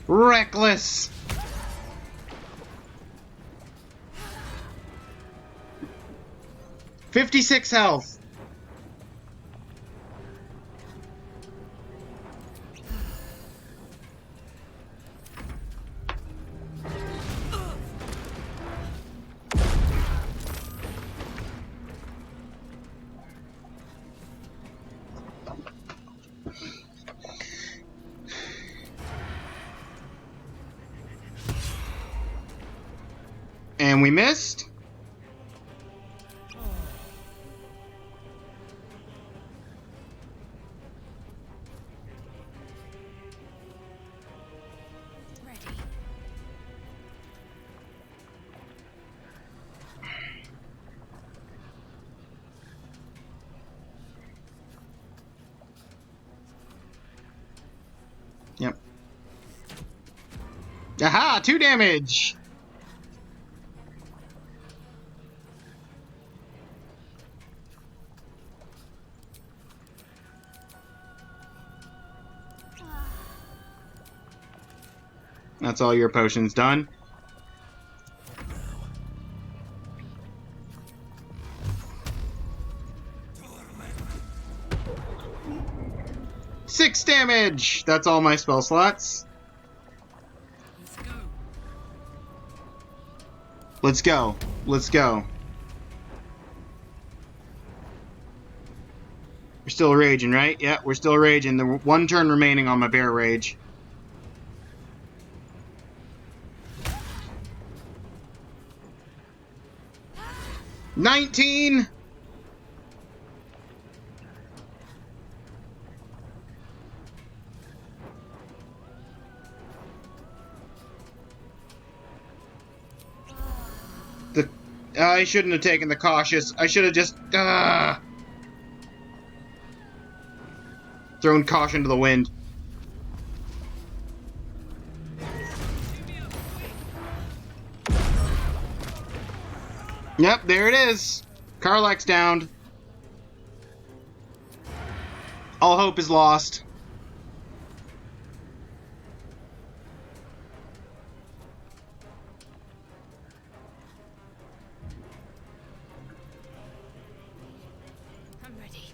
Reckless! $56 health! And we missed. Ready. Yep. Aha! 2 damage! That's all your potions done. Six damage! That's all my spell slots. Let's go. Let's go. Let's go. We're still raging, right? Yeah, we're still raging. The 1 turn remaining on my bear rage. $19! I shouldn't have taken the cautious. I should have just thrown caution to the wind. Yep, there it is. Karlach's downed. All hope is lost. I'm ready.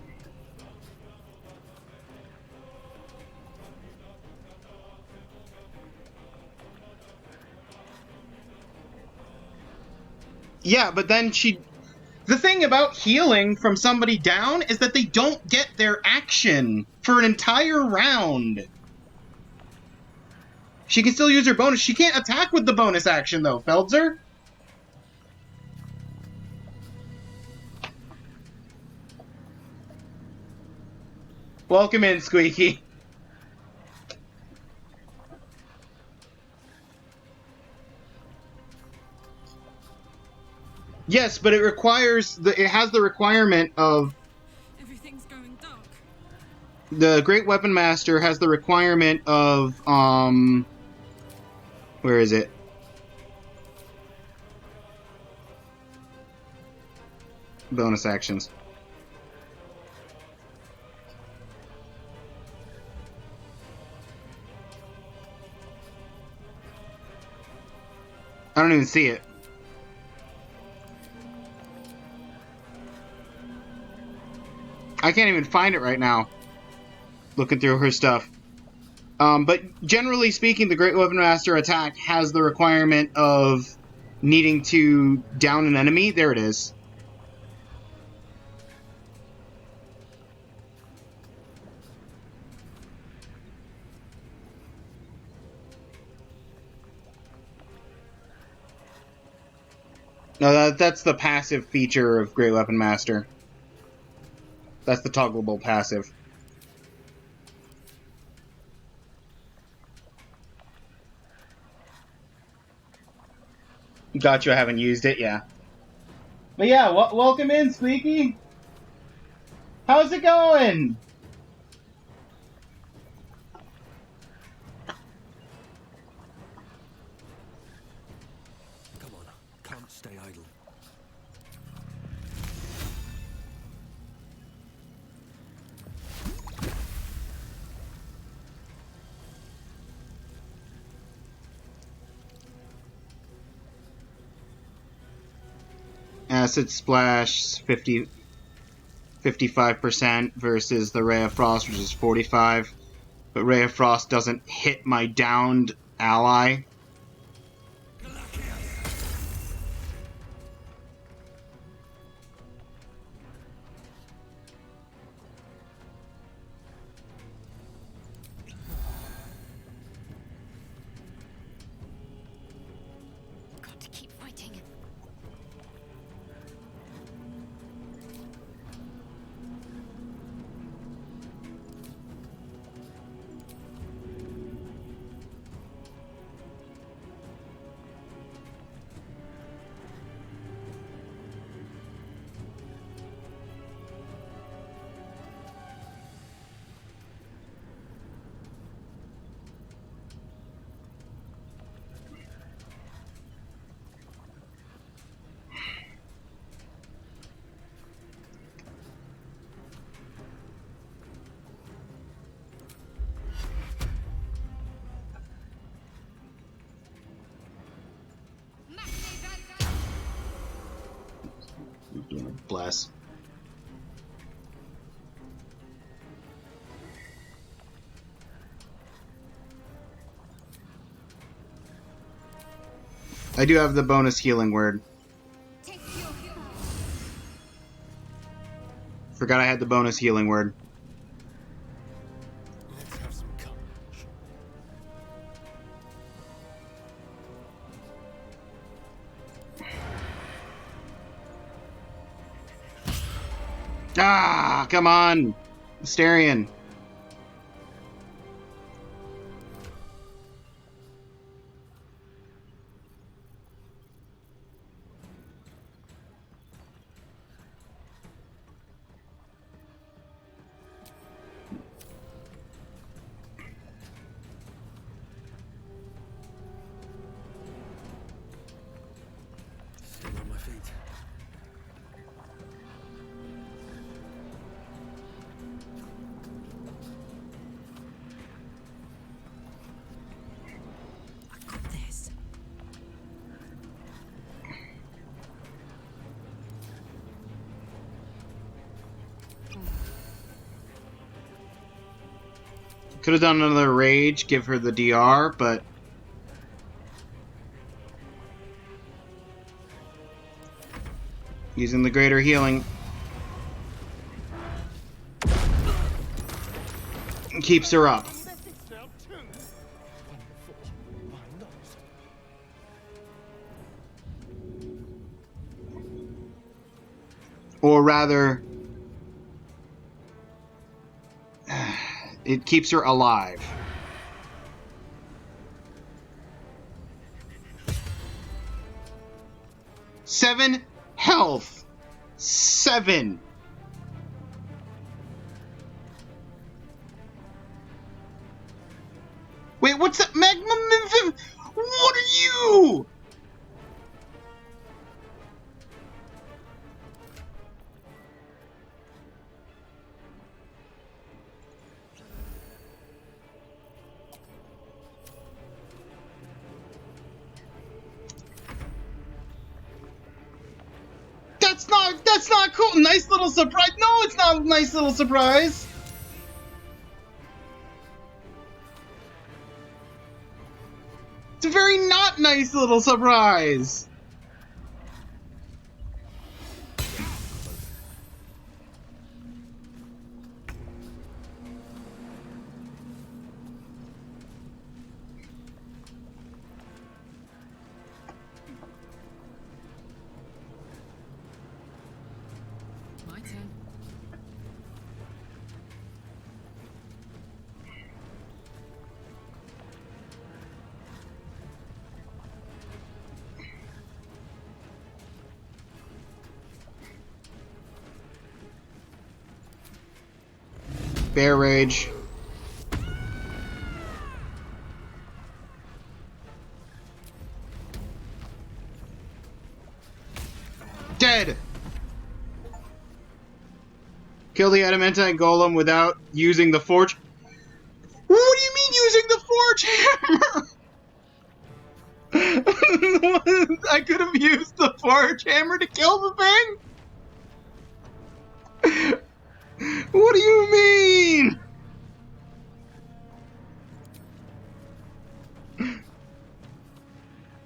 Yeah, but then she... The thing about healing from somebody down is that they don't get their action for an entire round. She can still use her bonus. She can't attack with the bonus action, though, Feldzer. Welcome in, Squeaky. Yes, but it requires... It has the requirement of... Everything's going dark. The Great Weapon Master has the requirement of, where is it? Bonus actions. I don't even see it. I can't even find it right now. Looking through her stuff. But generally speaking, the Great Weapon Master attack has the requirement of needing to down an enemy. There it is. No, that's the passive feature of Great Weapon Master. That's the toggleable passive. Got you, I haven't used it, yeah. But yeah, welcome in, Squeaky. How's it going? Come on, can't stay idle. Acid Splash, 55% versus the Ray of Frost, which is 45. But Ray of Frost doesn't hit my downed ally. Got to keep fighting. Bless. I do have the bonus healing word. Forgot I had the bonus healing word. Let's have some courage. Ah, come on! Mysterion. Still on my feet. I got this. Could have done another rage, give her the DR, but Using the greater healing. Keeps her up. Or rather, it keeps her alive. Seven health. 7. Wait, what's that? Magma? What are you? That's not cool. Nice little surprise. No, it's not a nice little surprise. It's a very not nice little surprise. My turn. Bear rage. Dead. Kill the Adamantine golem without using the forge. What do you mean using the forge hammer? I could have used the forge hammer to kill the thing? What do you mean?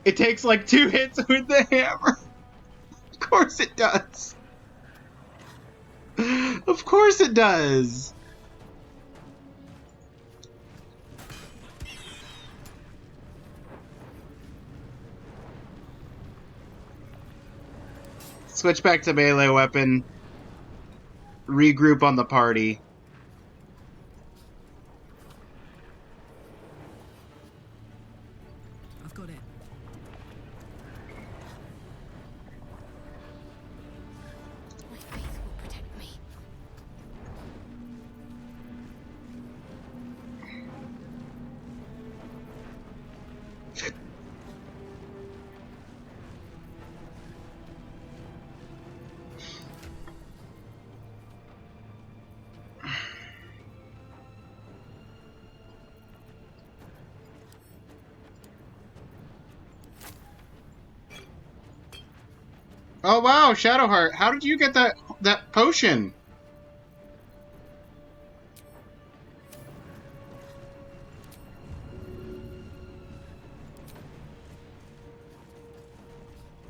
It takes like 2 hits with the hammer. Of course it does. Of course it does. Switch back to melee weapon. Regroup on the party. I've got it. My faith will protect me. Oh wow, Shadowheart, how did you get that potion?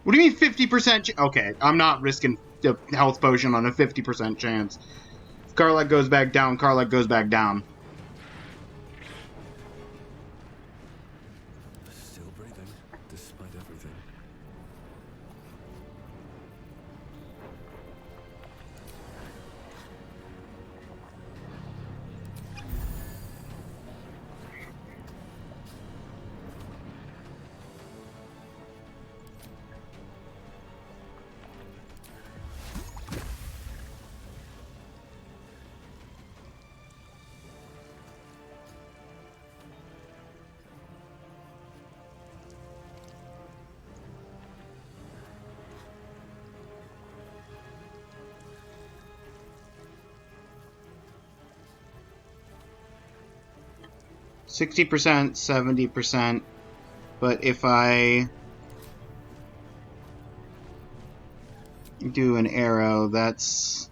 What do you mean 50%? Okay, I'm not risking the health potion on a 50% chance. If Karlach goes back down, Karlach goes back down. Still breathing, despite everything. %, 70%. But if I do an arrow, that's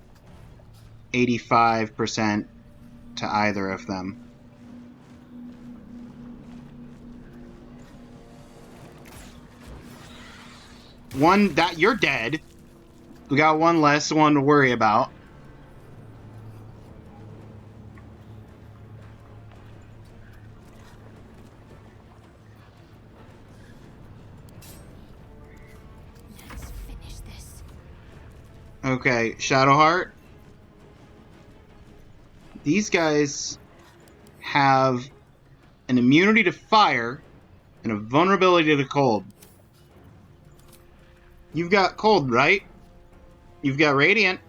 85% to either of them. One, that you're dead. We got one less one to worry about. Let's finish this. Okay, Shadowheart. These guys have an immunity to fire and a vulnerability to cold. You've got cold, right? You've got radiant.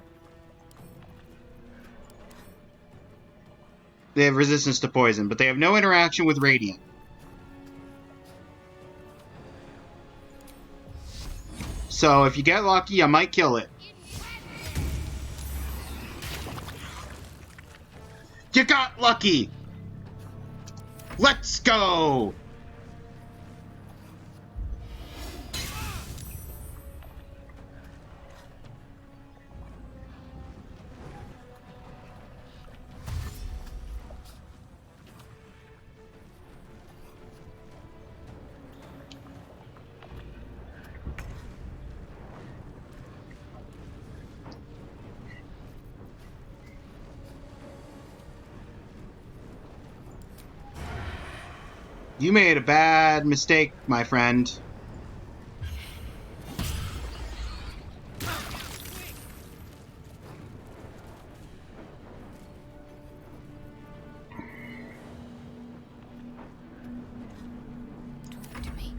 They have resistance to poison, but they have no interaction with radiant. So if you get lucky, I might kill it. You got lucky! Let's go! You made a bad mistake, my friend. Talk to me.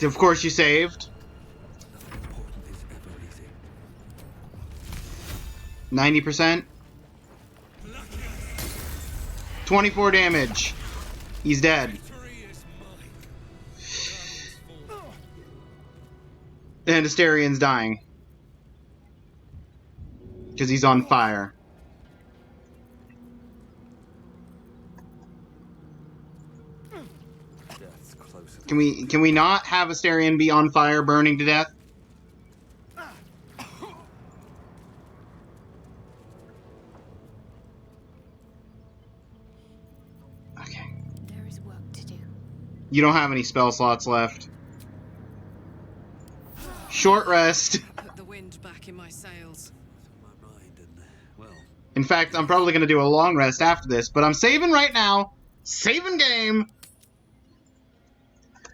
Of course you saved. Nothing important is ever easy. 90%. 24 damage. He's dead. Victory is mine. And Asterian's dying. Because he's on fire. Death's closer. Can we not have Asterian be on fire, burning to death? Okay. There is work to do. You don't have any spell slots left. Short rest. Put the wind back in my sails. My mind and, well, In fact, I'm probably going to do a long rest after this, but I'm saving right now. Saving game.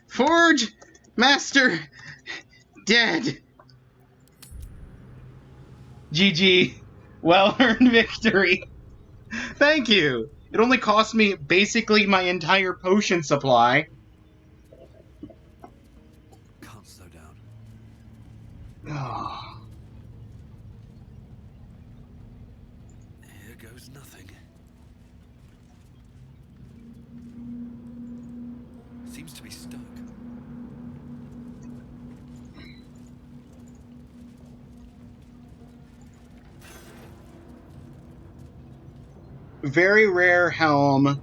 Forge Master dead. GG. Well-earned victory. Thank you. It only cost me basically my entire potion supply. can't slow down. Oh. Here goes nothing. Seems to be stuck. Very rare helm.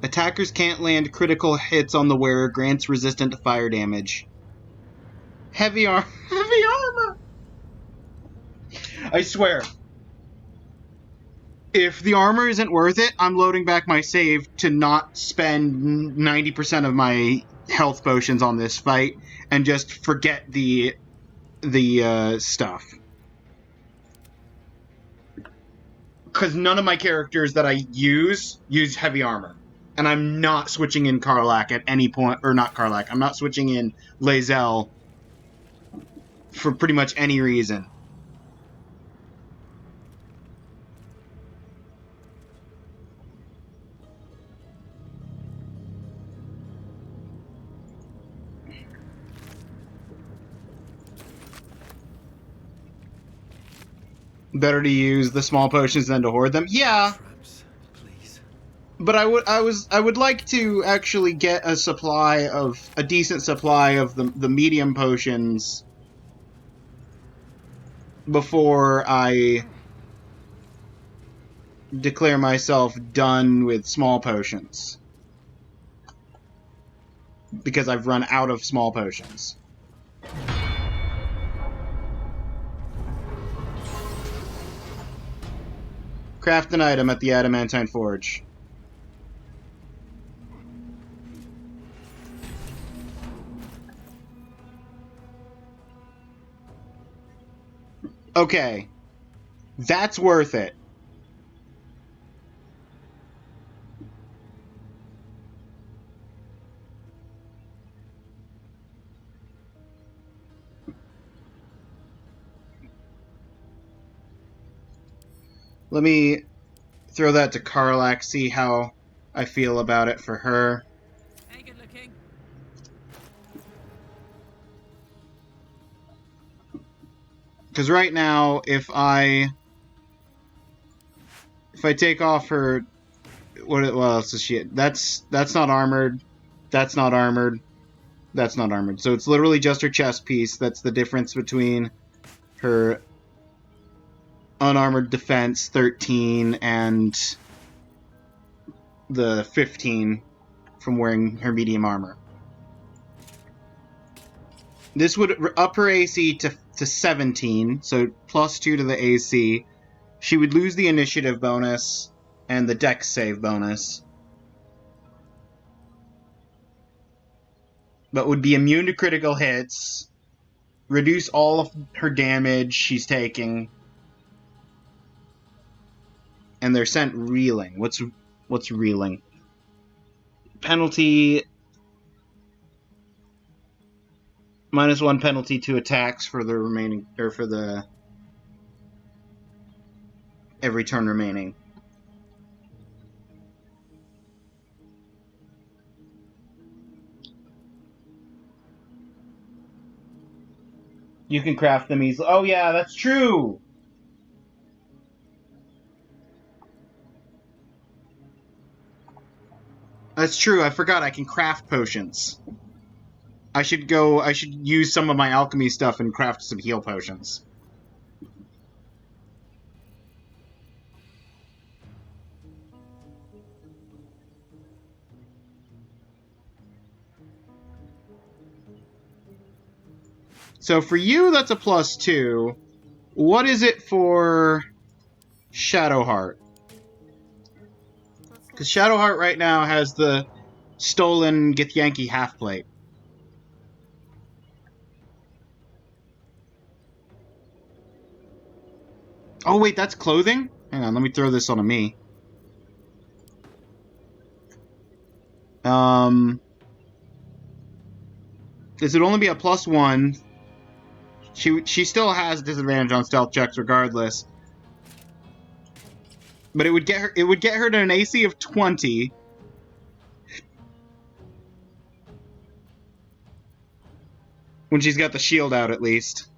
Attackers can't land critical hits on the wearer, grants resistant to fire damage. Heavy armor. I swear. If the armor isn't worth it, I'm loading back my save to not spend 90% of my health potions on this fight and just forget the stuff. Because none of my characters that I use heavy armor. And I'm not switching in Karlach at any point, or not Karlach, I'm not switching in Lae'zel for pretty much any reason. Better to use the small potions than to hoard them. Yeah, Traps, please. but I would like to actually get a decent supply of the medium potions before I declare myself done with small potions. Because I've run out of small potions. Craft an item at the Adamantine Forge. Okay. That's worth it. Let me throw that to Karlak, see how I feel about it for her. Hey, good looking. Because right now, if I take off her, what else is she? That's not armored. That's not armored. That's not armored. So it's literally just her chest piece. That's the difference between her unarmored defense 13 and the 15 from wearing her medium armor. This would up her AC to 17, so plus 2 to the AC. She would lose the initiative bonus and the dex save bonus, but would be immune to critical hits, reduce all of her damage she's taking, and they're sent reeling. What's reeling? Penalty -1 penalty to attacks for the remaining, or for the every turn remaining. You can craft them easily. Oh yeah, that's true. That's true. I forgot I can craft potions. I should use some of my alchemy stuff and craft some heal potions. So for you, that's a +2. What is it for Shadowheart? Because Shadowheart right now has the stolen Githyanki half-plate. Oh wait, that's clothing? Hang on, let me throw this on me. This would only be a +1. She still has disadvantage on stealth checks regardless. But it would get her to an AC of 20. When she's got the shield out, at least.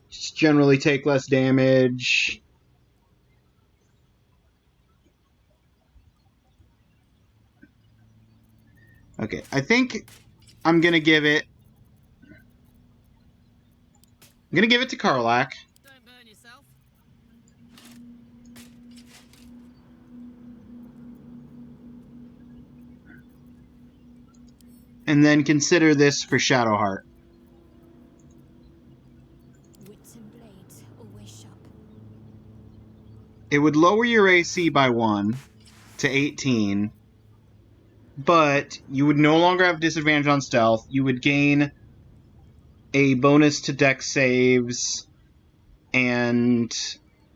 Just generally take less damage. Okay, I think I'm gonna give it to Karlak. Don't burn yourself. And then consider this for Shadowheart. Wits and blades always sharp. It would lower your AC by 1 to 18, but you would no longer have disadvantage on stealth. You would gain a bonus to dex saves and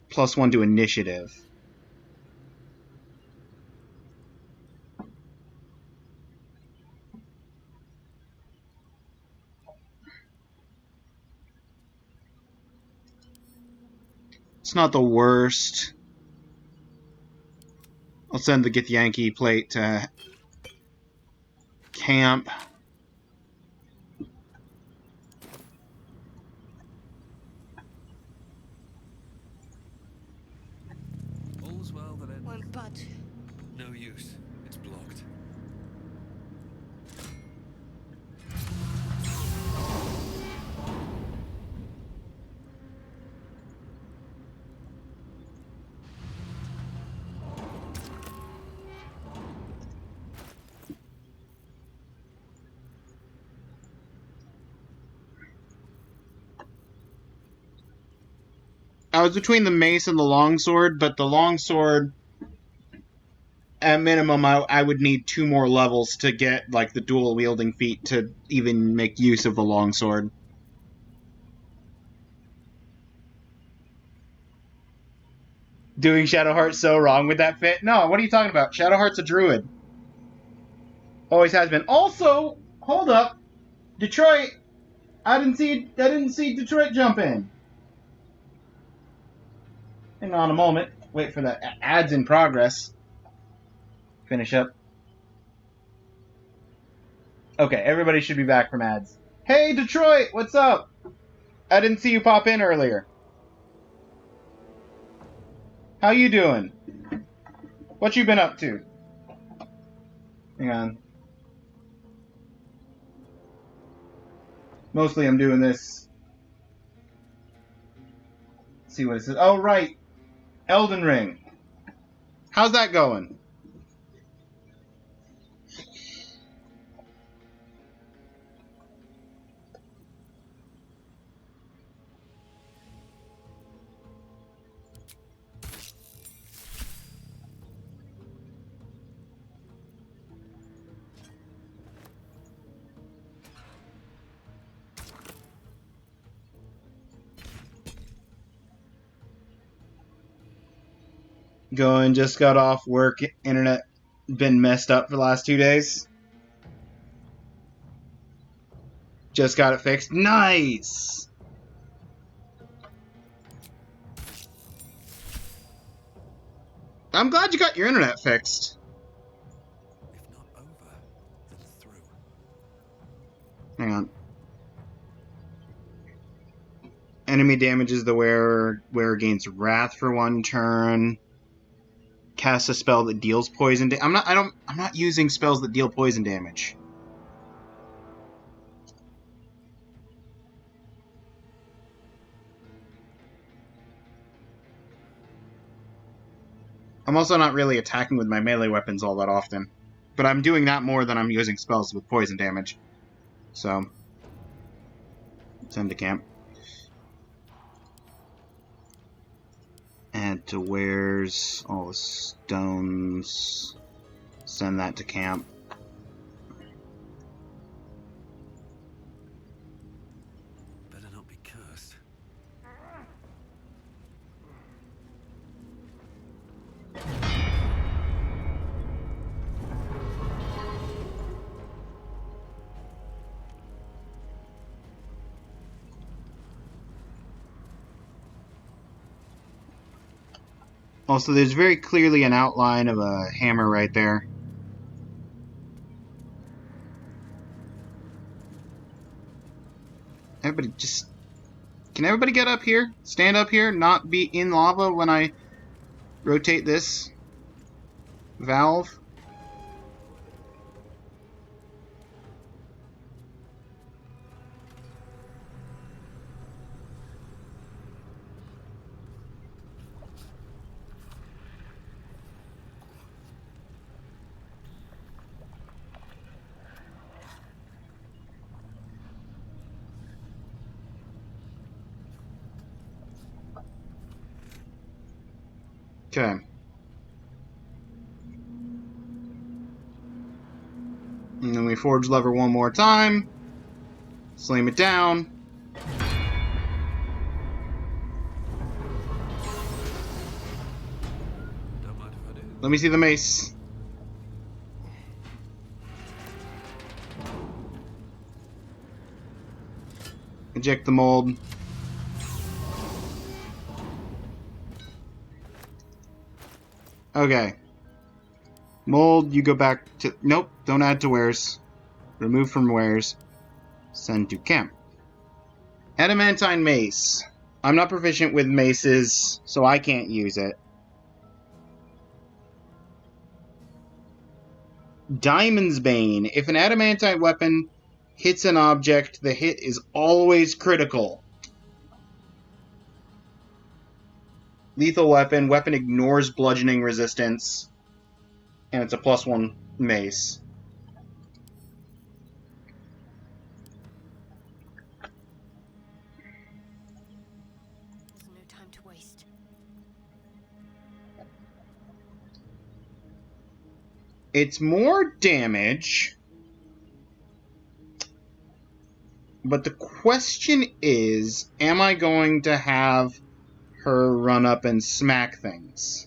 +1 to initiative. It's not the worst. I'll send the Githyanki plate to camp. All's well that ends. Won't budge. No use. It's blocked. I was between the mace and the longsword, but the longsword, at minimum, I would need 2 more levels to get like the dual wielding feat to even make use of the longsword. Doing Shadowheart so wrong with that fit? No, what are you talking about? Shadowheart's a druid. Always has been. Also, hold up, Detroit. I didn't see Detroit jump in. Hang on a moment. Wait for the ads in progress. Finish up. Okay, everybody should be back from ads. Hey, Detroit, what's up? I didn't see you pop in earlier. How you doing? What you been up to? Hang on. Mostly I'm doing this. Let's see what it says. Oh, right. Elden Ring. How's that going? Going, just got off work. Internet been messed up for the last 2 days. Just got it fixed. Nice! I'm glad you got your internet fixed. If not over, then through. Hang on. Enemy damages the wearer. Wearer gains wrath for 1 turn. Cast a spell that deals poison. I'm not using spells that deal poison damage. I'm also not really attacking with my melee weapons all that often. But I'm doing that more than I'm using spells with poison damage. So, send to camp. Add to wares, all the stones. Send that to camp. Better not be cursed. Also, there's very clearly an outline of a hammer right there. Everybody just... Can everybody get up here? Stand up here? Not be in lava when I rotate this valve? Okay. And then we forge lever 1 more time. Slam it down. Don't mind if I do. Let me see the mace. Eject the mold. Okay. Mold, you go back to... Nope, don't add to wares. Remove from wares. Send to camp. Adamantine mace. I'm not proficient with maces, so I can't use it. Diamond's Bane. If an adamantine weapon hits an object, the hit is always critical. Lethal weapon. Weapon ignores bludgeoning resistance. And it's a +1 mace. There's no time to waste. waste. It's more damage, but the question is, am I going to have her run up and smack things?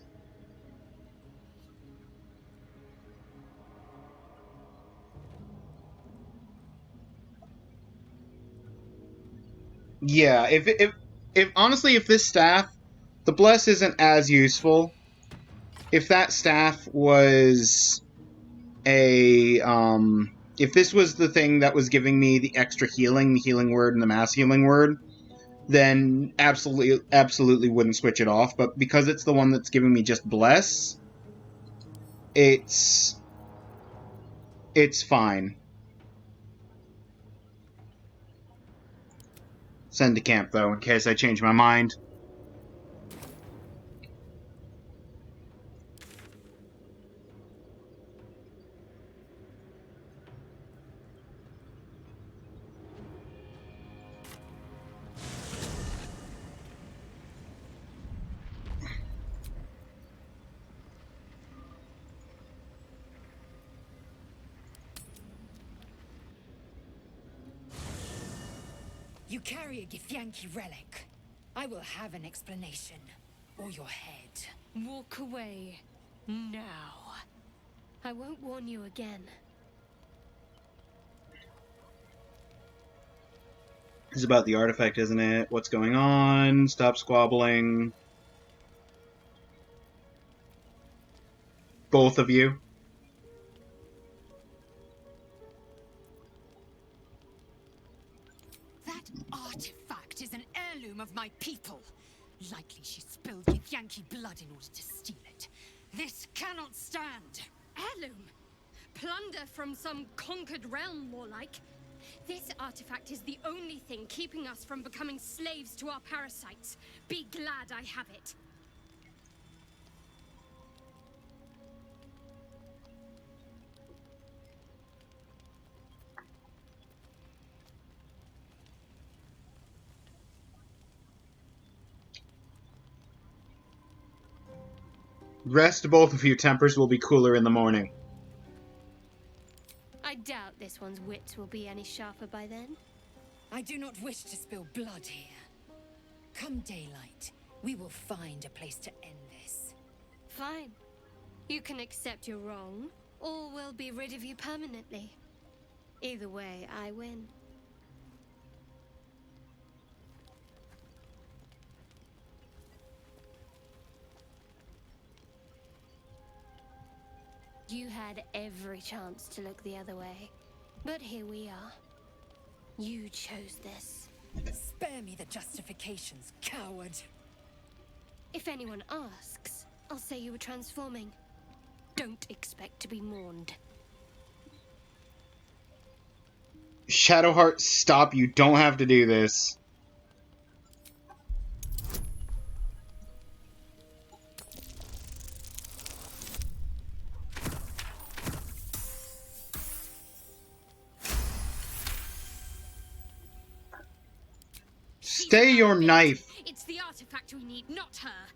Yeah, if honestly, if this staff, the bless isn't as useful. If that staff was a if this was the thing that was giving me the extra healing, the healing word and the mass healing word, then absolutely wouldn't switch it off. But because it's the one that's giving me just bless, it's fine. Send to camp though, in case I change my mind. You carry a Githyanki relic. I will have an explanation. Or your head. Walk away. Now. I won't warn you again. It's about the artifact, isn't it? What's going on? Stop squabbling. Both of you. That artifact is an heirloom of my people. Likely she spilled Githyanki blood in order to steal it. This cannot stand. Heirloom? Plunder from some conquered realm, more like. This artifact is the only thing keeping us from becoming slaves to our parasites. Be glad I have it. Rest, both of you. Tempers will be cooler in the morning. I doubt this one's wits will be any sharper by then. I do not wish to spill blood here. Come daylight, we will find a place to end this. Fine. You can accept you're wrong, or we'll be rid of you permanently. Either way, I win. You had every chance to look the other way, but here we are. You chose this. Spare me the justifications, coward. If anyone asks, I'll say you were transforming. Don't expect to be mourned. Shadowheart, stop. You don't have to do this. Stay your knife. It's the artifact we need, not her.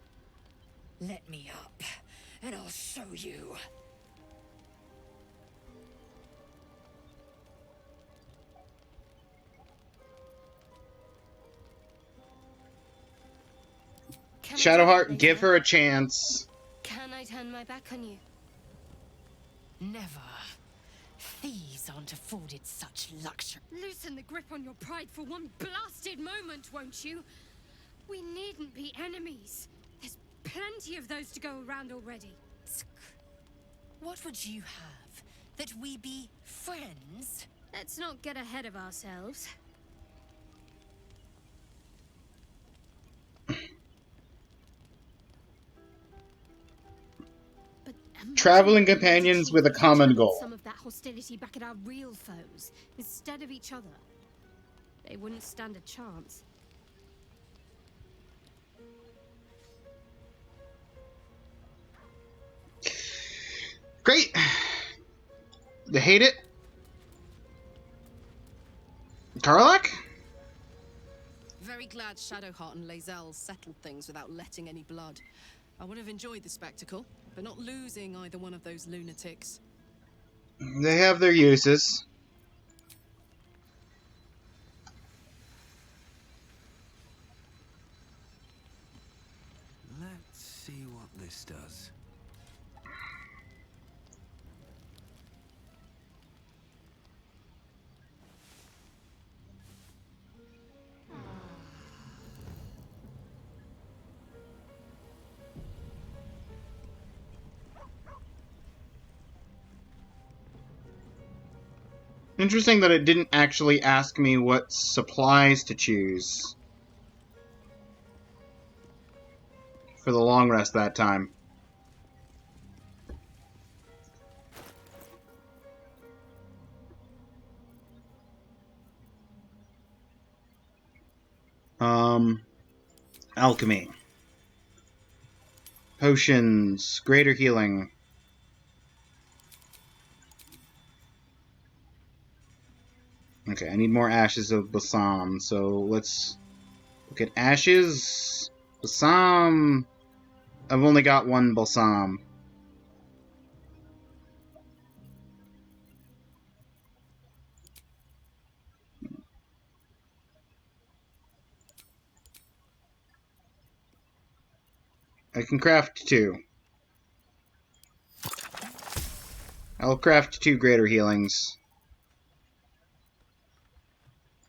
Let me up, and I'll show you. Shadowheart, give her a chance. Can I turn my back on you? Never. Thieves aren't afforded such luxury. Loosen the grip on your pride for one blasted moment, won't you? We needn't be enemies. There's plenty of those to go around already. What would you have? That we be friends? Let's not get ahead of ourselves. Traveling companions with a common goal. Some of that hostility back at our real foes instead of each other. They wouldn't stand a chance. Great. They hate it. Karlak? Very very glad Shadowheart and Lae'zel settled things without letting any blood. I would have enjoyed the spectacle, but not losing either one of those lunatics. They have their uses. Let's see what this does. Interesting that it didn't actually ask me what supplies to choose for the long rest that time. Alchemy. Potions. Greater healing. Okay, I need more ashes of Balsam, so let's look at ashes. Balsam. I've only got one Balsam. I can craft 2. I'll craft 2 greater healings.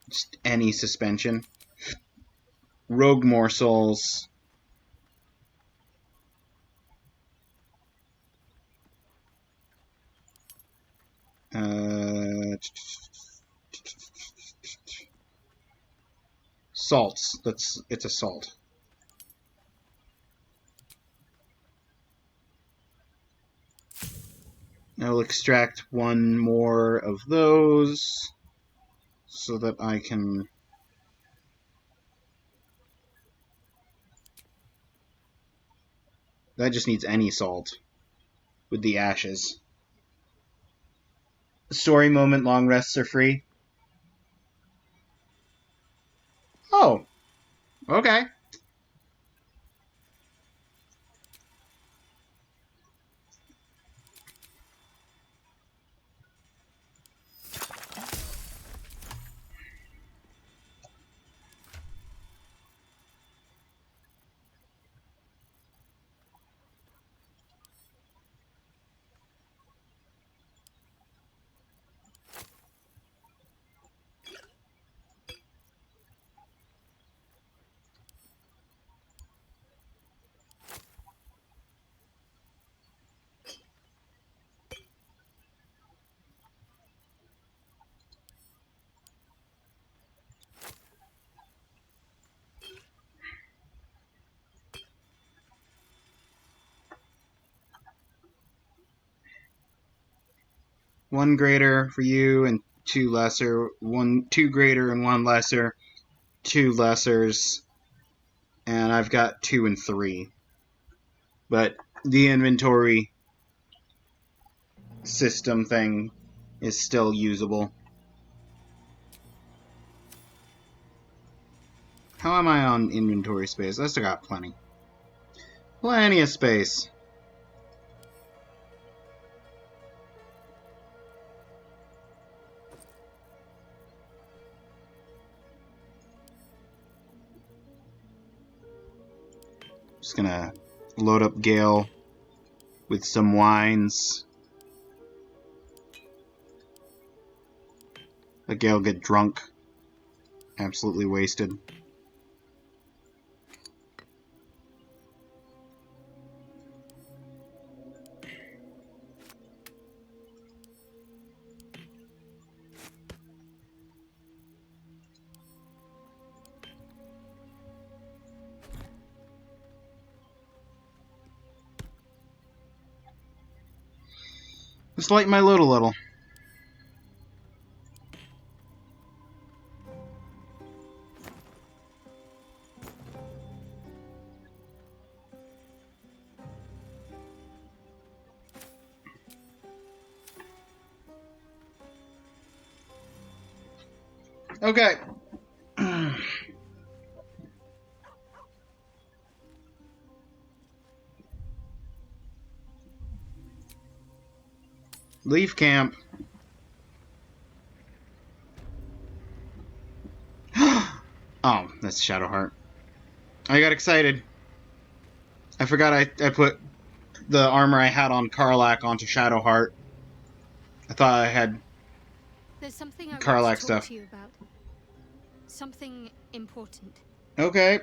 Just any suspension. Rogue morsels. Salts. It's a salt. I'll extract 1 more of those so that I can... That just needs any salt with the ashes. Story moment long rests are free. Oh, okay. One greater for you and 2 lesser. 2 greater and 1 lesser. 2 lessers. And I've got 2 and 3. But the inventory system thing is still usable. How am I on inventory space? I still got plenty. Plenty of space. Just gonna load up Gale with some wines. Let Gale get drunk. Absolutely wasted. Just lighten my load a little. Okay. Leave camp. Oh, that's Shadowheart. I got excited. I forgot I put the armor I had on Karlach onto Shadowheart. I thought I had There's something I want to Karlach talk stuff. to you about. Something important. Okay.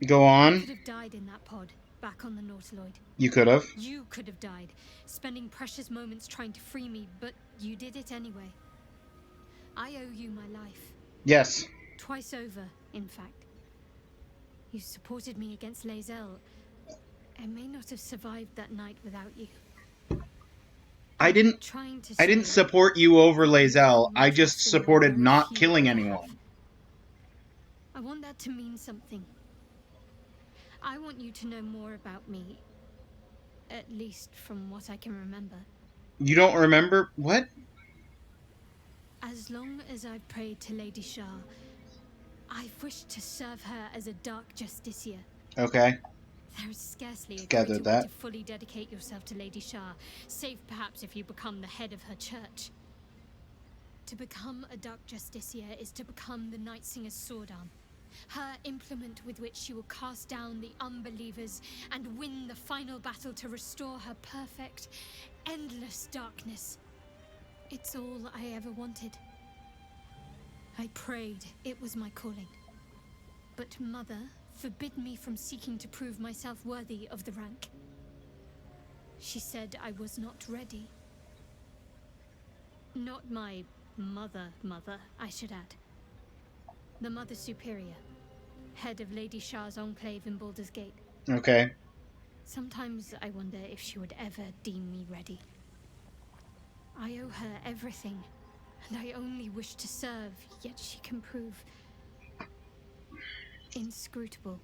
Go I on. could have died in that pod, back on the Nautiloid. You could have. You could have died, spending precious moments trying to free me, but you did it anyway. I owe you my life. Yes. Twice over, in fact. You supported me against Lae'zel. I may not have survived that night without you. I didn't support you over Lae'zel. I just supported not killing anyone. I want that to mean something. I want you to know more about me. At least from what I can remember. You don't remember? What? As long as I've prayed to Lady Shah, I've wished to serve her as a Dark Justiciar. Okay. There is scarcely a Gathered greater way that. to fully dedicate yourself to Lady Shah, save perhaps if you become the head of her church. To become a Dark Justiciar is to become the Night Singer's sword arm. Her implement with which she will cast down the unbelievers and win the final battle to restore her perfect, endless darkness. It's all I ever wanted. I prayed it was my calling. But Mother forbid me from seeking to prove myself worthy of the rank. She said I was not ready. Not my mother, I should add. The Mother Superior, head of Lady Shah's enclave in Baldur's Gate. Okay. Sometimes I wonder if she would ever deem me ready. I owe her everything, and I only wish to serve, yet she can prove inscrutable.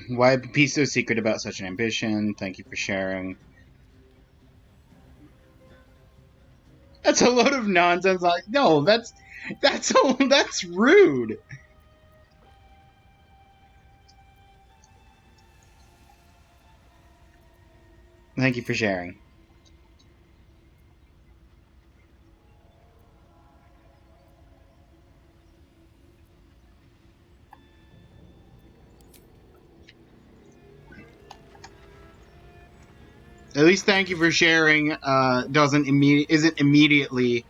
Why be so secret about such an ambition? Thank you for sharing. That's a load of nonsense. Like, no, that's rude. Thank you for sharing. At least thank you for sharing isn't immediately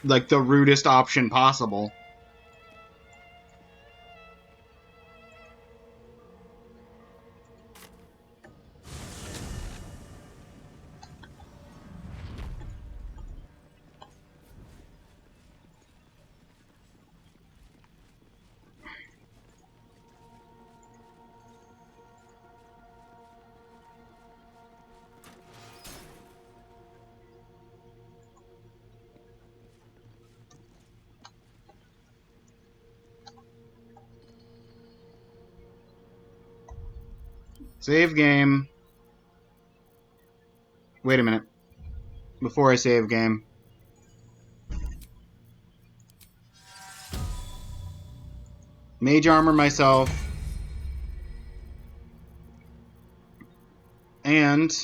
like the rudest option possible. Save game. Wait a minute. Before I save game. Mage armor myself. And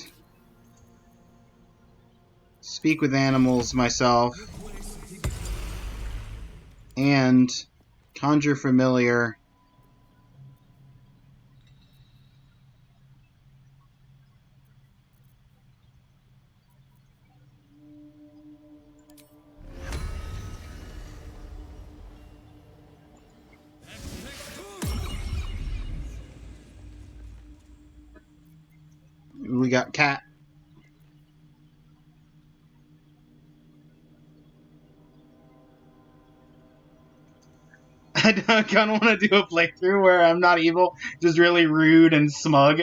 speak with animals myself. And conjure familiar. We got cat. I kind of want to do a playthrough where I'm not evil, just really rude and smug.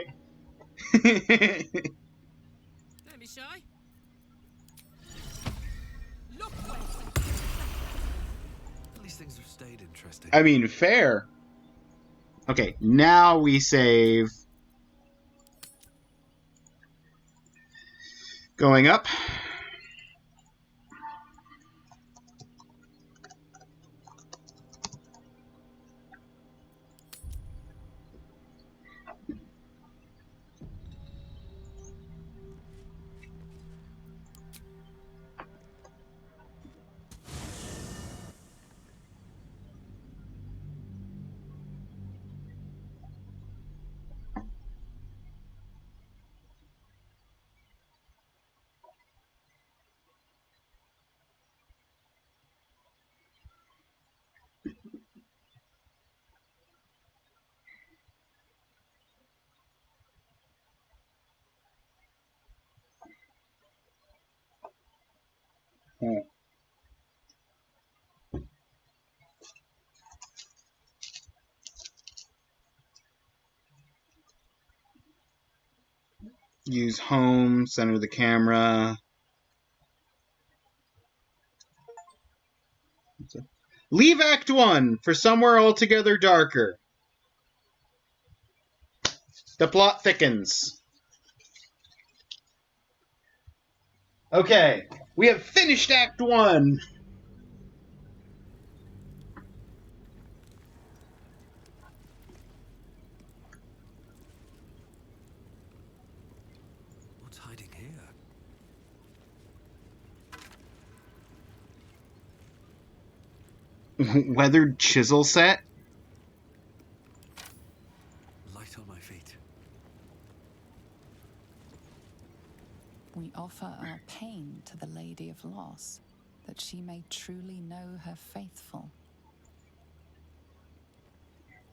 Don't be shy. Look where At least things have stayed interesting. I mean, fair. Okay, now we save. Going up. Use home, center the camera. Leave Act 1 for somewhere altogether darker. The plot thickens. Okay, we have finished Act 1. What's hiding here? Weathered chisel set? Light on my feet. We offer our pain to the Lady of Loss, that she may truly know her faithful.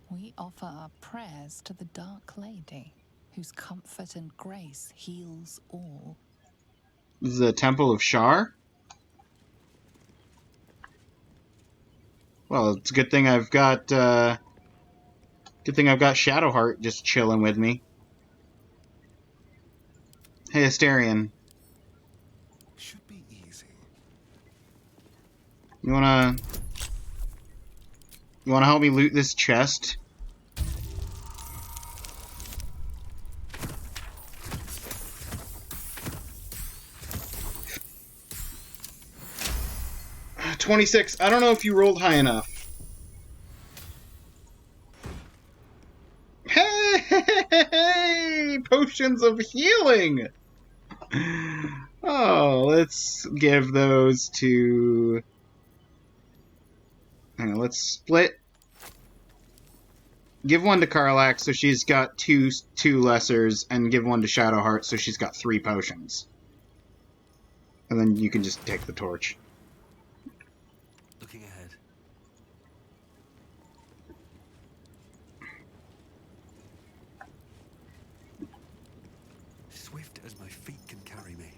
We offer our prayers to the Dark Lady, whose comfort and grace heals all. The Temple of Shar? Well, it's a good thing I've got Shadowheart just chilling with me. Hey, Asterion. Should be easy. You wanna help me loot this chest? $26. I don't know if you rolled high enough. Hey! Potions of healing! Oh, let's give those to... Hang on, let's split. Give one to Karlak so she's got two lessers, and give one to Shadowheart so she's got 3 potions. And then you can just take the torch. Looking ahead. Swift as my feet can carry me.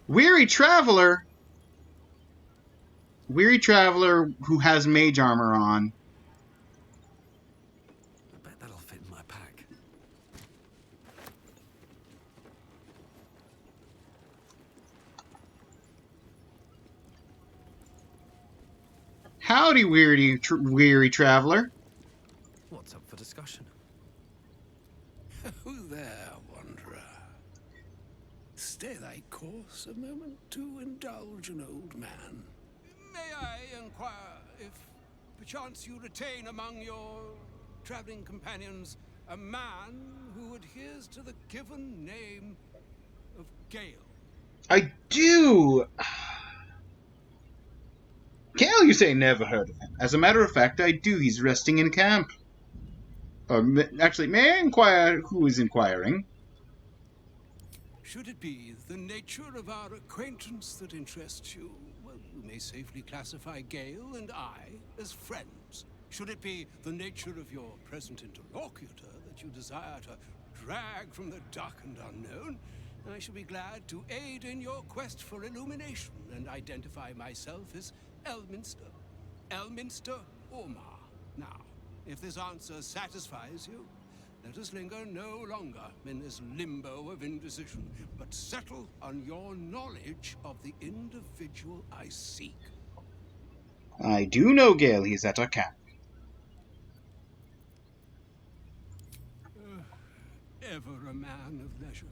Weary Traveler! Weary Traveler who has mage armor on. I bet that'll fit in my pack. Howdy, weary Traveler. What's up for discussion? Who there, wanderer? Stay thy course a moment to indulge an old man. May I inquire if perchance you retain among your traveling companions a man who adheres to the given name of Gale? I do! Gale, you say? Never heard of him. As a matter of fact, I do. He's resting in camp. Actually, may I inquire who is inquiring? Should it be the nature of our acquaintance that interests you, well, you may safely classify Gale and I as friends. Should it be the nature of your present interlocutor that you desire to drag from the darkened unknown, I shall be glad to aid in your quest for illumination and identify myself as Elminster. Elminster Ormar. Now, if this answer satisfies you, let us linger no longer in this limbo of indecision, but settle on your knowledge of the individual I seek. I do know Gale. He's at our camp. Ever a man of leisure.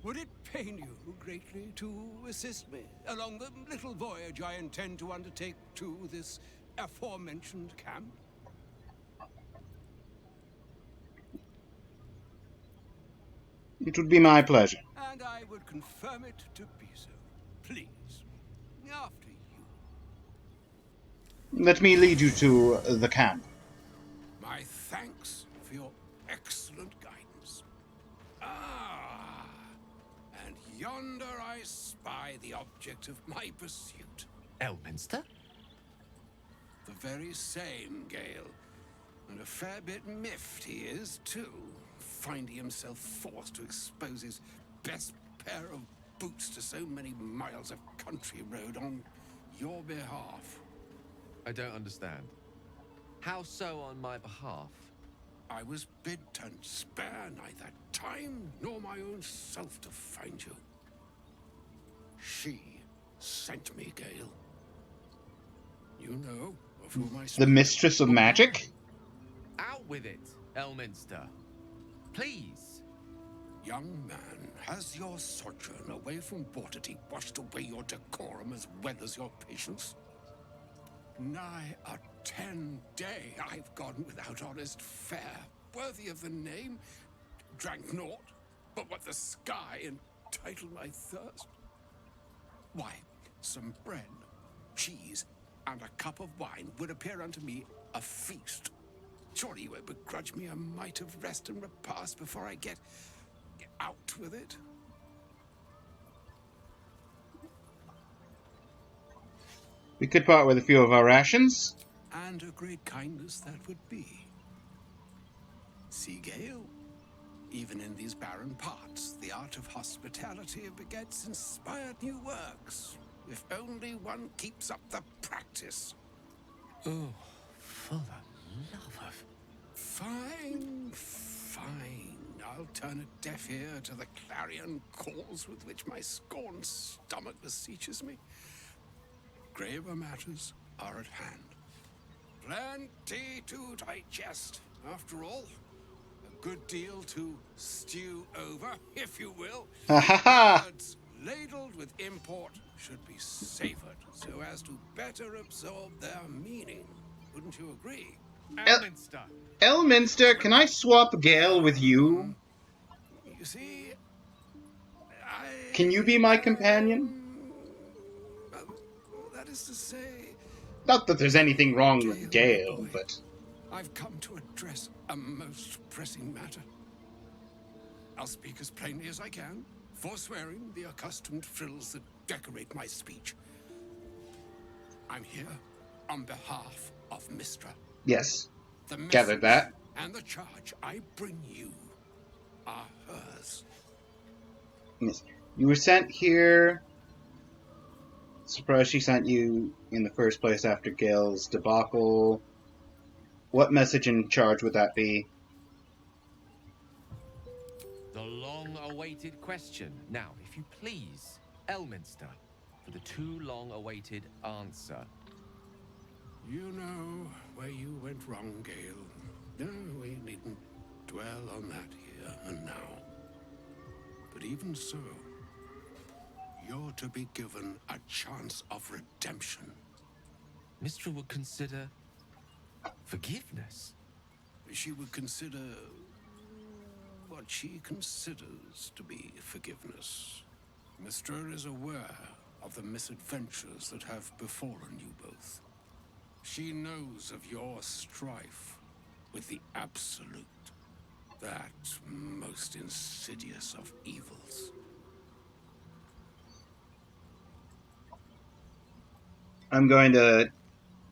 Would it pain you greatly to assist me along the little voyage I intend to undertake to this aforementioned camp? It would be my pleasure. And I would confirm it to be so. Please, after you. Let me lead you to the camp. My thanks for your excellent guidance. Ah, and yonder I spy the object of my pursuit. Elminster? The very same, Gale. And a fair bit miffed he is, too, finding himself forced to expose his best pair of boots to so many miles of country road on your behalf. I don't understand. How so on my behalf? I was bid to spare neither time nor my own self to find you. She sent me, Gale. You know of whom I speak. The Mistress of Magic? Out with it, Elminster. Please. Young man, has your sojourn away from Bortity washed away your decorum as well as your patience? Nigh a 10-day I've gone without honest fare, worthy of the name. Drank naught, but what the sky entitled my thirst. Why, some bread, cheese, and a cup of wine would appear unto me a feast. Surely you won't begrudge me a mite of rest and repast before I get out with it? We could part with a few of our rations. And a great kindness that would be. See, Gale, even in these barren parts, the art of hospitality begets inspired new works, if only one keeps up the practice. Oh, for the love of... Fine, fine. I'll turn a deaf ear to the clarion calls with which my scorned stomach beseeches me. Graver matters are at hand. Plenty to digest, after all. A good deal to stew over, if you will. Ha ha ha! Words ladled with import should be savored so as to better absorb their meaning. Wouldn't you agree? Elminster! Elminster, can I swap Gale with you? You see, Can you be my companion? That is to say... Not that there's anything wrong Gale, with my Gale, boy, but... I've come to address a most pressing matter. I'll speak as plainly as I can, forswearing the accustomed frills that decorate my speech. I'm here on behalf of Mistra. Yes. The Gathered that. message and the charge I bring you are hers. Yes. You were sent here... Surprised she sent you in the first place after Gale's debacle. What message and charge would that be? The long-awaited question. Now, if you please, Elminster, for the too long-awaited answer. You know where you went wrong, Gale. No, we needn't dwell on that here and now. But even so, you're to be given a chance of redemption. Mistra would consider forgiveness. She would consider what she considers to be forgiveness. Mistra is aware of the misadventures that have befallen you both. She knows of your strife with the Absolute, that most insidious of evils. I'm going to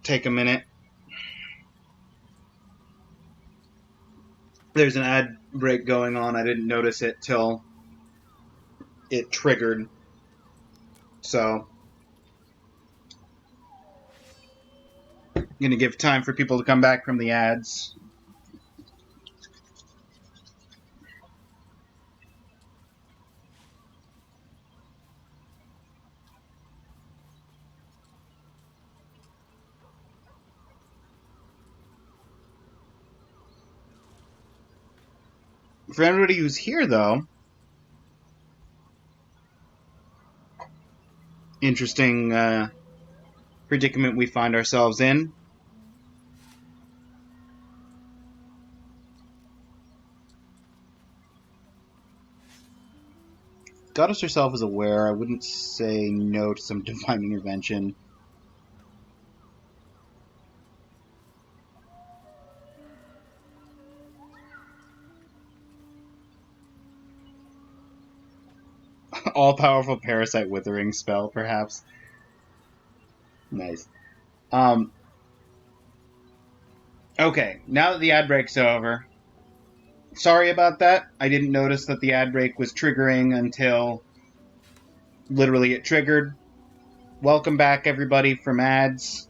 take a minute. There's an ad break going on. I didn't notice it till it triggered. So, I'm going to give time for people to come back from the ads. For everybody who's here, though, interesting predicament we find ourselves in. Goddess herself is aware. I wouldn't say no to some divine intervention. All-powerful parasite withering spell, perhaps. Nice. Okay, now that the ad break's over. Sorry about that. I didn't notice that the ad break was triggering until literally it triggered. Welcome back, everybody, from ads.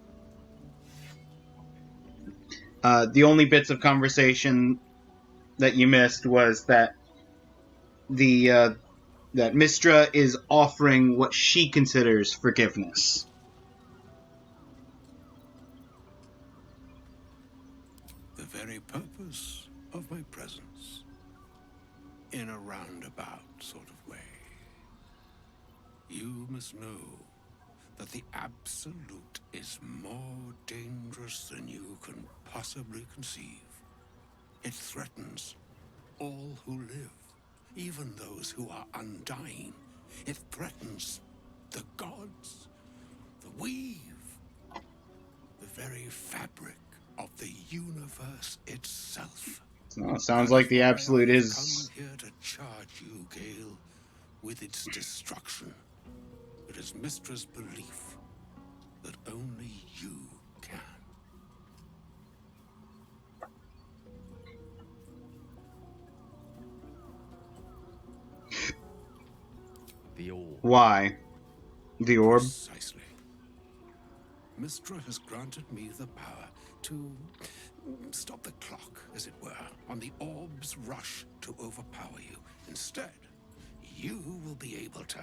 The only bits of conversation that you missed was that that Mistra is offering what she considers forgiveness. The very purpose of my presence. In a roundabout sort of way. You must know that the Absolute is more dangerous than you can possibly conceive. It threatens all who live, even those who are undying. It threatens the gods, the weave, the very fabric of the universe itself. Oh, sounds like the Absolute is... Come here to charge you, Gale, with its destruction. It is Mistra's belief that only you can. The orb. Why? The orb? Precisely. Mistra has granted me the power to stop the clock, as it were, on the orb's rush to overpower you. Instead, you will be able to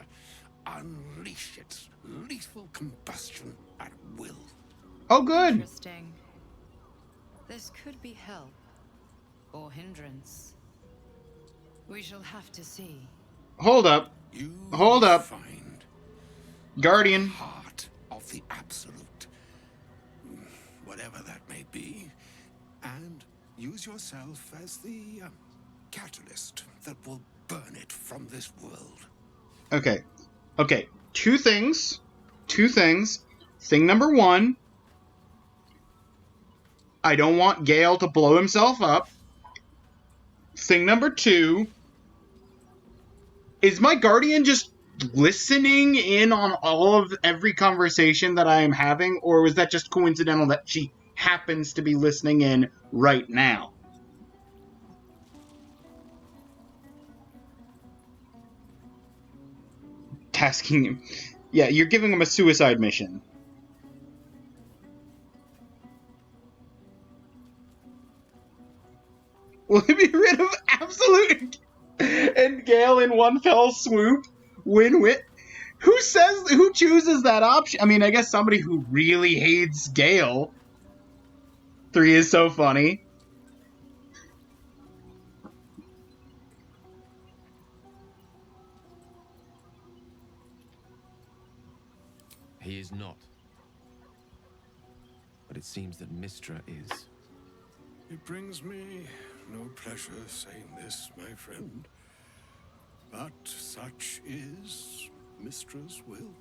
unleash its lethal combustion at will. Oh, good. Interesting. This could be help or hindrance. We shall have to see. Hold up. Hold up. Find Guardian. the heart of the Absolute, whatever that may be, and use yourself as the catalyst that will burn it from this world. Okay. Okay. Two things. Thing number one, I don't want Gale to blow himself up. Thing number two, is my Guardian just listening in on every conversation that I am having, or was that just coincidental that she happens to be listening in right now? Tasking him. Yeah, you're giving him a suicide mission. Will he be rid of Absolute and Gale in one fell swoop? Win-win. Who chooses that option? I mean, I guess somebody who really hates Gale. 3 is so funny. He is not. But it seems that Mistra is. It brings me no pleasure saying this, my friend, but such is Mistra's will.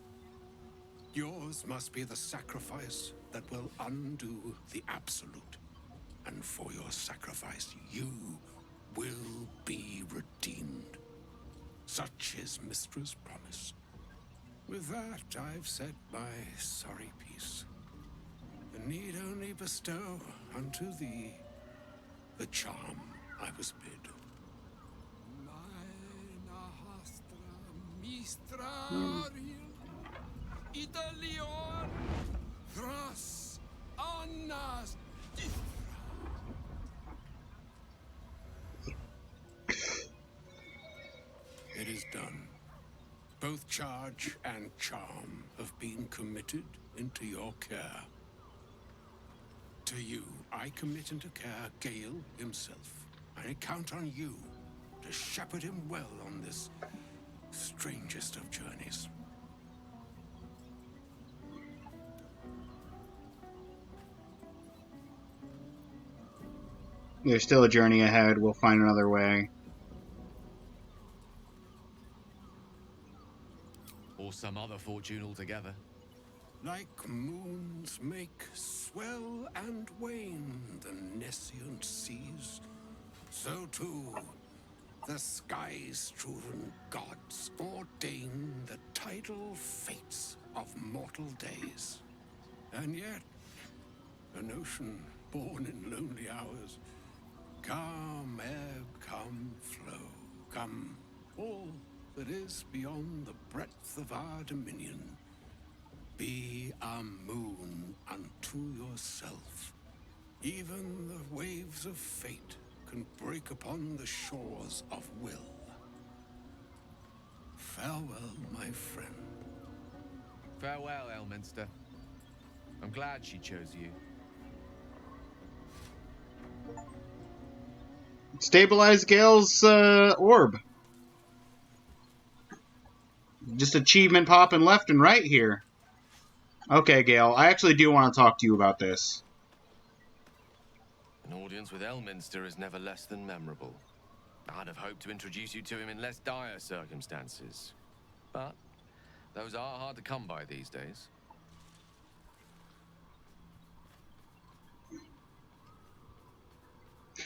Yours must be the sacrifice that will undo the Absolute. And for your sacrifice, you will be redeemed. Such is Mistra's promise. With that, I've said my sorry piece. And need only bestow unto thee the charm I was bid. Idalion Thras Annas. It is done. Both charge and charm have been committed into your care. To you, I commit into care Gale himself. I count on you to shepherd him well on this strangest of journeys. There's still a journey ahead. We'll find another way. Or some other fortune altogether. Like moons make swell and wane the nescient seas, so too the sky-strewn gods ordain the tidal fates of mortal days. And yet, an ocean born in lonely hours, come ebb, come flow, come all that is beyond the breadth of our dominion. Be a moon unto yourself. Even the waves of fate can break upon the shores of will. Farewell, my friend. Farewell, Elminster. I'm glad she chose you. Stabilize Gale's orb. Just achievement popping left and right here. Okay, Gale, I actually do want to talk to you about this. An audience with Elminster is never less than memorable. I'd have hoped to introduce you to him in less dire circumstances. But those are hard to come by these days.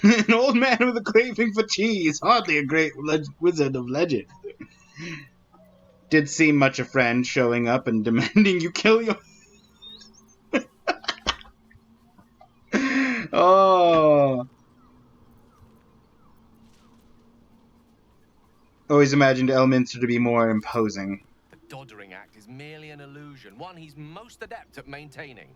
An old man with a craving for cheese. Hardly a great wizard of legend. Did seem much a friend, showing up and demanding you kill your... Oh. Always imagined Elminster to be more imposing. The Doddering Act is merely an illusion, one he's most adept at maintaining.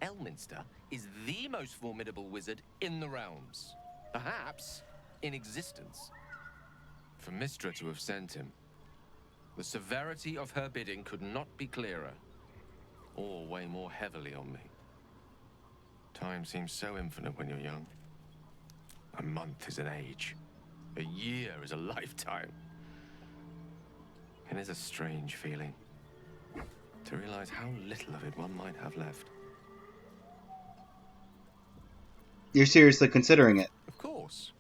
Elminster is the most formidable wizard in the realms. Perhaps in existence. For Mystra to have sent him, the severity of her bidding could not be clearer, or weigh more heavily on me. Time seems so infinite when you're young. A month is an age. A year is a lifetime. It is a strange feeling to realize how little of it one might have left. You're seriously considering it? Of course.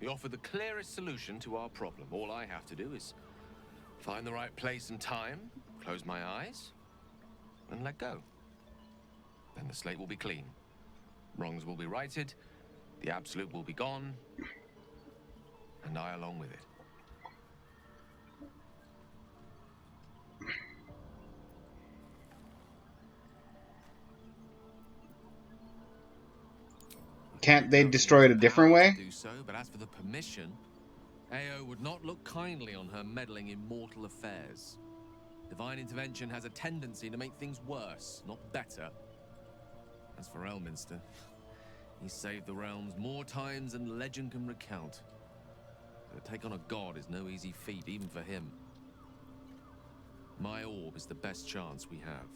We offer the clearest solution to our problem. All I have to do is find the right place and time, close my eyes, and let go. Then the slate will be clean. Wrongs will be righted, the absolute will be gone, and I along with it. Can't they destroy it a different way? Do so, but as for the permission, Ao would not look kindly on her meddling in mortal affairs. Divine intervention has a tendency to make things worse, not better. As for Elminster, he saved the realms more times than legend can recount. To take on a god is no easy feat, even for him. My orb is the best chance we have,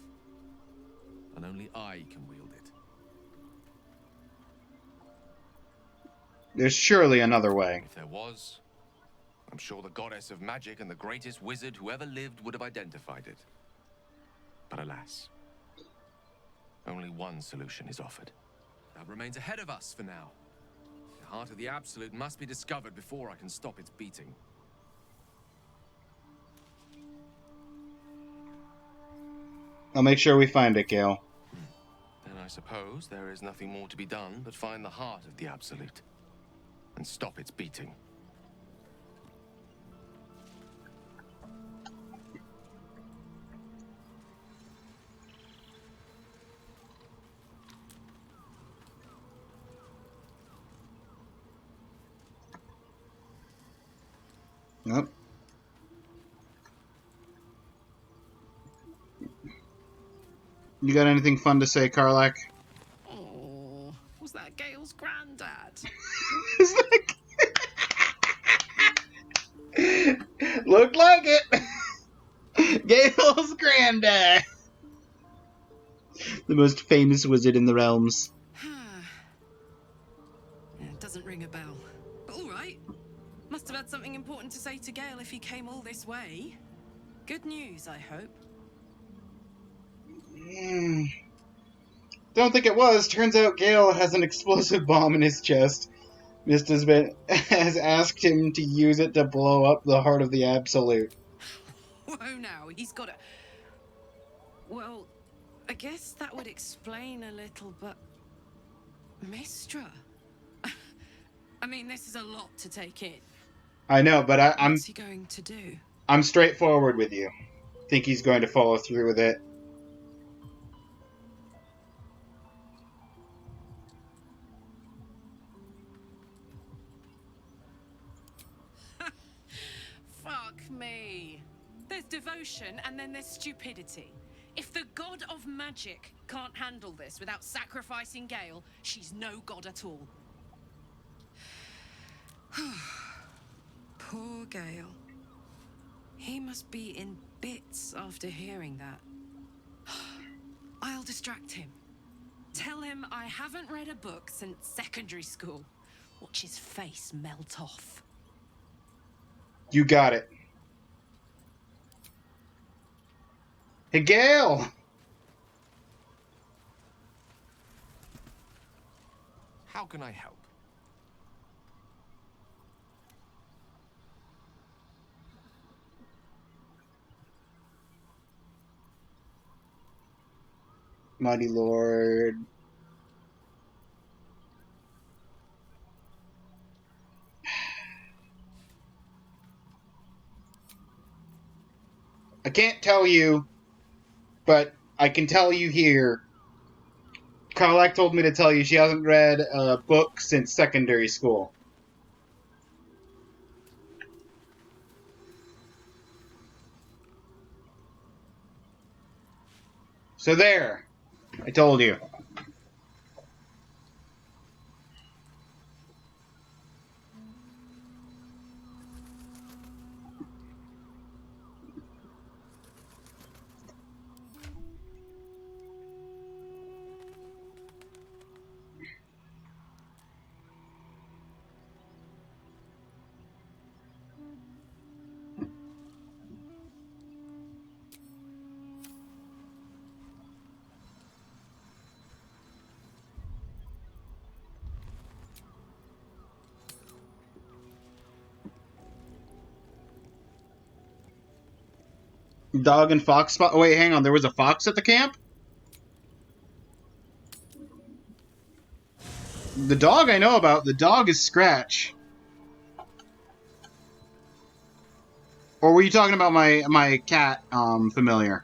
and only I can wield it. There's surely another way. If there was, I'm sure the goddess of magic and the greatest wizard who ever lived would have identified it. But alas, only one solution is offered. That remains ahead of us for now. The heart of the Absolute must be discovered before I can stop its beating. I'll make sure we find it, Gale. Then I suppose there is nothing more to be done but find the heart of the Absolute and stop its beating. Yep. You got anything fun to say, Karlak? Oh, was that Gale's granddad? Looked like it. Gale's granddad. The most famous wizard in the realms. It doesn't ring a bell. But all right. Must have had something important to say to Gale if he came all this way. Good news, I hope. Don't think it was. Turns out Gale has an explosive bomb in his chest. Just has been has asked him to use it to blow up the heart of the Absolute. Whoa now, he's got a... Well, I guess that would explain a little, but... Mistra? I mean, this is a lot to take in. I know, but What's he going to do? I'm straightforward with you. Think he's going to follow through with it. Fuck me. There's devotion and then there's stupidity. If the god of magic can't handle this without sacrificing Gale, she's no god at all. Poor Gale. He must be in bits after hearing that. I'll distract him. Tell him I haven't read a book since secondary school. Watch his face melt off. You got it. Hey, Gale! How can I help? Mighty Lord. I can't tell you, but I can tell you here. Karlak told me to tell you she hasn't read a book since secondary school. So there. I told you. Dog and fox spot. Oh, wait, hang on. There was a fox at the camp? The dog I know about. The dog is Scratch. Or were you talking about my cat familiar?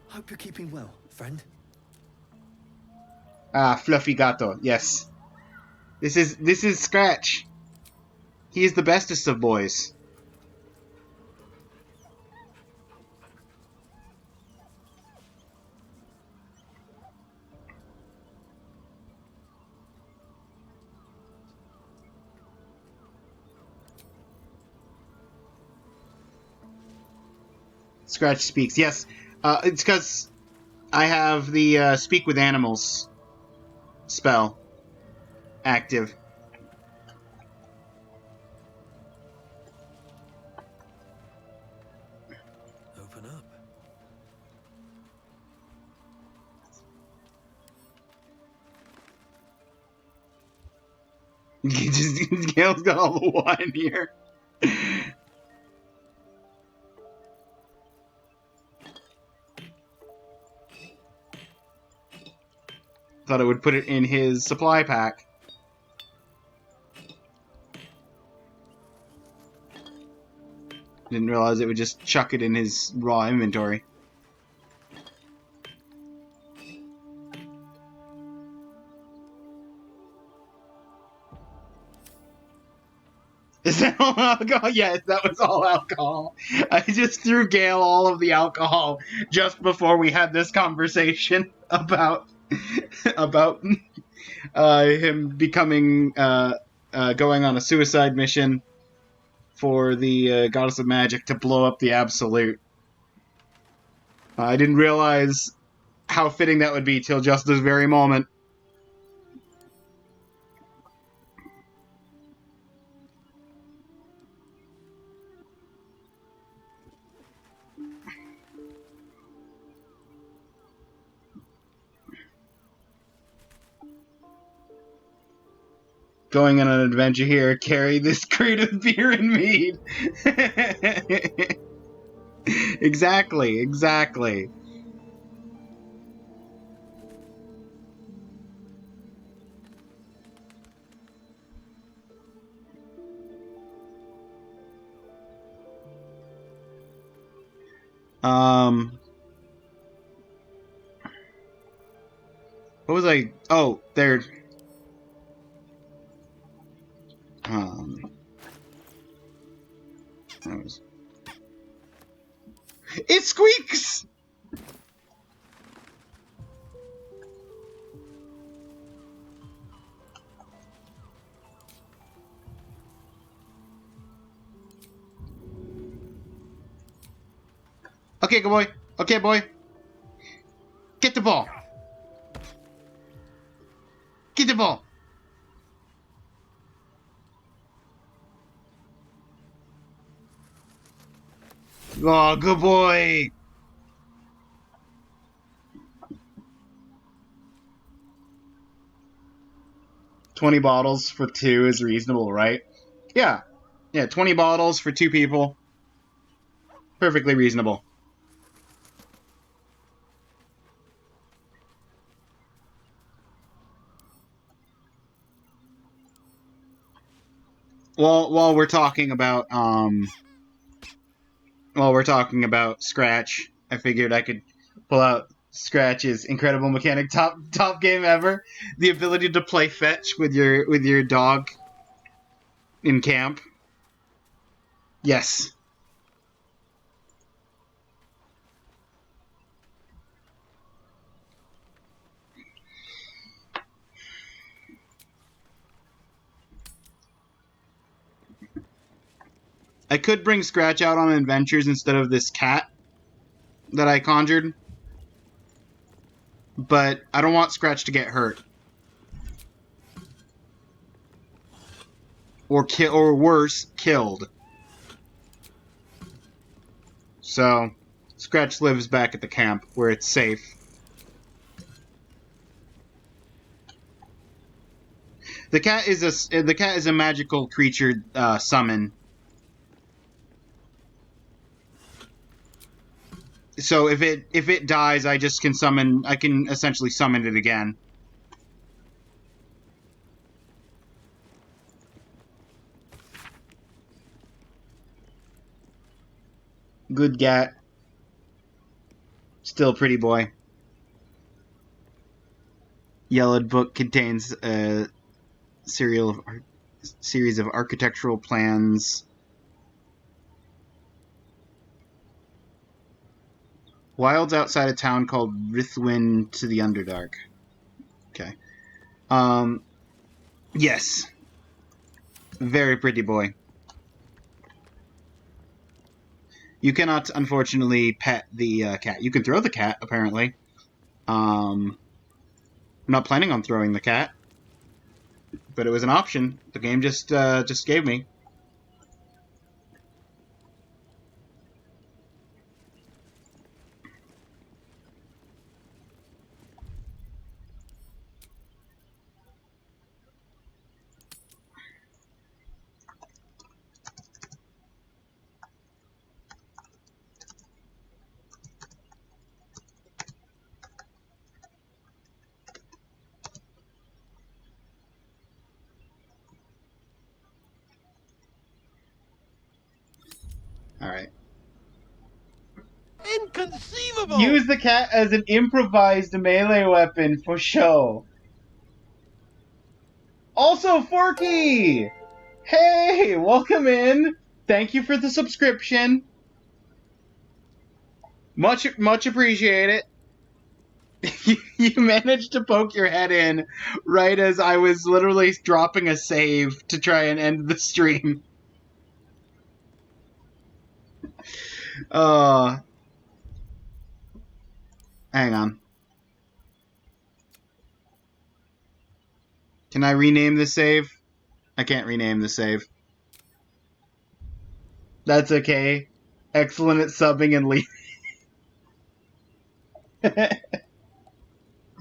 Hope you're keeping well, friend. Ah, Fluffy Gato. Yes. This is Scratch. He is the bestest of boys. Scratch speaks. Yes. It's because I have the Speak with Animals spell active. Open up. Gale's got all the wine here. Thought it would put it in his supply pack. Didn't realize it would just chuck it in his raw inventory. Is that all alcohol? Yes, that was all alcohol. I just threw Gale all of the alcohol just before we had this conversation about him becoming going on a suicide mission for the Goddess of Magic to blow up the Absolute. I didn't realize how fitting that would be till just this very moment. Going on an adventure here, carry this crate of beer and mead. Exactly. What was I? Oh, there. That was... It squeaks! Okay, good boy. Okay, boy. Get the ball. Get the ball. Oh, good boy. $20 bottles for 2 is reasonable, right? Yeah. Yeah, 20 bottles for 2 people. Perfectly reasonable. Well, while we're talking about Scratch, I figured I could pull out Scratch's incredible mechanic top game ever. The ability to play fetch with your dog in camp. Yes. I could bring Scratch out on adventures instead of this cat that I conjured, but I don't want Scratch to get hurt. Or worse, killed. So, Scratch lives back at the camp where it's safe. The cat is a magical creature summon. So if it dies, I can essentially summon it again. Good cat. Still pretty boy. Yellowed book contains a series of architectural plans. Wilds outside a town called Rithwin to the Underdark. Okay. Yes. Very pretty boy. You cannot, unfortunately, pet the cat. You can throw the cat, apparently. I'm not planning on throwing the cat, but it was an option. The game just gave me. Alright. Inconceivable! Use the cat as an improvised melee weapon for show. Also, Forky! Hey, welcome in. Thank you for the subscription. Much appreciate it. You managed to poke your head in right as I was literally dropping a save to try and end the stream. Hang on. Can I rename the save? I can't rename the save. That's okay. Excellent at subbing and leaving.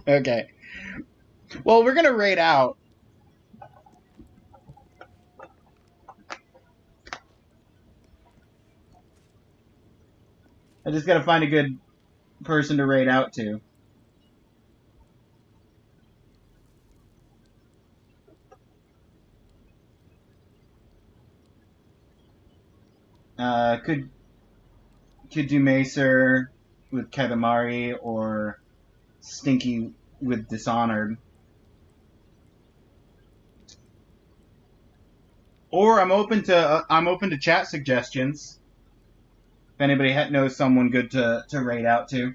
Okay. Well, we're gonna raid out. I just gotta find a good person to raid out to. Could do Macer with Katamari or Stinky with Dishonored. Or I'm open to chat suggestions. If anybody knows someone good to raid out to,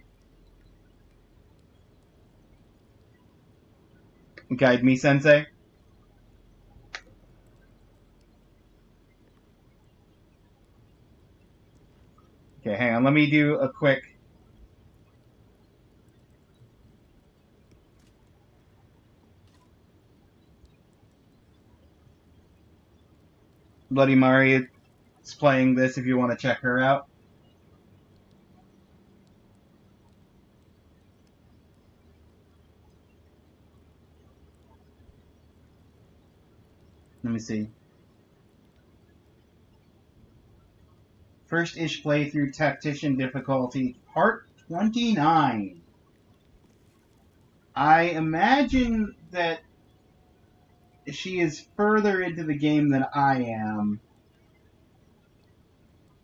guide me, Sensei. Okay, hang on. Let me do a quick. Bloody Mari is playing this if you want to check her out. Let me see. First-ish playthrough Tactician difficulty, part 29. I imagine that she is further into the game than I am.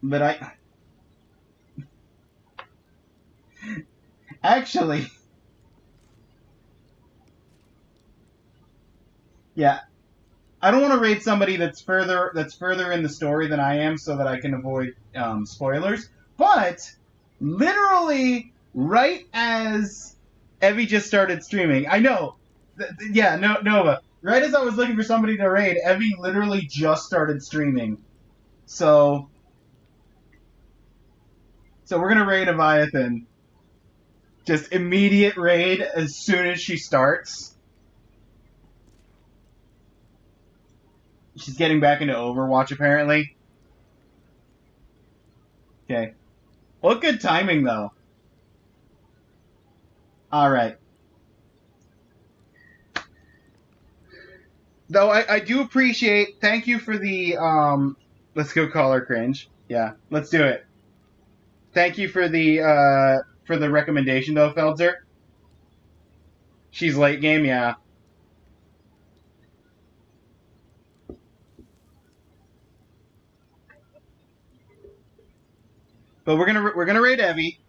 But I... Actually... Yeah. I don't want to raid somebody that's further in the story than I am so that I can avoid spoilers. But literally right as Evie just started streaming, I know. Yeah, Nova. Right as I was looking for somebody to raid, Evie literally just started streaming. So we're gonna raid Leviathan. Just immediate raid as soon as she starts. She's getting back into Overwatch apparently. Okay. What good timing though. Alright. Though I do appreciate, thank you for the let's go call her cringe. Yeah, let's do it. Thank you for the recommendation though, Feldzer. She's late game, yeah. But we're gonna raid Evie.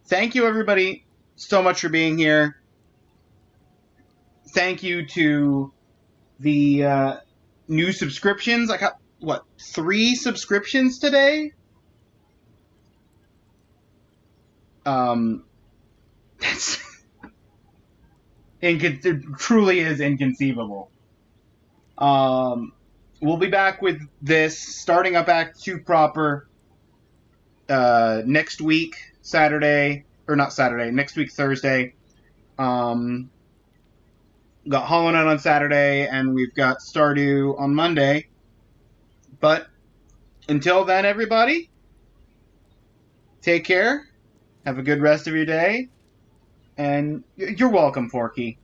Thank you everybody so much for being here. Thank you to the new subscriptions. I got what 3 subscriptions today. That's it truly is inconceivable. We'll be back with this starting up Act 2 proper next week, Saturday, or not Saturday, next week, Thursday. Got Hollow Knight on Saturday, and we've got Stardew on Monday. But until then, everybody, take care, have a good rest of your day, and you're welcome, Forky.